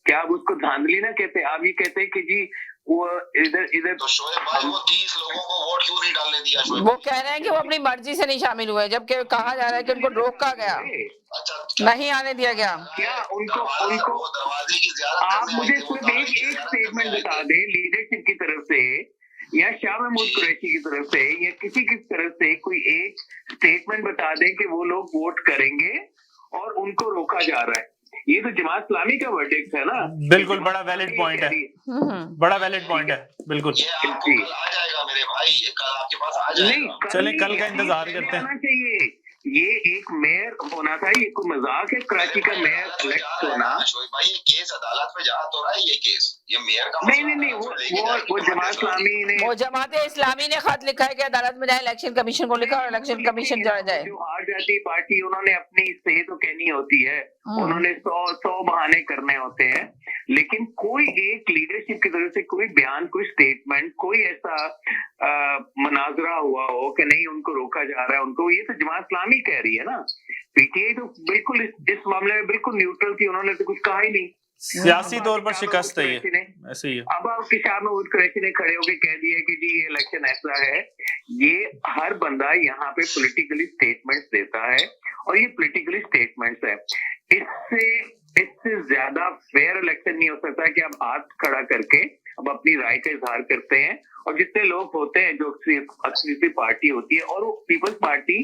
Speaker 6: क्या आप उसको धांधली ना कहते? आप ये कहते कि जी वो इधर
Speaker 10: तो शोएब भाई, वो 30 लोगों को वोट क्यों नहीं डालने दिया? शोएब
Speaker 1: वो कह रहे हैं कि वो अपनी मर्जी से नहीं शामिल हुए, जबकि कहा जा रहा है कि उनको रोका गया,
Speaker 10: अच्छा
Speaker 1: नहीं आने दिया गया।
Speaker 6: क्या उनको
Speaker 10: दरवाजे की ज़ियारत
Speaker 6: आप
Speaker 10: करने
Speaker 6: मुझे
Speaker 10: आए थे, वो
Speaker 6: सिर्फ
Speaker 10: दरवाजे की
Speaker 6: एक
Speaker 10: ज़ियारत
Speaker 6: स्टेटमेंट
Speaker 10: करने आए
Speaker 6: बता
Speaker 10: थे।
Speaker 6: दें लीडरशिप की तरफ से, या शाह महमूद कुरैशी की तरफ से, या किसी की तरफ से कोई एक स्टेटमेंट बता दें कि वो लोग वोट करेंगे और उनको रोका जा रहा है। ये तो जमात इस्लामी का वर्डिक्ट है ना।
Speaker 2: बिल्कुल बड़ा वैलिड पॉइंट है, बड़ा वैलिड पॉइंट है, बिल्कुल।
Speaker 10: ये आपको कल आ जाएगा मेरे भाई, ये कल आपके पास आ जाएगा।
Speaker 6: नहीं,
Speaker 2: चले कल का इंतजार करते हैं।
Speaker 6: चाहिए, ये एक मेयर होना था, ये कोई मजाक है? कराची का मेयर इलेक्ट होना।
Speaker 10: शोएब भाई, ये केस अदालत में जा तो रहा है, ये केस, ये मेयर का
Speaker 6: नहीं, वो जमात इस्लामी ने,
Speaker 1: वो जमात इस्लामी ने खत लिखा है कि अदालत में जाए, इलेक्शन कमीशन को लिखा और इलेक्शन कमीशन जाए।
Speaker 6: जो हार जाती पार्टी, उन्होंने अपनी सही तो कहनी होती है, उन्होंने 100 बहाने करने होते हैं, लेकिन कोई एक लीडरशिप की तरफ से कोई बयान, कोई स्टेटमेंट, कोई ऐसा मनाजरा हुआ हो कि नहीं उनको रोका जा रहा है उनको, ये तो जमात इस्लामी कह रही है ना। पीटीआई तो बिल्कुल इस मामले में बिल्कुल न्यूट्रल थी, उन्होंने तो कुछ कहा ही नहीं।
Speaker 2: सियासी तौर पर शिकस्त है, ये ऐसे ही है।
Speaker 6: अब आपके शाह महमूद कुरैशी ने खड़े होकर कह दिया कि जी ये इलेक्शन ऐसा है। ये हर बंदा यहाँ पे पॉलिटिकली स्टेटमेंट्स देता है, और ये पॉलिटिकली स्टेटमेंट्स है। इससे ज्यादा फेयर इलेक्शन नहीं हो सकता कि आप हाथ खड़ा करके अब अपनी राय का इजहार करते हैं, और जितने लोग होते हैं जो अक्सर पार्टी होती है, और वो पीपल्स पार्टी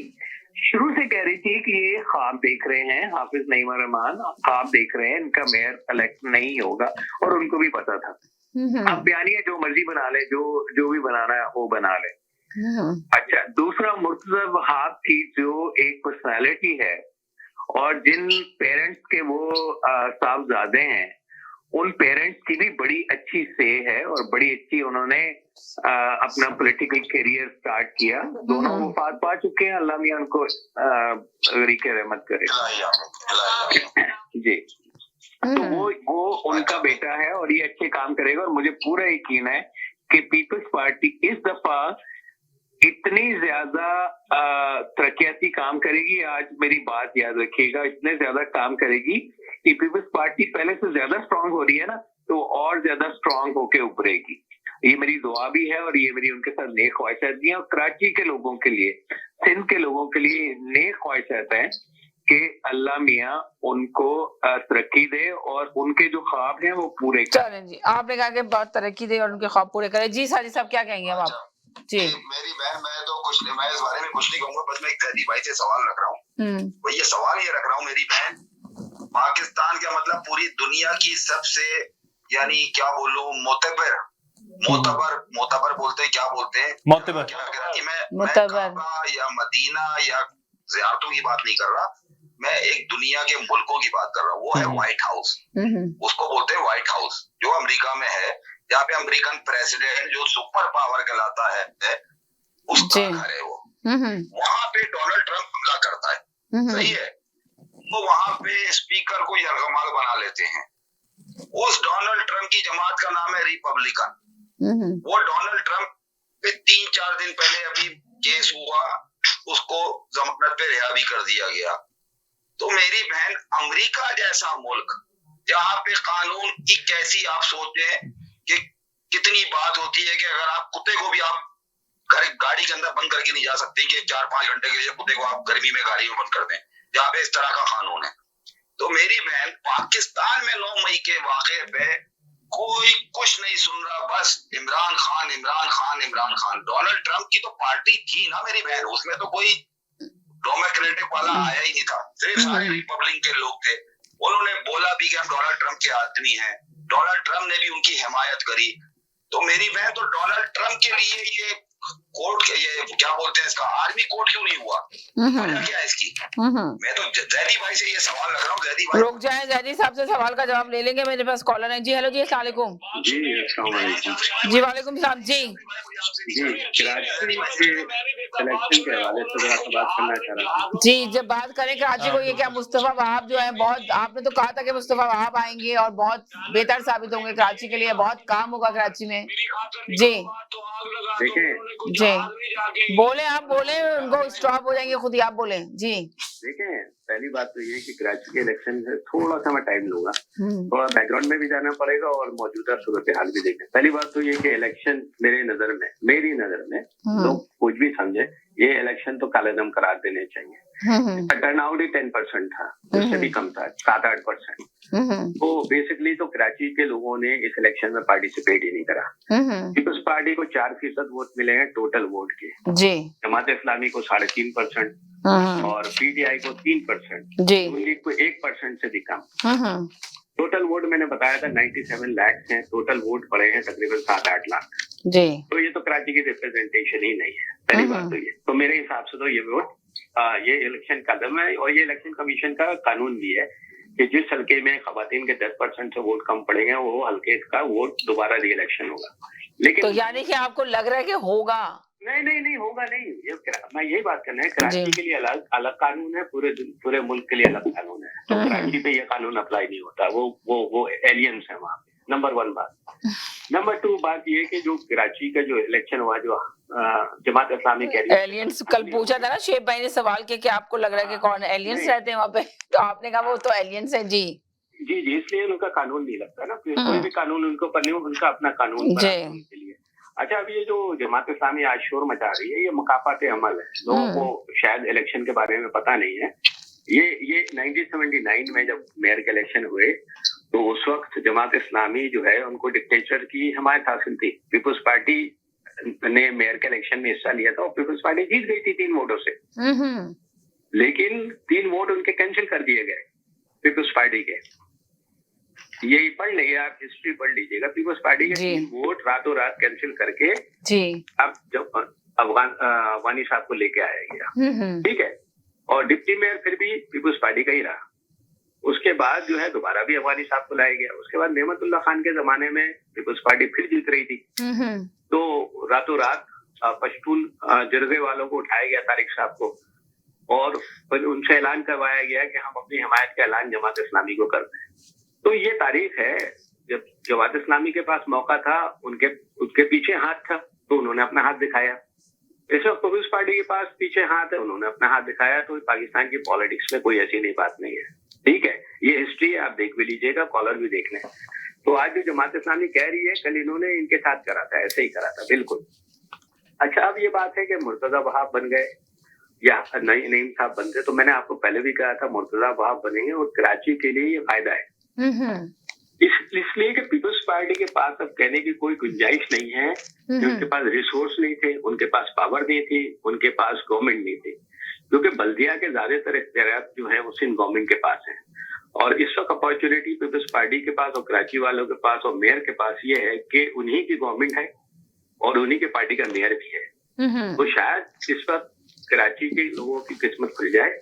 Speaker 6: शुरू से कह रही थी कि ये ख्वाब देख रहे हैं, हाफिज नईम रहमान ख्वाब देख रहे हैं, इनका मेयर इलेक्ट नहीं होगा, और उनको भी पता था। अब बयानिया जो मर्जी बना ले, जो भी बनाना है वो बना ले। अच्छा, दूसरा मुर्तजा वहाब की जो एक पर्सनालिटी है, और जिन पेरेंट्स के वो साहबजादे हैं, उन पेरेंट्स की भी बड़ी अच्छी से है, और बड़ी अच्छी उन्होंने अपना पॉलिटिकल करियर स्टार्ट किया। दोनों वफात पा चुके हैं, अल्लाह मियां उनको गरीक़े रहमत करे जी। तो वो उनका बेटा है, और ये अच्छे काम करेगा, और मुझे पूरा यकीन है कि पीपल्स पार्टी इस दफा इतनी ज्यादा तरक्याती काम करेगी। आज मेरी बात याद रखिएगा, इतने ज्यादा काम करेगी कि पीपल्स पार्टी पहले से ज्यादा स्ट्रांग हो रही है ना, तो और ज्यादा स्ट्रांग होके उभरेगी। ये मेरी दुआ भी है, और ये मेरी उनके साथ नेक ख्वाहिशात भी है, और कराची के लोगों के लिए, सिंध के लोगों के लिए नेक ख्वाहिशात है कि अल्लाह मियाँ उनको तरक्की दे, और उनके जो ख्वाब हैं वो पूरे करें।
Speaker 1: चलें जी, आपने कहा कि बहुत तरक्की दे और उनके ख्वाब पूरे करें। जी साजिद साहब, क्या कहेंगे अब आप? जी,
Speaker 10: मेरी बहन, मैं तो कुछ नहीं, मैं इस बारे में कुछ नहीं कहूंगा, बस मैं एक तहदी भाई से सवाल रख रहा हूँ। वो ये सवाल ये रख रहा हूँ, मेरी बहन, पाकिस्तान का मतलब पूरी दुनिया की सबसे, यानी क्या बोलूं, मोतबर बोलते हैं, क्या बोलते हैं,
Speaker 2: मोतबर
Speaker 10: या मदीना या ज़ियारतों की बात नहीं कर रहा, मैं एक दुनिया के मुल्कों की बात कर रहा हूँ। वो है व्हाइट हाउस, उसको बोलते हैं व्हाइट हाउस, जो अमेरिका में है, जहाँ पे अमेरिकन प्रेसिडेंट जो सुपर पावर कहलाता है उसका घर है वो। वहां पे डोनाल्ड ट्रंप हमला करता है, सही है, तो वहां पे स्पीकर को यरगमाल बना लेते हैं, उस डोनाल्ड ट्रम्प की जमात का नाम है रिपब्लिकन। वो डोनाल्ड ट्रम्प पे 3-4 दिन पहले अभी केस हुआ, उसको जमानत पे रिहा भी कर दिया गया। तो मेरी बहन, अमेरिका जैसा मुल्क जहाँ पे कानून की कैसी आप सोचे कि कितनी बात होती है कि अगर आप कुत्ते को भी आप घर गाड़ी के अंदर बंद करके नहीं जा सकते कि 4-5 घंटे के लिए कुत्ते को आप गर्मी में गाड़ी में बंद कर दें, जहाँ पे इस तरह का कानून है। तो मेरी बहन, पाकिस्तान में 9 मई के वाक़े पे कोई कुछ नहीं सुन रहा, बस इमरान खान इमरान खान इमरान खान। डोनाल्ड ट्रम्प की तो पार्टी थी ना मेरी बहन, उसमें तो कोई डेमोक्रेटिक वाला आया ही नहीं था, सिर्फ सारे रिपब्लिकन के लोग थे। उन्होंने बोला भी कि हम डोनाल्ड ट्रम्प के आदमी हैं, डोनाल्ड ट्रम्प ने भी उनकी हिमायत करी। तो मेरी बहन, तो डोनाल्ड ट्रम्प के लिए ये कोर्ट, ये क्या बोलते हैं इसका, आर्मी कोर्ट क्यों नहीं हुआ? वजह क्या है इसकी? मैं तो जैदी भाई से ये सवाल लग रहा हूँ। जैदी भाई,
Speaker 1: रुक जाए, जैदी साहब से सवाल का जवाब ले लेंगे। मेरे पास कॉलर है जी। हेलो जी, अस्सलाम वालेकुम।
Speaker 9: जी अस्सलाम वालेकुम।
Speaker 1: जी वालेकुम सलाम जी।
Speaker 9: जी, कराची के इलेक्शन के हवाले से जरा सा बात करना चाह रहा था।
Speaker 1: जी, जब बात करें कराची को, ये क्या मुस्तफा वहाब जो है, बहुत आपने तो कहा था कि मुस्तफा वहाब आएंगे और बहुत बेहतर साबित होंगे कराची के लिए, बहुत काम होगा कराची में। जी
Speaker 9: देखें,
Speaker 1: बोले, आप बोले, उनको स्टॉप हो जाएंगे खुद ही, आप बोले जी।
Speaker 9: देखें, पहली बात तो ये कि कराची के इलेक्शन में थोड़ा सा मैं टाइम लूंगा, थोड़ा बैकग्राउंड में भी जाना पड़ेगा और मौजूदा सूरत हाल भी देखें। पहली बात तो ये कि इलेक्शन मेरी नजर में लोग कुछ भी समझे, ये इलेक्शन तो कालेदम करार देने चाहिए। टर्नआउट ही 10% था, उससे भी कम था, 7-8%। तो बेसिकली तो कराची के लोगों ने इस इलेक्शन में पार्टिसिपेट ही नहीं करा। पीपल्स पार्टी को 4% वोट मिले हैं टोटल वोट के, जमात इस्लामी को 3.5% और पीटीआई को 3%, लीग को 1% से भी कम। टोटल वोट मैंने बताया था 97 लाख हैं, टोटल वोट पड़े हैं तकरीबन 7-8 लाख। तो ये तो कराची की रिप्रेजेंटेशन ही नहीं है, पहली बात तो ये। तो मेरे हिसाब से तो ये वोट, ये इलेक्शन कदम है और ये इलेक्शन कमीशन का कानून भी है कि जिस हल्के में खवातीन के 10% से वोट कम पड़ेंगे वो हल्के का वोट दोबारा री इलेक्शन होगा। लेकिन
Speaker 1: तो यानी कि आपको लग रहा है कि होगा?
Speaker 9: नहीं होगा नहीं। ये मैं यही बात करना है, कराची के लिए अलग कानून है, पूरे मुल्क के लिए अलग कानून है। तो कराची पे ये कानून अप्लाई नहीं होता, वो एलियंस है वहाँ पे। नंबर 1 बात। नंबर 2 बात ये कि जो कराची का जो इलेक्शन हुआ, जो जमात इस्लामी कह रही है
Speaker 1: एलियंस, कल पूछा था ना शेख भाई ने सवाल के कि आपको लग रहा है कि कौन एलियंस रहते हैं वहाँ पे, तो आपने कहा वो तो एलियंस है जी।
Speaker 9: इसलिए उनका कानून नहीं लगता ना, कोई भी कानून उनको पर नहीं, उनका अपना कानून बना के लिए। अच्छा, अब ये जो जमात इस्लामी आज शोर मचा रही है, ये मुकाफात अमल है। लोगों को शायद इलेक्शन के बारे में पता नहीं है। ये 1979 में जब मेयर के इलेक्शन हुए तो उस वक्त जमात इस्लामी जो है उनको डिक्टेटर की हिमायत हासिल थी। पीपल्स पार्टी ने मेयर के इलेक्शन में हिस्सा लिया था और पीपल्स पार्टी जीत गई थी 3 वोटों से। लेकिन 3 वोट उनके कैंसिल कर दिए गए पीपल्स पार्टी के। यही पढ़ लीजिए, आप हिस्ट्री पढ़ लीजिएगा। पीपल्स पार्टी के 3 वोट रातों रात कैंसिल करके अब जब अफगानी साहब को लेके आया गया, ठीक है, और डिप्टी मेयर फिर भी पीपल्स पार्टी का ही रहा। उसके बाद जो है दोबारा भी अफगानी साहब को लाया गया। उसके बाद नेमतुल्ला खान के जमाने में पीपल्स पार्टी फिर जीत रही थी। तो रातों रात पश्तून जरगे वालों को उठाया गया, तारिक साहब को, और फिर उनसे ऐलान करवाया गया कि हम अपनी हिमायत का ऐलान जमात इस्लामी को करते हैं। तो ये तारीख है जब जमात इस्लामी के पास मौका था, उनके पीछे हाथ था तो उन्होंने अपना हाथ दिखाया। इस वक्त पीपल्स पार्टी के पास पीछे हाथ है, उन्होंने अपना हाथ दिखाया। तो पाकिस्तान की पॉलिटिक्स में कोई ऐसी नहीं बात नहीं है, ठीक है। ये हिस्ट्री है, आप देख भी लीजिएगा, कॉलर भी देख लें। तो आज जो जमात इस्लामी कह रही है, कल इन्होंने इनके साथ करा था, ऐसे ही करा था, बिल्कुल। अच्छा, अब ये बात है कि मुर्तजा वहाब बन गए या नईम साहब बन गए, तो मैंने आपको पहले भी कहा था मुर्तजा वहाब बनेंगे और कराची के लिए ये फायदा है। इसलिए कि पीपल्स पार्टी के पास अब कहने की कोई गुंजाइश नहीं है कि उनके पास रिसोर्स नहीं थे, उनके पास पावर नहीं थी, उनके पास गवर्नमेंट नहीं थी, क्योंकि बल्दिया के ज्यादातर इख्तियारात जो है वो सिंध गवर्नमेंट के पास है। और इस वक्त अपॉर्चुनिटी पीपल्स पार्टी के पास और कराची वालों के पास और मेयर के पास ये है कि उन्हीं की गवर्नमेंट है और उन्हीं के पार्टी का मेयर भी है। तो शायद इस वक्त कराची के लोगों की किस्मत खुल जाए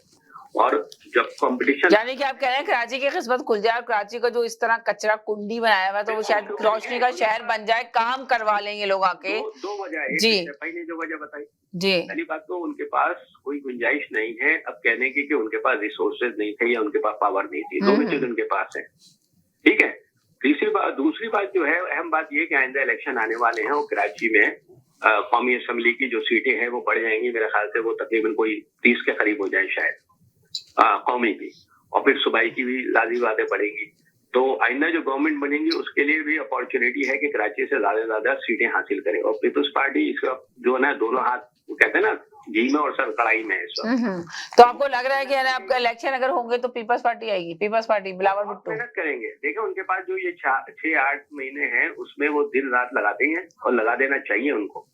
Speaker 9: और जब कंपटीशन,
Speaker 1: यानी कि आप कह रहे हैं कराची की किस्मत खुल जाए और कराची का जो इस तरह कचरा कुंडी बनाया हुआ है तो वो शायद रोशनी का शहर बन जाए, काम करवा लेंगे लोग आके।
Speaker 9: दो वजह
Speaker 1: जी
Speaker 9: ने जो वजह बताई
Speaker 1: जी,
Speaker 9: पहली बात तो उनके पास कोई गुंजाइश नहीं है अब कहने की कि उनके पास रिसोर्सेज नहीं थे या उनके पास पावर नहीं थी। 2 चीज उनके पास है, ठीक है।
Speaker 6: दूसरी बात जो है, अहम बात ये कि आइंदा इलेक्शन आने वाले हैं और कराची में कौमी असम्बली की जो सीटें हैं वो बढ़ जाएंगी। मेरे ख्याल से वो तकरीबन कोई 30 के करीब हो जाए शायद कौमी की, और फिर सूबाई की भी लाजी बातें बढ़ेंगी। तो आइंदा जो गवर्नमेंट बनेगी उसके लिए भी अपॉर्चुनिटी है कि कराची से ज्यादा सीटें हासिल करे। और पीपल्स पार्टी इस वक्त जो है ना, दोनों हाथ कहते हैं ना, घी में और सर कढ़ाई में है इस वक्त।
Speaker 1: तो आपको लग रहा है कि आपका इलेक्शन अगर होंगे तो पीपल्स पार्टी आएगी? पीपल्स पार्टी बिलावल भुट्टो
Speaker 6: मेहनत करेंगे। देखिए उनके पास जो ये 6-8 महीने हैं उसमें वो दिन रात लगाते हैं और लगा देना चाहिए उनको।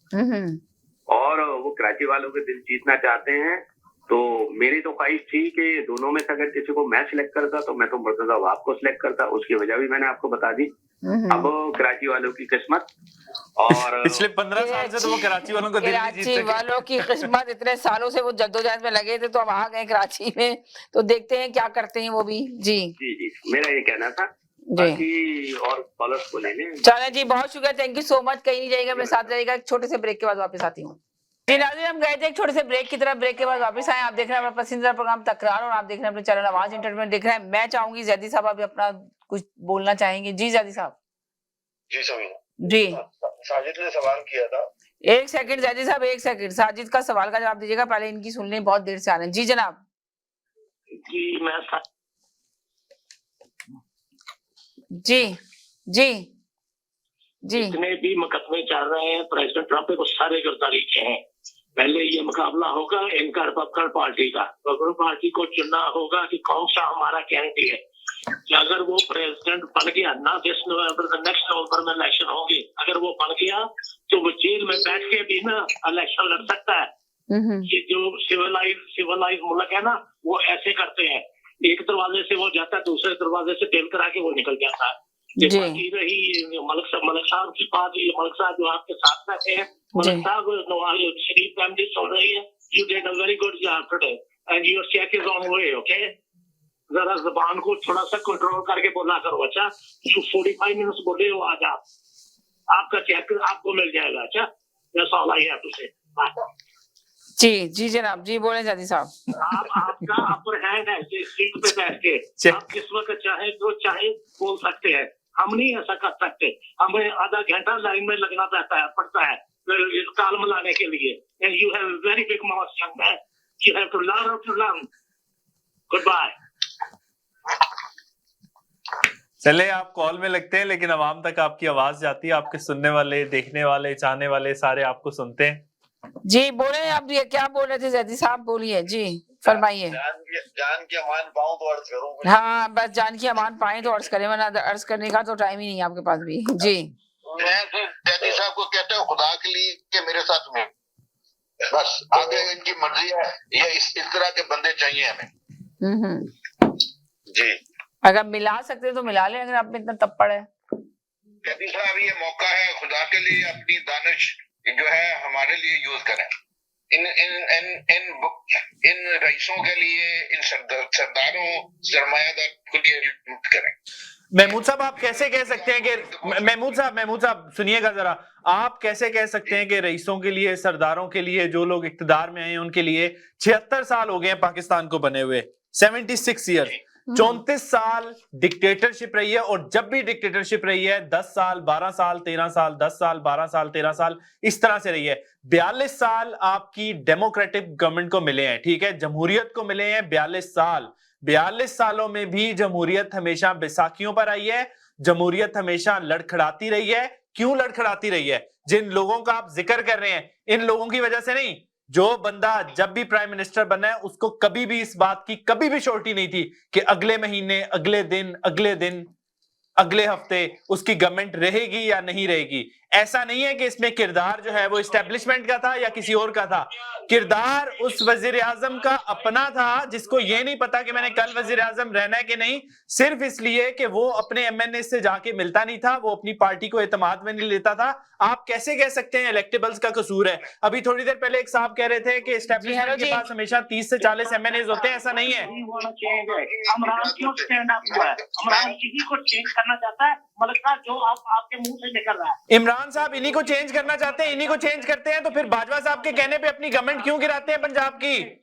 Speaker 6: और वो कराची वालों के दिल जीतना चाहते हैं। तो मेरी तो ख्वाहिश थी कि दोनों में से अगर किसी को मैं सिलेक्ट करता तो मैं तो मुर्तजा वाब को सिलेक्ट करता। उसकी वजह भी मैंने आपको बता दी। अब कराची वालों की किस्मत, और
Speaker 2: पिछले 15 साल से तो वो कराची वालों को दिल नहीं जीत
Speaker 1: कराची
Speaker 2: सके।
Speaker 1: वालों की किस्मत, इतने सालों से वो जद्दोजहद में लगे थे तो अब आ गए कराची में, तो देखते हैं क्या करते हैं वो भी। जी
Speaker 6: जी मेरा ये कहना था। बाकी और कॉलर्स को लेने
Speaker 1: चले जी, बहुत शुक्रिया, थैंक यू सो मच। कहीं नहीं जाएगा, मेरे साथ रहेगा। एक छोटे से ब्रेक के बाद वापस आती हूँ। जी नाज़रीन, हम गए थे एक छोटे से ब्रेक की तरफ, ब्रेक के बाद वापस आए। आप देख रहे हैं अपना पसंदीदा प्रोग्राम तकरार और आप देख रहे हैं अपने चैनल आवाज एंटरटेनमेंट देख रहे हैं। मैं चाहूंगी जैदी साहब अभी अपना कुछ बोलना चाहेंगे। जी जैदी साहब।
Speaker 8: जी समीना
Speaker 1: जी
Speaker 8: साजिद ने सवाल किया था।
Speaker 1: एक सेकंड जैदी साहब, एक सेकंड, साजिद का सवाल का जवाब दीजिएगा, पहले इनकी सुन लें, बहुत देर से आ रहे हैं। जी जनाब।
Speaker 7: जी मैं
Speaker 1: जी जी जी
Speaker 7: जितने भी मुकदमे चल रहे हैं प्रेसिडेंट ट्रंप पे, वो सारे गिरफ्तारी के हैं। पहले ये मुकाबला होगा इनका रिपब्लिकन पार्टी का। रिपब्लिकन पार्टी को चुनना होगा कि कौन सा हमारा कैंडिडेट है। कि अगर वो प्रेसिडेंट बन गया ना, दिस नवंबर नेक्स्ट नवंबर में इलेक्शन होंगे, अगर वो बन गया तो वो जेल में बैठ के भी ना इलेक्शन लड़ सकता है। ये जो सिविलाइज मुल्क है ना, वो ऐसे करते हैं, एक दरवाजे से वो जाता है, दूसरे दरवाजे से तेल करा के वो निकल जाता है। बाकी रही मलिक साहब की बात, मलिक साहब जो आपके साथ रहते हैं, मलिक साहब नवाज शरीफ फैमिली सुन रही है। You did a very good job today and your check is on way. Okay, जरा जुबान को थोड़ा सा कंट्रोल करके बोला करो। अच्छा, जो 45 मिनट्स बोले हो आज आपका चेक आपको मिल जाएगा। अच्छा, that's all I have to say.
Speaker 1: जी जी जनाब, जी बोले जैदी साहब।
Speaker 7: आपका अपर हैंड है सीट पे बैठ के, आप किस वक्त चाहे जो चाहे बोल सकते हैं। हम नहीं ऐसा कर सकते, हमें आधा घंटा लाइन में लगना पड़ता है काल मिलाने के लिए। And you have very big mouth young man, you have to learn. Goodbye.
Speaker 2: चले, आप कॉल में लगते हैं लेकिन अवाम तक आपकी आवाज जाती है। आपके सुनने वाले, देखने वाले, चाहने वाले सारे आपको सुनते हैं।
Speaker 1: जी बोले, आप ये क्या बोल रहे थे जैदी साहब? बोलिए जी, फरमाइए।
Speaker 8: जान की अमान पाऊं तो अर्ज करूं।
Speaker 1: हाँ, बस जान की अमान पाए तो अर्ज करें, वरना अर्ज करने का तो टाइम ही नहीं है आपके पास भी। जी
Speaker 8: मैं जैदी साहब को कहता हूँ खुदा के लिए कि मेरे साथ में बस आगे इनकी मर्जी है, ये इस तरह के बंदे चाहिए हमें। जी
Speaker 1: अगर मिला सकते तो मिला ले, अगर आप में इतना तप्पड़ है।
Speaker 8: जैदी साहब, ये मौका है, खुदा के लिए अपनी दानिश जो है हमारे लिए यूज करें। इन रईसों के लिए, इन सरदारों, सरमायादार के लिए यूज करें।
Speaker 2: महमूद साहब, आप कैसे कह सकते हैं कि महमूद साहब सुनिएगा जरा, आप कैसे कह सकते हैं कि रईसों के लिए, सरदारों के लिए, जो लोग इख्तिदार में आए हैं उनके लिए 76 साल हो गए हैं पाकिस्तान को बने हुए, 76 ईयर्स, 34 साल डिक्टेटरशिप रही है। और जब भी डिक्टेटरशिप रही है 10 साल 12 साल 13 साल 10 साल 12 साल 13 साल इस तरह से रही है। 42 साल आपकी डेमोक्रेटिक गवर्नमेंट को मिले हैं, ठीक है, जमहूरियत को मिले हैं 42 साल। 42 सालों में भी जमहूरियत हमेशा बैसाखियों पर आई है, जमहूरियत हमेशा लड़खड़ाती रही है। क्यों लड़खड़ाती रही है? जिन लोगों का आप जिक्र कर रहे हैं, इन लोगों की वजह से नहीं। जो बंदा जब भी प्राइम मिनिस्टर बना है उसको कभी भी इस बात की कभी भी श्योरिटी नहीं थी कि अगले महीने, अगले दिन, अगले हफ्ते उसकी गवर्नमेंट रहेगी या नहीं रहेगी। ऐसा नहीं है कि इसमें किरदार जो है वो एस्टेब्लिशमेंट का था या किसी और का था। किरदार उस वजीर आजम का अपना था जिसको ये नहीं पता कि मैंने कल वजीर आजम रहना है कि नहीं, सिर्फ इसलिए कि वो अपने एमएनए से जाके मिलता नहीं था, वो अपनी पार्टी को एतमाद में नहीं लेता था। आप कैसे कह सकते हैं इलेक्टेबल्स का कसूर है? अभी थोड़ी देर पहले एक साहब कह रहे थे कि एस्टेब्लिशमेंट के पास हमेशा 30 से 40 एमएनए होते हैं, ऐसा नहीं है।
Speaker 5: इमरान क्यों स्टैंड अप हुआ है? इमरान किसी को चेंज करना चाहता है, मलिक साहब जो आपके मुंह से निकल रहा है।
Speaker 2: इमरान साहब इन्हीं को चेंज करना चाहते हैं, इन्हीं को चेंज करते हैं, तो फिर बाजवा साहब के कहने पे अपनी गवर्नमेंट क्यों गिराते हैं पंजाब की?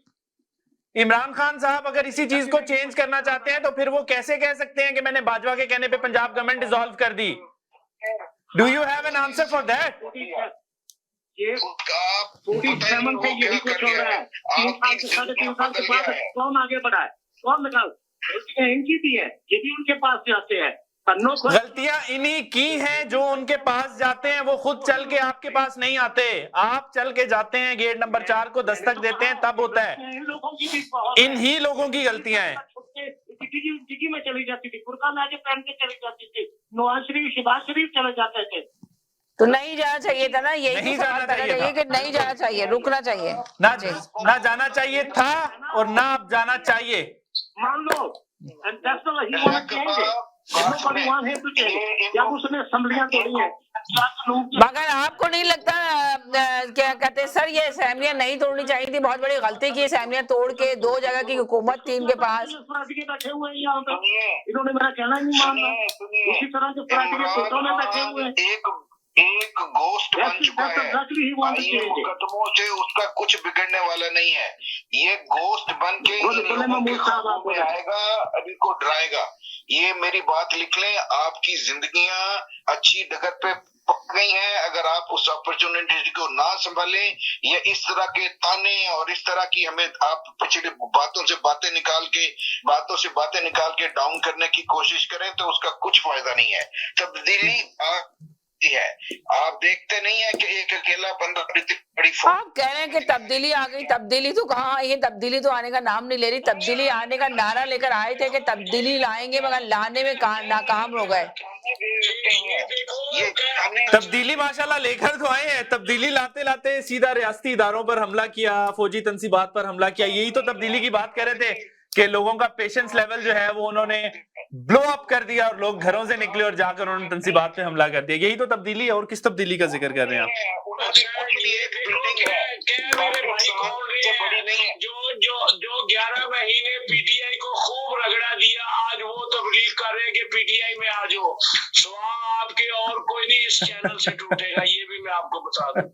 Speaker 2: इमरान खान साहब अगर इसी चीज को चेंज करना चाहते हैं तो फिर वो कैसे कह सकते हैं कि मैंने बाजवा के कहने पे पंजाब गवर्नमेंट डिसॉल्व कर दी? Do you have an answer for that?
Speaker 5: ये
Speaker 4: आप
Speaker 5: 47 से यही कुछ हो रहा है। 3 साल से 3.5 साल के बाद कौन आगे बढ़ा है? कौन निकाल? इनकी भी है, ये भी उनके पास जाते हैं।
Speaker 2: गलतियां इन्हीं की हैं जो उनके पास जाते हैं, वो खुद चल के आपके पास नहीं आते। आप चल के जाते हैं, गेट नंबर 4 को दस्तक देते हैं, तब होता है। इन्हीं लोगों की गलतियां हैं।
Speaker 5: जिगी में चली जाती थी, फुरकान आगे पहन के चली जाती थी, नवाज शरीफ शहबाज शरीफ चले जाते थे।
Speaker 1: तो नहीं जाना चाहिए था ना, यही
Speaker 2: नहीं
Speaker 1: तो
Speaker 2: जाना
Speaker 1: सवाल
Speaker 2: चाहिए
Speaker 1: चाहिए कि नहीं जाना चाहिए, रुकना चाहिए।
Speaker 2: ना जाना चाहिए था और ना अब जाना चाहिए।
Speaker 5: मान लो या उसने असम्बलियां तोड़ी हैं।
Speaker 1: मगर आपको नहीं लगता क्या कहते सर ये असेंबलियां नहीं तोड़नी चाहिए थी, बहुत बड़ी गलती की असेंबलियां तोड़ के 2 जगह की हुकूमत थी इनके पास।
Speaker 5: बैठे हुए हैं यहाँ पे, इन्होंने मेरा कहना नहीं माना। उसी तरह जो फराटी में बैठे हुए हैं,
Speaker 4: एक गोश्त बन चुका है। ये मुकदमों से उसका कुछ बिगड़ने वाला नहीं है। ये गोश्त बन के में आएगा, अभी को डराएगा। ये मेरी बात लिख लें, आपकी जिंदगियां अच्छी डगर पे पक गई हैं अगर आप उस अपॉर्चुनिटी को ना संभालें, या इस तरह के ताने और इस तरह की हमें आप पिछले बातों से बातें निकाल के डाउन करने की कोशिश करें तो उसका कुछ फायदा नहीं है। तब्दीली है, आप देखते नहीं है कि एक अकेला बंदा बड़ी
Speaker 1: आप कह रहे हैं कि तब्दीली आ गई, तब्दीली तो कहाँ आई है? तब्दीली तो आने का नाम नहीं ले रही। तब्दीली आने का नारा लेकर आए थे कि तब्दीली लाएंगे, मगर लाने में नाकाम हो गए।
Speaker 2: तब्दीली माशाल्लाह लेकर तो आए हैं, तब्दीली लाते लाते सीधा रियासती इदारों पर हमला किया, फौजी तंसीबात पर हमला किया। यही तो तब्दीली की बात कर रहे थे कि लोगों का पेशेंस लेवल जो है वो उन्होंने ब्लो अप कर दिया और लोग घरों से निकले और जाकर उन्होंने तंसीबात पे हमला कर दिया। यही तो तब्दीली है। और किस तब्दीली का जिक्र कर रहे हैं आप?
Speaker 7: जो 11 महीने पीटीआई को खूब रगड़ा दिया, आज वो तबलीग कर रहे हैं कि पीटीआई में आ जाओ। स्वाब आपके और कोई नहीं इस चैनल से टूटेगा, ये भी मैं आपको बता दूं।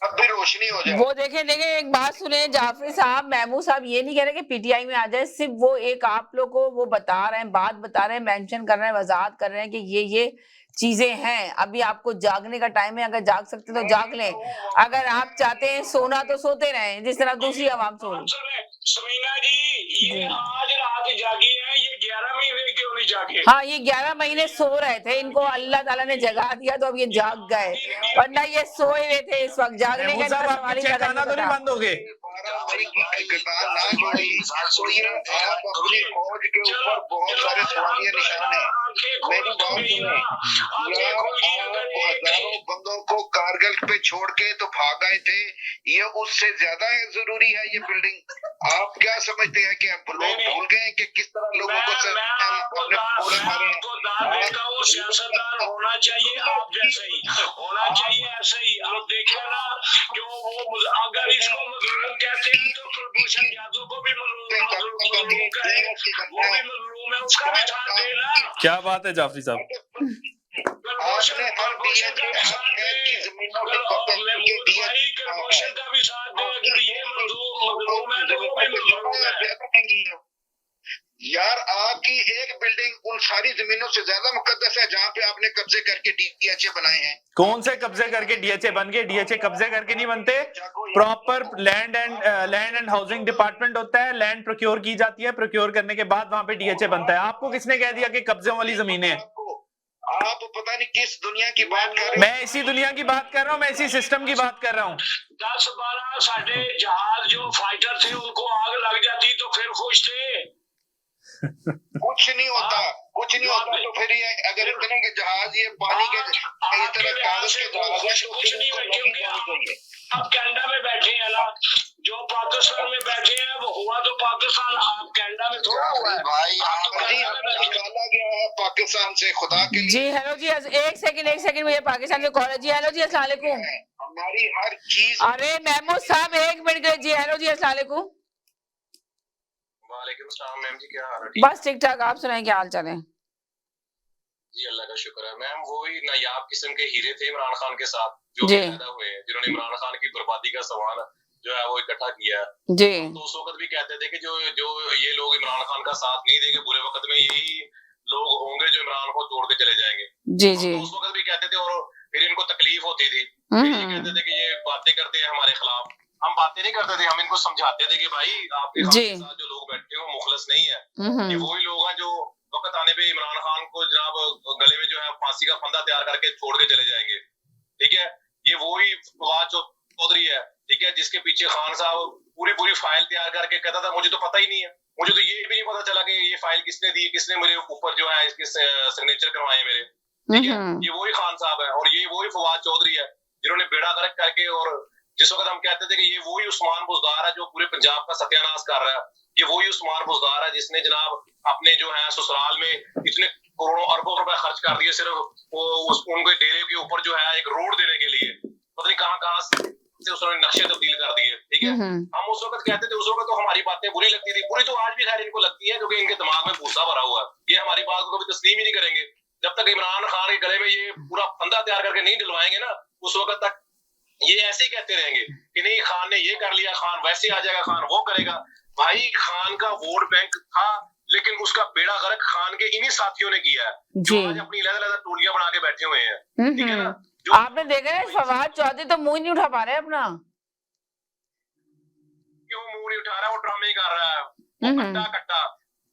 Speaker 4: अब भी रोशनी हो जाए।
Speaker 1: वो देखें एक बात सुने जाफरी साहब, महमूद साहब ये नहीं कह रहे कि पीटीआई में आ जाए, सिर्फ वो एक आप लोग को वो बता रहे हैं, बात बता रहे हैं, मेंशन कर रहे हैं, वजाहत कर रहे हैं कि ये चीजें हैं। अभी आपको जागने का टाइम है, अगर जाग सकते तो जाग लें, अगर आप चाहते हैं सोना तो सोते रहें जिस तरह दूसरी आवाम सो रही।
Speaker 7: समीना जी, ये आज रात जागी है, ये 11 महीने क्यों नहीं जागे?
Speaker 1: हाँ, ये 11 महीने सो रहे थे, इनको अल्लाह ताला ने जगा दिया तो अब ये जाग गए, वरना ये सोए हुए थे इस वक्त। जागने का सवाल ही पैदा नहीं
Speaker 2: तो नहीं बंद हो गए।
Speaker 4: आप अपनी फौज के ऊपर बहुत सारे सवालिया निशान है। मेरी बात सुने, हजारों बंदों को कारगिल पे छोड़ के तो भाग आए थे, ये उससे ज्यादा जरूरी है ये बिल्डिंग। आप क्या समझते हैं कि लोग भूल गए कि किस तरह लोगों को
Speaker 7: सियासतदान होना चाहिए, आप जैसे ही होना चाहिए, ऐसे ही आप देखिए ना, जो वो अगर इसको मजलूम कहते हैं तो कुलभूषण यादव को भी मजलूम कहे, वो भी मजलूम है, उसका भी साथ देना।
Speaker 2: क्या बात है जाफरी साहब,
Speaker 7: कुलभूषण का भी साथ दे, अगर ये मजलूम है तो वो भी मजलूम है।
Speaker 4: यार आपकी एक बिल्डिंग उन सारी जमीनों से ज्यादा मुकद्दस है जहाँ पे आपने कब्जे करके डीएचए बनाए हैं।
Speaker 2: कौन से कब्जे करके डीएचए बन गए? डीएचए कब्जे करके नहीं बनते, proper land and housing department होता है, लैंड प्रोक्योर की जाती है, प्रोक्योर करने के बाद वहां पे डीएचए बनता है। आपको किसने कह दिया कि कब्जों वाली जमीनें हैं?
Speaker 4: आप पता नहीं किस दुनिया की बात कर रहे हैं।
Speaker 2: मैं इसी दुनिया की बात कर रहा हूँ, मैं इसी सिस्टम की बात कर रहा हूँ।
Speaker 7: 10-12 साढ़े जहाज जो फाइटर थे उनको आग लग जाती तो फिर खुश थे।
Speaker 4: कुछ नहीं होता, कुछ नहीं होता। तो फिर ये अगर इतने के जहाज ये पानी के इस तरह कागज के जहाज है तो
Speaker 7: कुछ नहीं चाहिए। आप कनाडा में बैठे हैं ना, जो पाकिस्तान में बैठे हैं वो हुआ तो पाकिस्तान, आप कनाडा में थोड़ा हुआ है
Speaker 4: भाई। निकाला गया है पाकिस्तान से, खुदा के लिए।
Speaker 1: जी हेलो जी, एक सेकंड मुझे पाकिस्तान से कॉल है। जी हेलो जी, अस्सलाम वालेकुम।
Speaker 4: हमारी हर चीज।
Speaker 1: अरे महमूद साहब 1 मिनट के लिए। जी हेलो जी, अस्सलाम वालेकुम।
Speaker 11: वालेकुम सलाम मैम जी, क्या हाल है?
Speaker 1: बस ठीक ठाक, आप सुनाएं क्या हाल चाल है?
Speaker 11: जी अल्लाह का शुक्र है मैम। वही नायाब किस्म के हीरे थे इमरान खान के साथ जो पैदा हुए हैं, जिन्होंने इमरान खान की बर्बादी का सामान जो है वो इकट्ठा किया है।
Speaker 1: जी।
Speaker 11: तो उस वक्त भी कहते थे कि जो जो ये लोग इमरान खान का साथ नहीं देंगे, बुरे वक्त में यही लोग होंगे जो इमरान को छोड़ के चले जाएंगे।
Speaker 1: जी जी।
Speaker 11: तो उस वक्त भी कहते थे, और फिर इनको तकलीफ होती थी, फिर ये कहते थे कि ये बातें करते हैं हमारे खिलाफ। हम बातें नहीं करते थे, हम इनको समझाते थे कि भाई आपके साथ जो लोग बैठे हो मुखलस नहीं है, ये वही लोग हैं जो वक्त आने पे इमरान खान को जनाब गले में जो है फांसी का फंदा तैयार करके छोड़ के चले जाएंगे। ठीक है, ये वही फवाद चौधरी है, ठीक है, जिसके पीछे खान साहब पूरी फाइल तैयार करके कहता था मुझे तो पता ही नहीं है, मुझे तो ये भी नहीं पता चला कि ये फाइल किसने दी, किसने मेरे ऊपर जो है इसके सिग्नेचर करवाए मेरे। ठीक है, ये वही खान साहब है और ये वही फवाद चौधरी है जिन्होंने बेड़ा गर्क करके, और जिस वक्त हम कहते थे कि ये वही उस्मान बुज़दार है जो पूरे पंजाब का सत्यानाश कर रहा है, ये वही उस्मान बुज़दार है जिसने जनाब अपने जो है ससुराल में इतने करोड़ों अरबों रुपए खर्च कर दिए सिर्फ उनके डेरे के ऊपर जो है एक रोड देने के लिए, पता नहीं कहाँ से उसने नक्शे तब्दील कर दिए। ठीक है, हम उस वक्त कहते थे, उस वक्त तो हमारी बातें बुरी लगती थी, बुरी तो आज भी खैर इनको लगती है क्योंकि इनके दिमाग में भूसा भरा हुआ है, ये हमारी बात को कभी तस्लीम ही नहीं करेंगे। जब तक इमरान खान के गले में ये पूरा फंदा तैयार करके नहीं दिलवाएंगे ना, उस वक्त तक ये ऐसे ही कहते रहेंगे कि नहीं खान ने ये कर लिया, खान वैसे आ जाएगा, खान वो करेगा। भाई खान का वोट बैंक था, लेकिन उसका बेड़ा गर्क खान के इन्हीं साथियों ने किया है जो आज अपनी अलग-अलग टोलियां बना के बैठे हुए हैं। ठीक है ना,
Speaker 1: आपने देखा है फवाद चौधरी तो मुंह नहीं उठा पा रहे अपना,
Speaker 11: क्यों मुंह नहीं उठा रहा, वो ड्रामे कर रहा है, वो कट्टा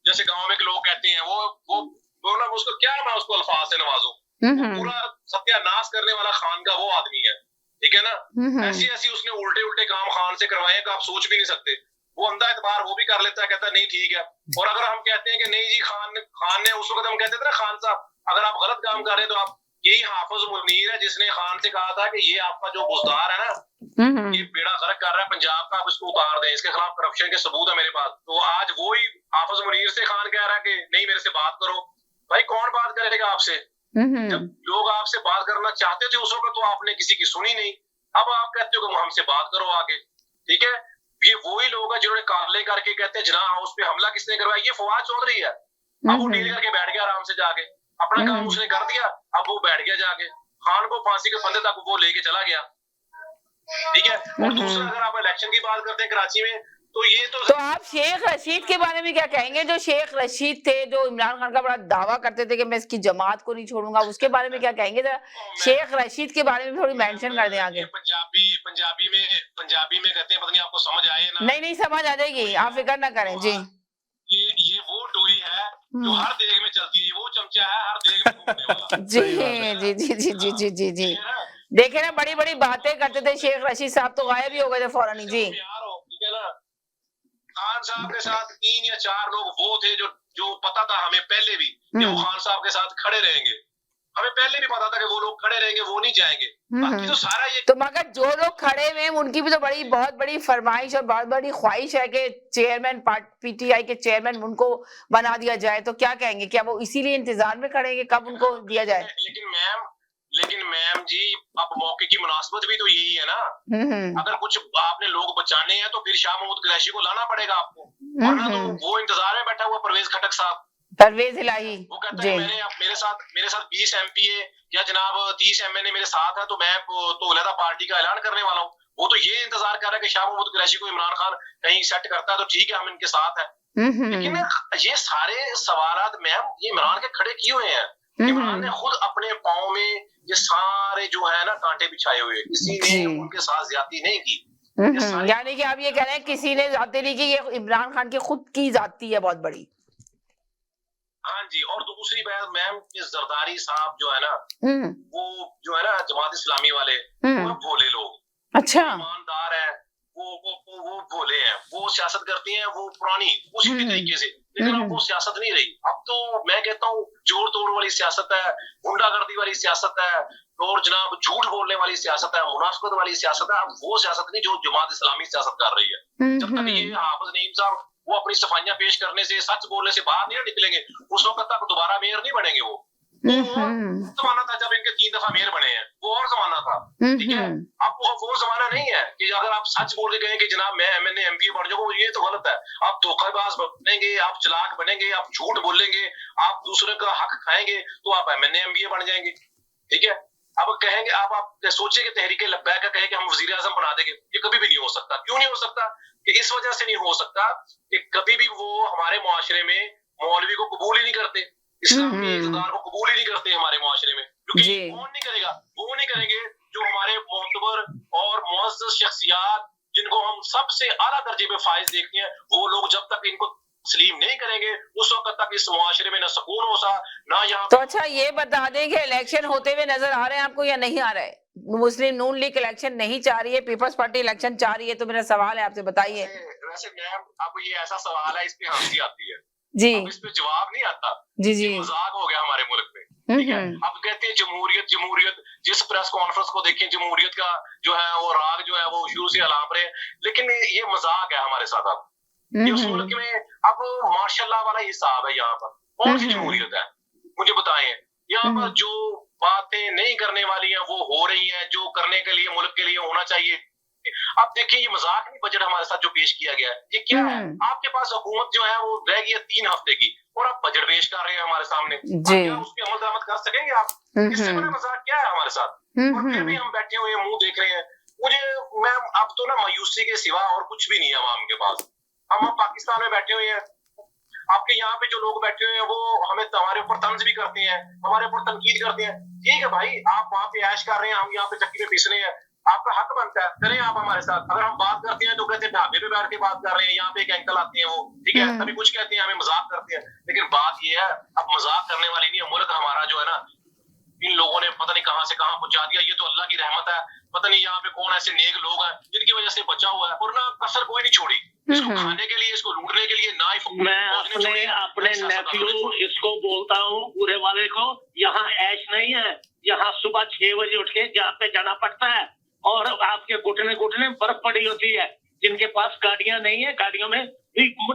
Speaker 11: जैसे गांव में के लोग कहते हैं, वो ना उसको क्या मैं उसको अल्फाज से नवाजूं, पूरा सत्यानाश करने वाला खान का वो आदमी है। ठीक है ना, ऐसी उसने उल्टे काम खान से करवाए हैं कि आप सोच भी नहीं सकते। वो अंधा एतबार वो भी कर लेता है, कहता है नहीं ठीक है। और अगर हम कहते हैं कि नहीं जी खान ने, उस वक्त हम कहते थे ना खान साहब अगर आप गलत काम कर रहे हैं तो आप, यही हाफिज मुनीर है जिसने खान से कहा था कि ये आपका जो बुज़दार है ना, ये बेड़ा गर्क कर रहा है पंजाब का, आप इसको उतार दें, इसके खिलाफ करप्शन के सबूत है मेरे पास। तो आज वो ही हाफिज मुनीर से खान कह रहा है कि नहीं मेरे से बात करो। भाई कौन बात करेगा आपसे, जब लोग आपसे बात करना चाहते थे उस वक्त तो आपने किसी की सुनी नहीं, अब आप कहते हो कि हमसे बात करो आगे। ठीक है, ये वही लोग हैं जिन्होंने काले करके कहते हैं जिनाह हाउस पे हमला किसने करवाया, ये फवाद चौधरी है। अब वो डील करके बैठ गया आराम से जाके, अपना काम उसने कर दिया, अब वो बैठ गया जाके, खान को फांसी के फंदे तक वो लेके चला गया। ठीक है, और दूसरा अगर आप इलेक्शन की बात करते हैं कराची में, तो ये तो
Speaker 1: आप शेख रशीद के बारे में क्या कहेंगे, जो शेख रशीद थे जो इमरान खान का बड़ा दावा करते थे कि मैं इसकी जमात को नहीं छोड़ूंगा, उसके बारे में क्या कहेंगे? शेख रशीद के बारे में थोड़ी मेंशन कर दें आगे।
Speaker 11: पंजाबी में कहते हैं, पता नहीं आपको समझ आए ना?
Speaker 1: नहीं समझ आ जाएगी, आप फिक्र ना करें जी।
Speaker 11: ये वो डोरी है जो हर देग में चलती है, वो चमचा है हर देग में घूमने वाला।
Speaker 1: जी देखे ना, बड़ी बड़ी बातें करते थे शेख रशीद साहब, तो गायब ही हो गए थे फौरन ही जी।
Speaker 11: ठीक है ना, खान साहब के साथ 3 या 4 लोग वो थे जो पता था हमें पहले भी कि वो खान साहब के साथ खड़े रहेंगे, हमें पहले भी पता था कि वो लोग खड़े रहेंगे, वो नहीं जाएंगे। बाकी तो सारा ये
Speaker 1: तो मगर जो लोग खड़े हुए हैं उनकी भी तो बहुत बड़ी फरमाइश और बहुत बड़ी ख्वाहिश है कि चेयरमैन पीटीआई के चेयरमैन उनको बना दिया जाए, तो क्या कहेंगे, क्या वो इसीलिए इंतजार में खड़ेंगे कब उनको दिया जाए?
Speaker 11: लेकिन मैम जी, अब मौके की मुनासिबत भी तो यही है ना, अगर कुछ आपने लोग बचाने हैं तो फिर शाह महमूद कुरैशी को लाना पड़ेगा आपको, वरना तो वो इंतजार में बैठा हुआ परवेज खटक साहब,
Speaker 1: परवेज इलाही,
Speaker 11: वो कहता है मेरे साथ 20 एमपीए या जनाब 30 एमएनए मेरे साथ है तो मैं तो अलहदा पार्टी का ऐलान करने वाला हूँ। वो तो ये इंतजार कर रहा है कि शाह महमूद कुरैशी को इमरान खान कहीं सेट करता है तो ठीक है हम इनके साथ है। लेकिन ये सारे सवालात मैम ये इमरान के खड़े किए हुए हैं, इमरान ने खुद अपने पाँव में ये सारे जो है ना कांटे बिछाए हुए, किसी ने उनके साथ ज्यादती नहीं की।
Speaker 1: यानी कि आप ये कह रहे हैं किसी ने ज्यादती नहीं की, ये इमरान खान की खुद की ज्यादती है बहुत बड़ी।
Speaker 11: हाँ जी, और दूसरी बात मैम, जरदारी साहब जो है ना, वो जो है ना जमात इस्लामी वाले, वो भोले लोग,
Speaker 1: अच्छा
Speaker 11: ईमानदार है, वो भोले हैं, वो सियासत करते हैं वो पुरानी उसी तरीके से, लेकिन अब वो सियासत नहीं रही। अब तो मैं कहता हूँ जोड़ तोड़ वाली सियासत है, गुंडागर्दी वाली सियासत है, और जनाब झूठ बोलने वाली सियासत है, मुनाफिकत वाली सियासत है। अब वो सियासत नहीं जो जमात इस्लामी सियासत कर रही है। जब तक ये हाफिज नईम साहब वो अपनी सफाइयां पेश करने से, सच बोलने से बाहर नहीं निकलेंगे, उस वक्त तक दोबारा मेयर नहीं बनेंगे। वो जमाना था जब इनके 3 दफा मेयर बने हैं, वो और जमाना था। ठीक है, अब वो जमाना नहीं है कि अगर आप सच बोल के कहें कि जनाब मैं एमएनए एमपी बन जाऊंगा, ये तो गलत है। आप धोखेबाज बनेंगे, आप चालाक बनेंगे, आप झूठ बोलेंगे, आप दूसरे का हक खाएंगे तो आप एमएनए एमपी बन जाएंगे। ठीक है, अब कहेंगे आप सोचिए कि तहरीक लब्बैक का कहे कि हम वजीर आजम बना देंगे, ये कभी भी नहीं हो सकता। क्यों नहीं हो सकता? कि इस वजह से नहीं हो सकता कि कभी भी वो हमारे मुआशरे में मौलवी को कबूल ही नहीं करते, इस्लाम के इक़्तिदार को कबूल ही नहीं करते हमारे मुआशरे में। क्योंकि कौन नहीं करेगा? वो नहीं करेंगे जो हमारे मोतबर और मुअज़्ज़ज़ शख्सियात, जिनको हम सबसे आला दर्जे पे फाइज देखते हैं, वो लोग जब तक इनको तस्लीम नहीं करेंगे उस वक्त तक इस मुआशरे में न सुकून होगा ना यहाँ।
Speaker 1: तो अच्छा ये बता दें कि इलेक्शन होते हुए नजर आ रहे हैं आपको या नहीं आ रहे? मुस्लिम नून लीग इलेक्शन नहीं चाह रही है, पीपल्स पार्टी इलेक्शन चाह रही है, तो मेरा सवाल है आपसे, बताइए।
Speaker 11: वैसे मैम, अब ये ऐसा सवाल है, इस पे हंसी आती है
Speaker 1: जी,
Speaker 11: अब इस पे जवाब नहीं आता।
Speaker 1: जी जी,
Speaker 11: मजाक हो गया हमारे मुल्क में, ठीक है। अब कहते हैं जमहूरियत जमहूरियत, जिस प्रेस कॉन्फ्रेंस को देखें जमहूरियत का जो है वो राग जो है वो शुरू से अलाप रहे, लेकिन ये मजाक है हमारे साथ। अब इस मुल्क में अब माशाल्लाह वाला हिसाब है, यहाँ पर कौन सी जमहूरियत है मुझे बताएं? यहाँ पर जो बातें नहीं करने वाली हैं वो हो रही हैं, जो करने के लिए मुल्क के लिए होना चाहिए। अब देखिए ये मजाक नहीं, बजट हमारे साथ जो पेश किया गया है ये क्या है? आपके पास हुकूमत जो है वो रह गई है 3 हफ्ते की और आप बजट पेश कर रहे हैं हमारे सामने, क्या उस पे अमल दरामद कर सकेंगे आप? इससे बड़ा मजाक क्या है हमारे साथ? और फिर भी हम बैठे हुए मुंह देख रहे हैं। मुझे मैम अब तो ना मायूसी के सिवा और कुछ भी नहीं है आवाम के पास। हम पाकिस्तान में बैठे हुए हैं, आपके यहाँ पे जो लोग बैठे हुए हैं वो हमें हमारे ऊपर तंज भी करते हैं, हमारे ऊपर तनकीद करते हैं। ठीक है भाई, आप वहाँ पे ऐश कर रहे हैं, हम यहाँ पे चक्की पे पीस रहे हैं, आपका हक बनता है, करें आप हमारे साथ। अगर हम बात करते हैं तो कहते हैं ढाबे पे बैठ के बात कर रहे हैं, यहाँ पे एक अंकल आते हैं वो, ठीक है, कभी कुछ कहते हैं, हमें मजाक करते हैं। लेकिन बात ये है, अब मजाक करने वाली नहीं है। मुल्क हमारा जो है ना, इन लोगों ने पता नहीं कहां से कहां पहुंचा दिया। ये तो अल्लाह की रहमत है, पता नहीं यहाँ पे कौन ऐसे नेक लोग हैं जिनकी वजह से बचा हुआ है, और ना कसर कोई नहीं छोड़ी इसको खाने के लिए, इसको लूटने के लिए। ना ही
Speaker 12: मैं अपने नेफ्यू इसको बोलता हूँ पूरे वाले को, यहाँ ऐश नहीं है, यहाँ सुबह 6 बजे उठ के जहाँ पे जाना पड़ता है और आपके घुटने घुटने बर्फ पड़ी होती है। जिनके पास गाड़ियां नहीं है, गाड़ियों में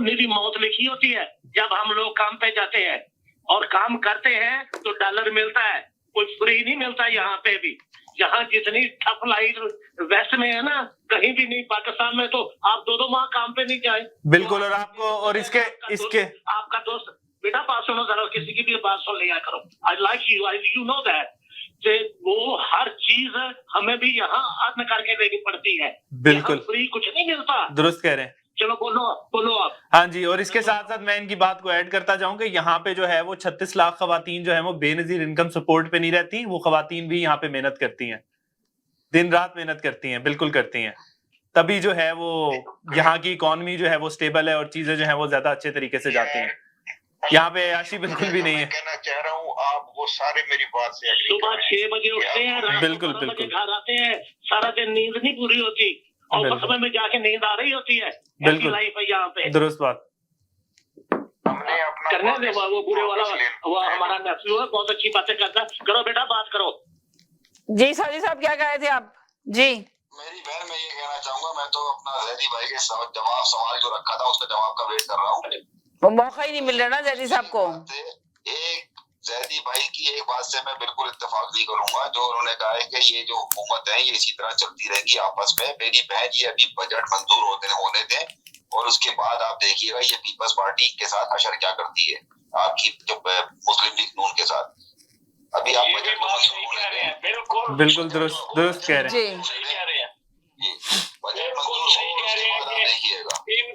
Speaker 12: निरी मौत लिखी होती है। जब हम लोग काम पे जाते हैं और काम करते हैं तो डॉलर मिलता है, कोई फ्री नहीं मिलता यहाँ पे भी। यहाँ जितनी ठप लाइफ वेस्ट में है ना, कहीं भी नहीं। पाकिस्तान में तो आप 2-2 माह काम पे नहीं जाए।
Speaker 2: बिल्कुल। और आपको और इसके
Speaker 12: आपका दोस्त बेटा बात सुनो जरा, किसी की भी बात सुन लिया करो। I like you know that वो हर चीज हमें भी यहाँ अर्न करके देनी पड़ती है।
Speaker 2: बिल्कुल,
Speaker 12: फ्री कुछ नहीं मिलता।
Speaker 2: दुरुस्त कह रहे हैं।
Speaker 12: चलो बोलो आप।
Speaker 2: हाँ जी, और इसके साथ साथ मैं इनकी बात को ऐड करता जाऊं कि यहाँ पे जो है वो 36 लाख खवातीन जो है वो बेनजीर इनकम सपोर्ट पे नहीं रहती। वो खवातीन भी यहाँ पे मेहनत करती हैं, दिन रात मेहनत करती हैं, बिल्कुल करती हैं। तभी जो है वो यहाँ की इकोनॉमी जो है वो स्टेबल है और चीजें जो है वो ज्यादा अच्छे तरीके से जाती हैं। यहाँ पे आशी बिल्कुल भी नहीं है।
Speaker 10: कहना चाह रहा हूँ, आप वो सारे मेरी बात से
Speaker 12: सुबह 6 बजे उठते हैं, रात
Speaker 2: बिल्कुल बिल्कुल
Speaker 12: घर आते हैं, सारा दिन नींद नहीं पूरी होती और उस समय में जाके नींद आ रही होती है।
Speaker 2: बिल्कुल
Speaker 12: लाइफ है यहाँ पे।
Speaker 2: दुरुस्त बात।
Speaker 10: हमने अपना
Speaker 12: करने दे, वो बुरे वाला वो हमारा नेफ्यू है, बहुत अच्छी बातें करता है। करो बेटा बात करो।
Speaker 1: जी साजी साहब क्या कह रहे थे आप? जी
Speaker 10: मेरी बहन, मैं ये कहना चाहूंगा, मैं तो अपना जैदी भाई के सवाल जो रखा था उसका जवाब का वेट कर रहा हूँ।
Speaker 1: वो मौका ही नहीं मिल रहा ना जैदी साहब को।
Speaker 10: एक जैदी भाई की एक बात से मैं बिल्कुल इत्तेफाक नहीं करूंगा, जो उन्होंने कहा है कि ये जो हुकूमत है ये इसी तरह चलती रहेगी आपस में। मेरी बहन, ये अभी बजट मंजूर होने दें और उसके बाद आप देखिएगा ये पीपल्स पार्टी के साथ अशर क्या करती है, आपकी जो मुस्लिम लीग नून के साथ। अभी आप बजट
Speaker 11: बिल्कुल
Speaker 2: बिल्कुल दुरुस्त कह रहे हैं।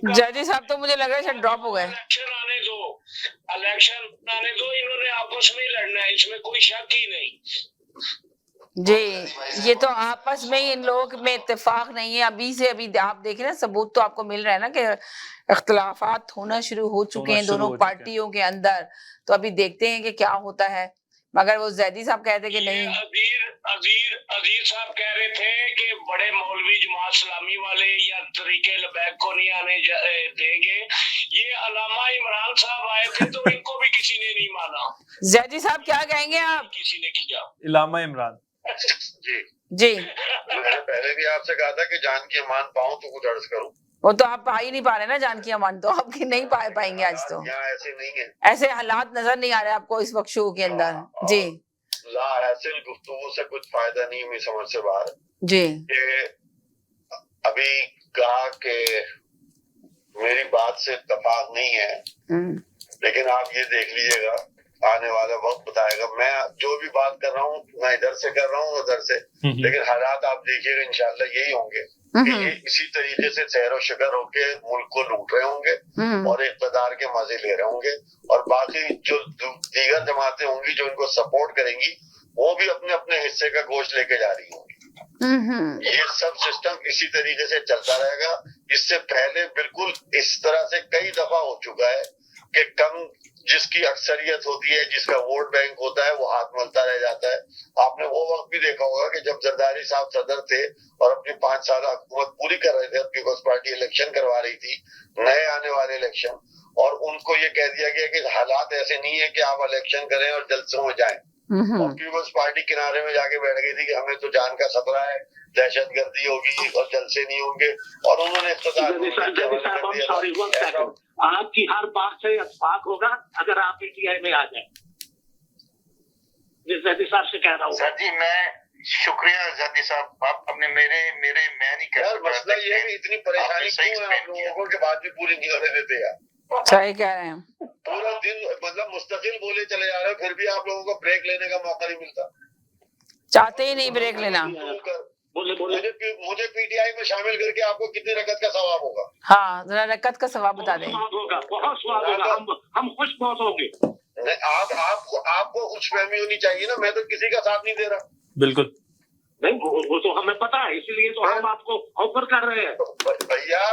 Speaker 1: जैदी साहब तो मुझे लग रहा है ड्रॉप हो गए।
Speaker 7: इलेक्शन आने दो, इन्होंने आपस में ही लड़ना है, इसमें कोई शक ही नहीं।
Speaker 1: जी, ये तो आपस में ही इन लोगों में इत्तेफाक नहीं है। अभी से अभी आप देख रहे हैं, सबूत तो आपको मिल रहा है ना कि इख्तिलाफात होना शुरू हो चुके हैं दोनों पार्टियों के अंदर। तो अभी देखते हैं कि क्या होता है। मगर वो जैदी साहब कहते कि नहीं,
Speaker 7: अजीर साहब कह रहे थे कि बड़े मौलवी जमात इस्लामी वाले या तरीके लबैक को नहीं आने देंगे। ये अलामा इमरान साहब आए थे तो इनको भी किसी ने नहीं माना।
Speaker 1: जैदी साहब क्या कहेंगे आप?
Speaker 7: किसी ने किया।
Speaker 2: इलामा इमरान
Speaker 1: जी
Speaker 8: मैंने पहले भी आपसे कहा था कि जान की अमान पाऊं तो कुछ अर्ज करूं।
Speaker 1: वो तो आप पा ही नहीं पा रहे ना जान की अमान, तो आपकी नहीं पाएंगे आज। तो
Speaker 8: यहाँ ऐसे नहीं है,
Speaker 1: ऐसे हालात नजर नहीं आ रहे आपको इस वक्त शो के अंदर। जी
Speaker 8: ला हासिल गुफ्तगू से कुछ फायदा नहीं हुई समझ से बाहर।
Speaker 1: जी
Speaker 8: अभी कहा कि मेरी बात से इत्तेफाक नहीं है, लेकिन आप ये देख लीजिएगा आने वाला वक्त बताएगा। मैं जो भी बात कर रहा हूँ मैं इधर से कर रहा हूँ उधर से, लेकिन हालात आप देखिएगा इंशाल्लाह यही होंगे कि ये इसी तरीके से सैरो शुगर होके मुल्क को लूट रहे होंगे और इक़्तिदार के मजे ले रहे होंगे, और बाकी जो दीगर जमातें होंगी जो इनको सपोर्ट करेंगी वो भी अपने अपने हिस्से का गोश्त लेके जा रही होंगी। ये सब सिस्टम इसी तरीके से चलता रहेगा। इससे पहले बिल्कुल इस तरह से कई दफा हो चुका है कि कम जिसकी अक्सरियत होती है, जिसका वोट बैंक होता है, वो हाथ मलता रह जाता है। आपने वो वक्त भी देखा होगा कि जब जरदारी साहब सदर थे और अपनी 5 साल हुकूमत पूरी कर रहे थे, पीपल्स पार्टी इलेक्शन करवा रही थी, नए आने वाले इलेक्शन, और उनको ये कह दिया गया कि हालात ऐसे नहीं है कि आप इलेक्शन करें और जलसों में जाएं। और पीपल्स पार्टी किनारे में जाके बैठ गई थी कि हमें तो जान का खतरा है, दहशतगर्दी होगी और जलसे नहीं होंगे, और उन्होंने
Speaker 12: आपकी हर बात से इत्तेफाक होगा अगर आप पीटीआई में आ जाए। जैदी साहब से कह रहा हूँ।
Speaker 5: सर जी मैं शुक्रिया जैदी साहब, आप अपने मेरे मैं नहीं कर सकता।
Speaker 8: मसला ये है कि इतनी परेशानी क्यों है आप लोगों को कि बात भी पूरी नहीं होने देते यार।
Speaker 1: सही कह रहे हैं,
Speaker 8: पूरा दिन मतलब मुस्तकिल बोले चले जा रहे हैं, फिर भी आप लोगों को ब्रेक लेने का मौका नहीं मिलता।
Speaker 1: चाहते ही नहीं ब्रेक लेना।
Speaker 8: मुझे पीटीआई में शामिल करके आपको कितनी रकत का सवाब होगा?
Speaker 1: हाँ जरा रकत का सवाब बता दें।
Speaker 12: बहुत स्वाब होगा, हम खुश बहुत होंगे।
Speaker 8: आपको खुशफहमी होनी चाहिए ना, मैं तो किसी का साथ नहीं दे रहा।
Speaker 2: बिल्कुल
Speaker 12: नहीं, वो तो हमें पता है, इसीलिए तो हम आपको ऑफर कर रहे हैं।
Speaker 8: भैया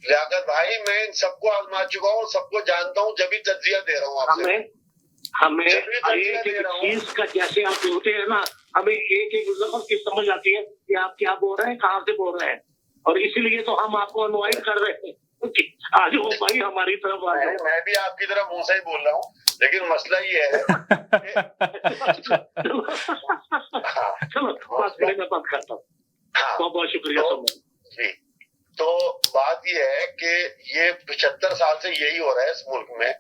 Speaker 8: लियाकत भाई, मैं इन सबको आजमा चुका हूँ, सबको जानता हूँ, जब भी तज्जिया दे रहा हूँ आपसे।
Speaker 12: हमें एक चीज का जैसे आप बोलते हैं ना, हमें एक लफ्ज की समझ आती है कि आप क्या बोल रहे हैं, कहाँ से बोल रहे हैं, और इसीलिए तो हम आपको इनवाइट कर रहे हैं कि आज वो भाई हमारी तरफ आ जाए।
Speaker 8: मैं भी आपकी तरफ मुंह से ही बोल रहा हूँ, लेकिन मसला ये है
Speaker 12: चलो बात करें, मैं बात करता हूँ। बहुत बहुत शुक्रिया
Speaker 8: जी। तो बात ये है कि ये 75 साल से यही हो रहा है इस मुल्क में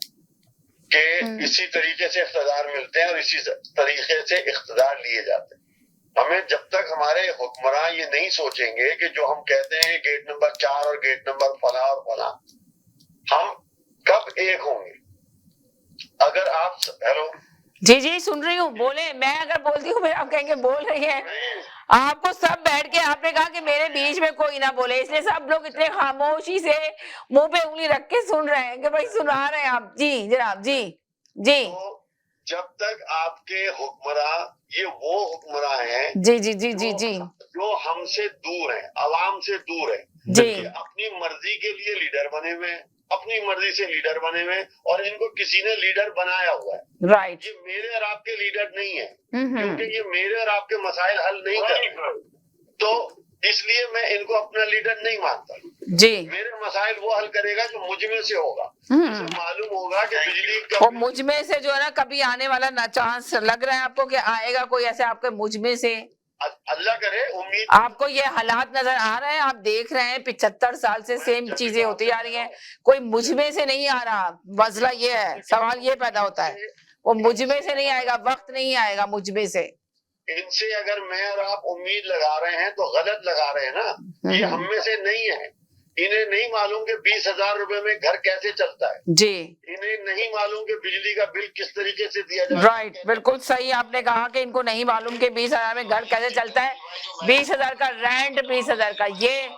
Speaker 8: कि इसी तरीके से इख्तिदार मिलते हैं और इसी तरीके से इख्तिदार लिए जाते हैं। हमें जब तक हमारे हुक्मरान ये नहीं सोचेंगे कि जो हम कहते हैं गेट नंबर 4 और गेट नंबर फला और फला, हम कब एक होंगे? अगर आप हेलो
Speaker 1: जी सुन रही हूँ, बोले। मैं अगर बोलती हूँ आप कहेंगे बोल रही है। आपको सब बैठ के आपने कहा कि मेरे बीच में कोई ना बोले, इसलिए सब लोग इतने खामोशी से मुंह पे उंगली रख के सुन रहे हैं कि भाई सुना रहे हैं आप। जी जनाब जी।
Speaker 8: तो जब तक आपके हुक्मरान ये वो हुक्मरान हैं
Speaker 1: जी
Speaker 8: जो हमसे दूर हैं, आवाम से दूर हैं,
Speaker 1: जी,
Speaker 8: अपनी मर्जी के लिए लीडर बने हुए हैं, अपनी मर्जी से लीडर बने हुए, और इनको किसी ने लीडर बनाया हुआ है।
Speaker 1: राइट।
Speaker 8: ये मेरे और आपके लीडर नहीं है, क्योंकि ये मेरे और आपके मसाइल हल नहीं कर, तो इसलिए मैं इनको अपना लीडर नहीं मानता।
Speaker 1: जी
Speaker 8: मेरे मसाइल वो हल करेगा जो मुझ में से होगा। मालूम होगा कि बिजली का
Speaker 1: मुझ में से जो है ना कभी आने वाला ना चांस लग रहा है आपको कि आएगा कोई ऐसे आपके मुझ में से?
Speaker 8: अल्लाह करे, उम्मीद।
Speaker 1: आपको ये हालात नजर आ रहे हैं, आप देख रहे हैं 75 साल से सेम चीजें होती जा रही हैं, कोई मुझ में से नहीं आ रहा। मसला ये है, सवाल ये पैदा होता है, वो मुझ में से नहीं आएगा, वक्त नहीं आएगा मुझ में से।
Speaker 8: इनसे अगर मैं और आप उम्मीद लगा रहे हैं तो गलत लगा रहे हैं ना। ये हम में से नहीं है। इन्हें नहीं मालूम कि 20,000 रुपए में घर कैसे चलता है।
Speaker 1: जी।
Speaker 8: इन्हें नहीं मालूम कि बिजली का बिल किस तरीके से दिया जाता है।
Speaker 1: राइट, बिल्कुल सही आपने कहा कि इनको नहीं मालूम कि 20,000 में घर कैसे चलता है, 20,000 का रेंट, 20,000 का ये।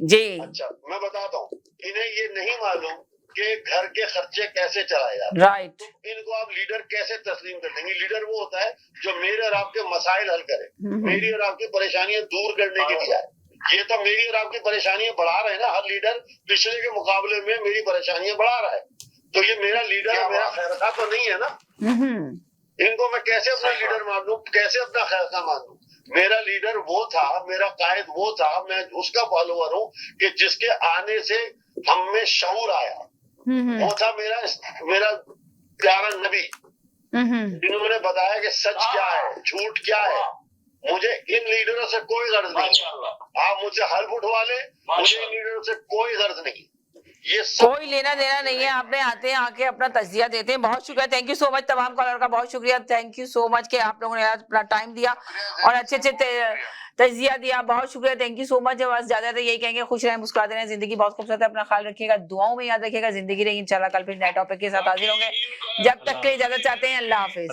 Speaker 1: जी
Speaker 8: अच्छा, मैं बताता हूँ, इन्हें ये नहीं मालूम कि घर के खर्चे कैसे चलाए जाते हैं।
Speaker 1: राइट।
Speaker 8: तो इनको आप लीडर कैसे तस्लीम कर देंगे? लीडर वो होता है जो मेरे और आपके मसाइल हल करे, मेरी और आपकी परेशानियां दूर करने के लिए आए। ये तो मेरी और आपकी परेशानियां बढ़ा रहे हैं ना, हर लीडर पिछले के मुकाबले में मेरी परेशानियां बढ़ा रहा है, तो ये मेरा लीडर मेरा खैरखा तो नहीं है ना। इनको मैं कैसे अपना लीडर मान लूं, कैसे अपना खैरखा मान लूं? मेरा लीडर वो था, मेरा कायद वो था, मैं उसका फॉलोअर हूँ कि जिसके आने से हम में शऊर आया। वो था मेरा प्यारा नबी, जिन्होंने बताया कि सच क्या है, झूठ क्या है। मुझे इन लीडरों से कोई गर्ज नहीं। आप मुझसे हल्फ उठवा ले, मुझे इन लीडरों से कोई गर्ज नहीं। ये सब
Speaker 1: कोई लेना देना नहीं है, आपने आते हैं आके अपना तजिया देते हैं। बहुत शुक्रिया, थैंक यू सो मच तमाम कॉलर का, बहुत शुक्रिया, थैंक यू सो मच कि आप लोगों ने अपना टाइम दिया और अच्छे तजिया दिया। बहुत शुक्रिया, थैंक यू सो मच। बस ज्यादा यही कहेंगे, खुश रहें, मुस्कुराते रहें, जिंदगी बहुत खूबसूरत है, अपना ख्याल रखिएगा, दुआओं में याद रखिएगा। जिंदगी रही इंशाल्लाह, कल फिर नए टॉपिक के साथ हाजिर होंगे। जब तक के लिए इजाजत चाहते हैं, अल्लाह हाफिज।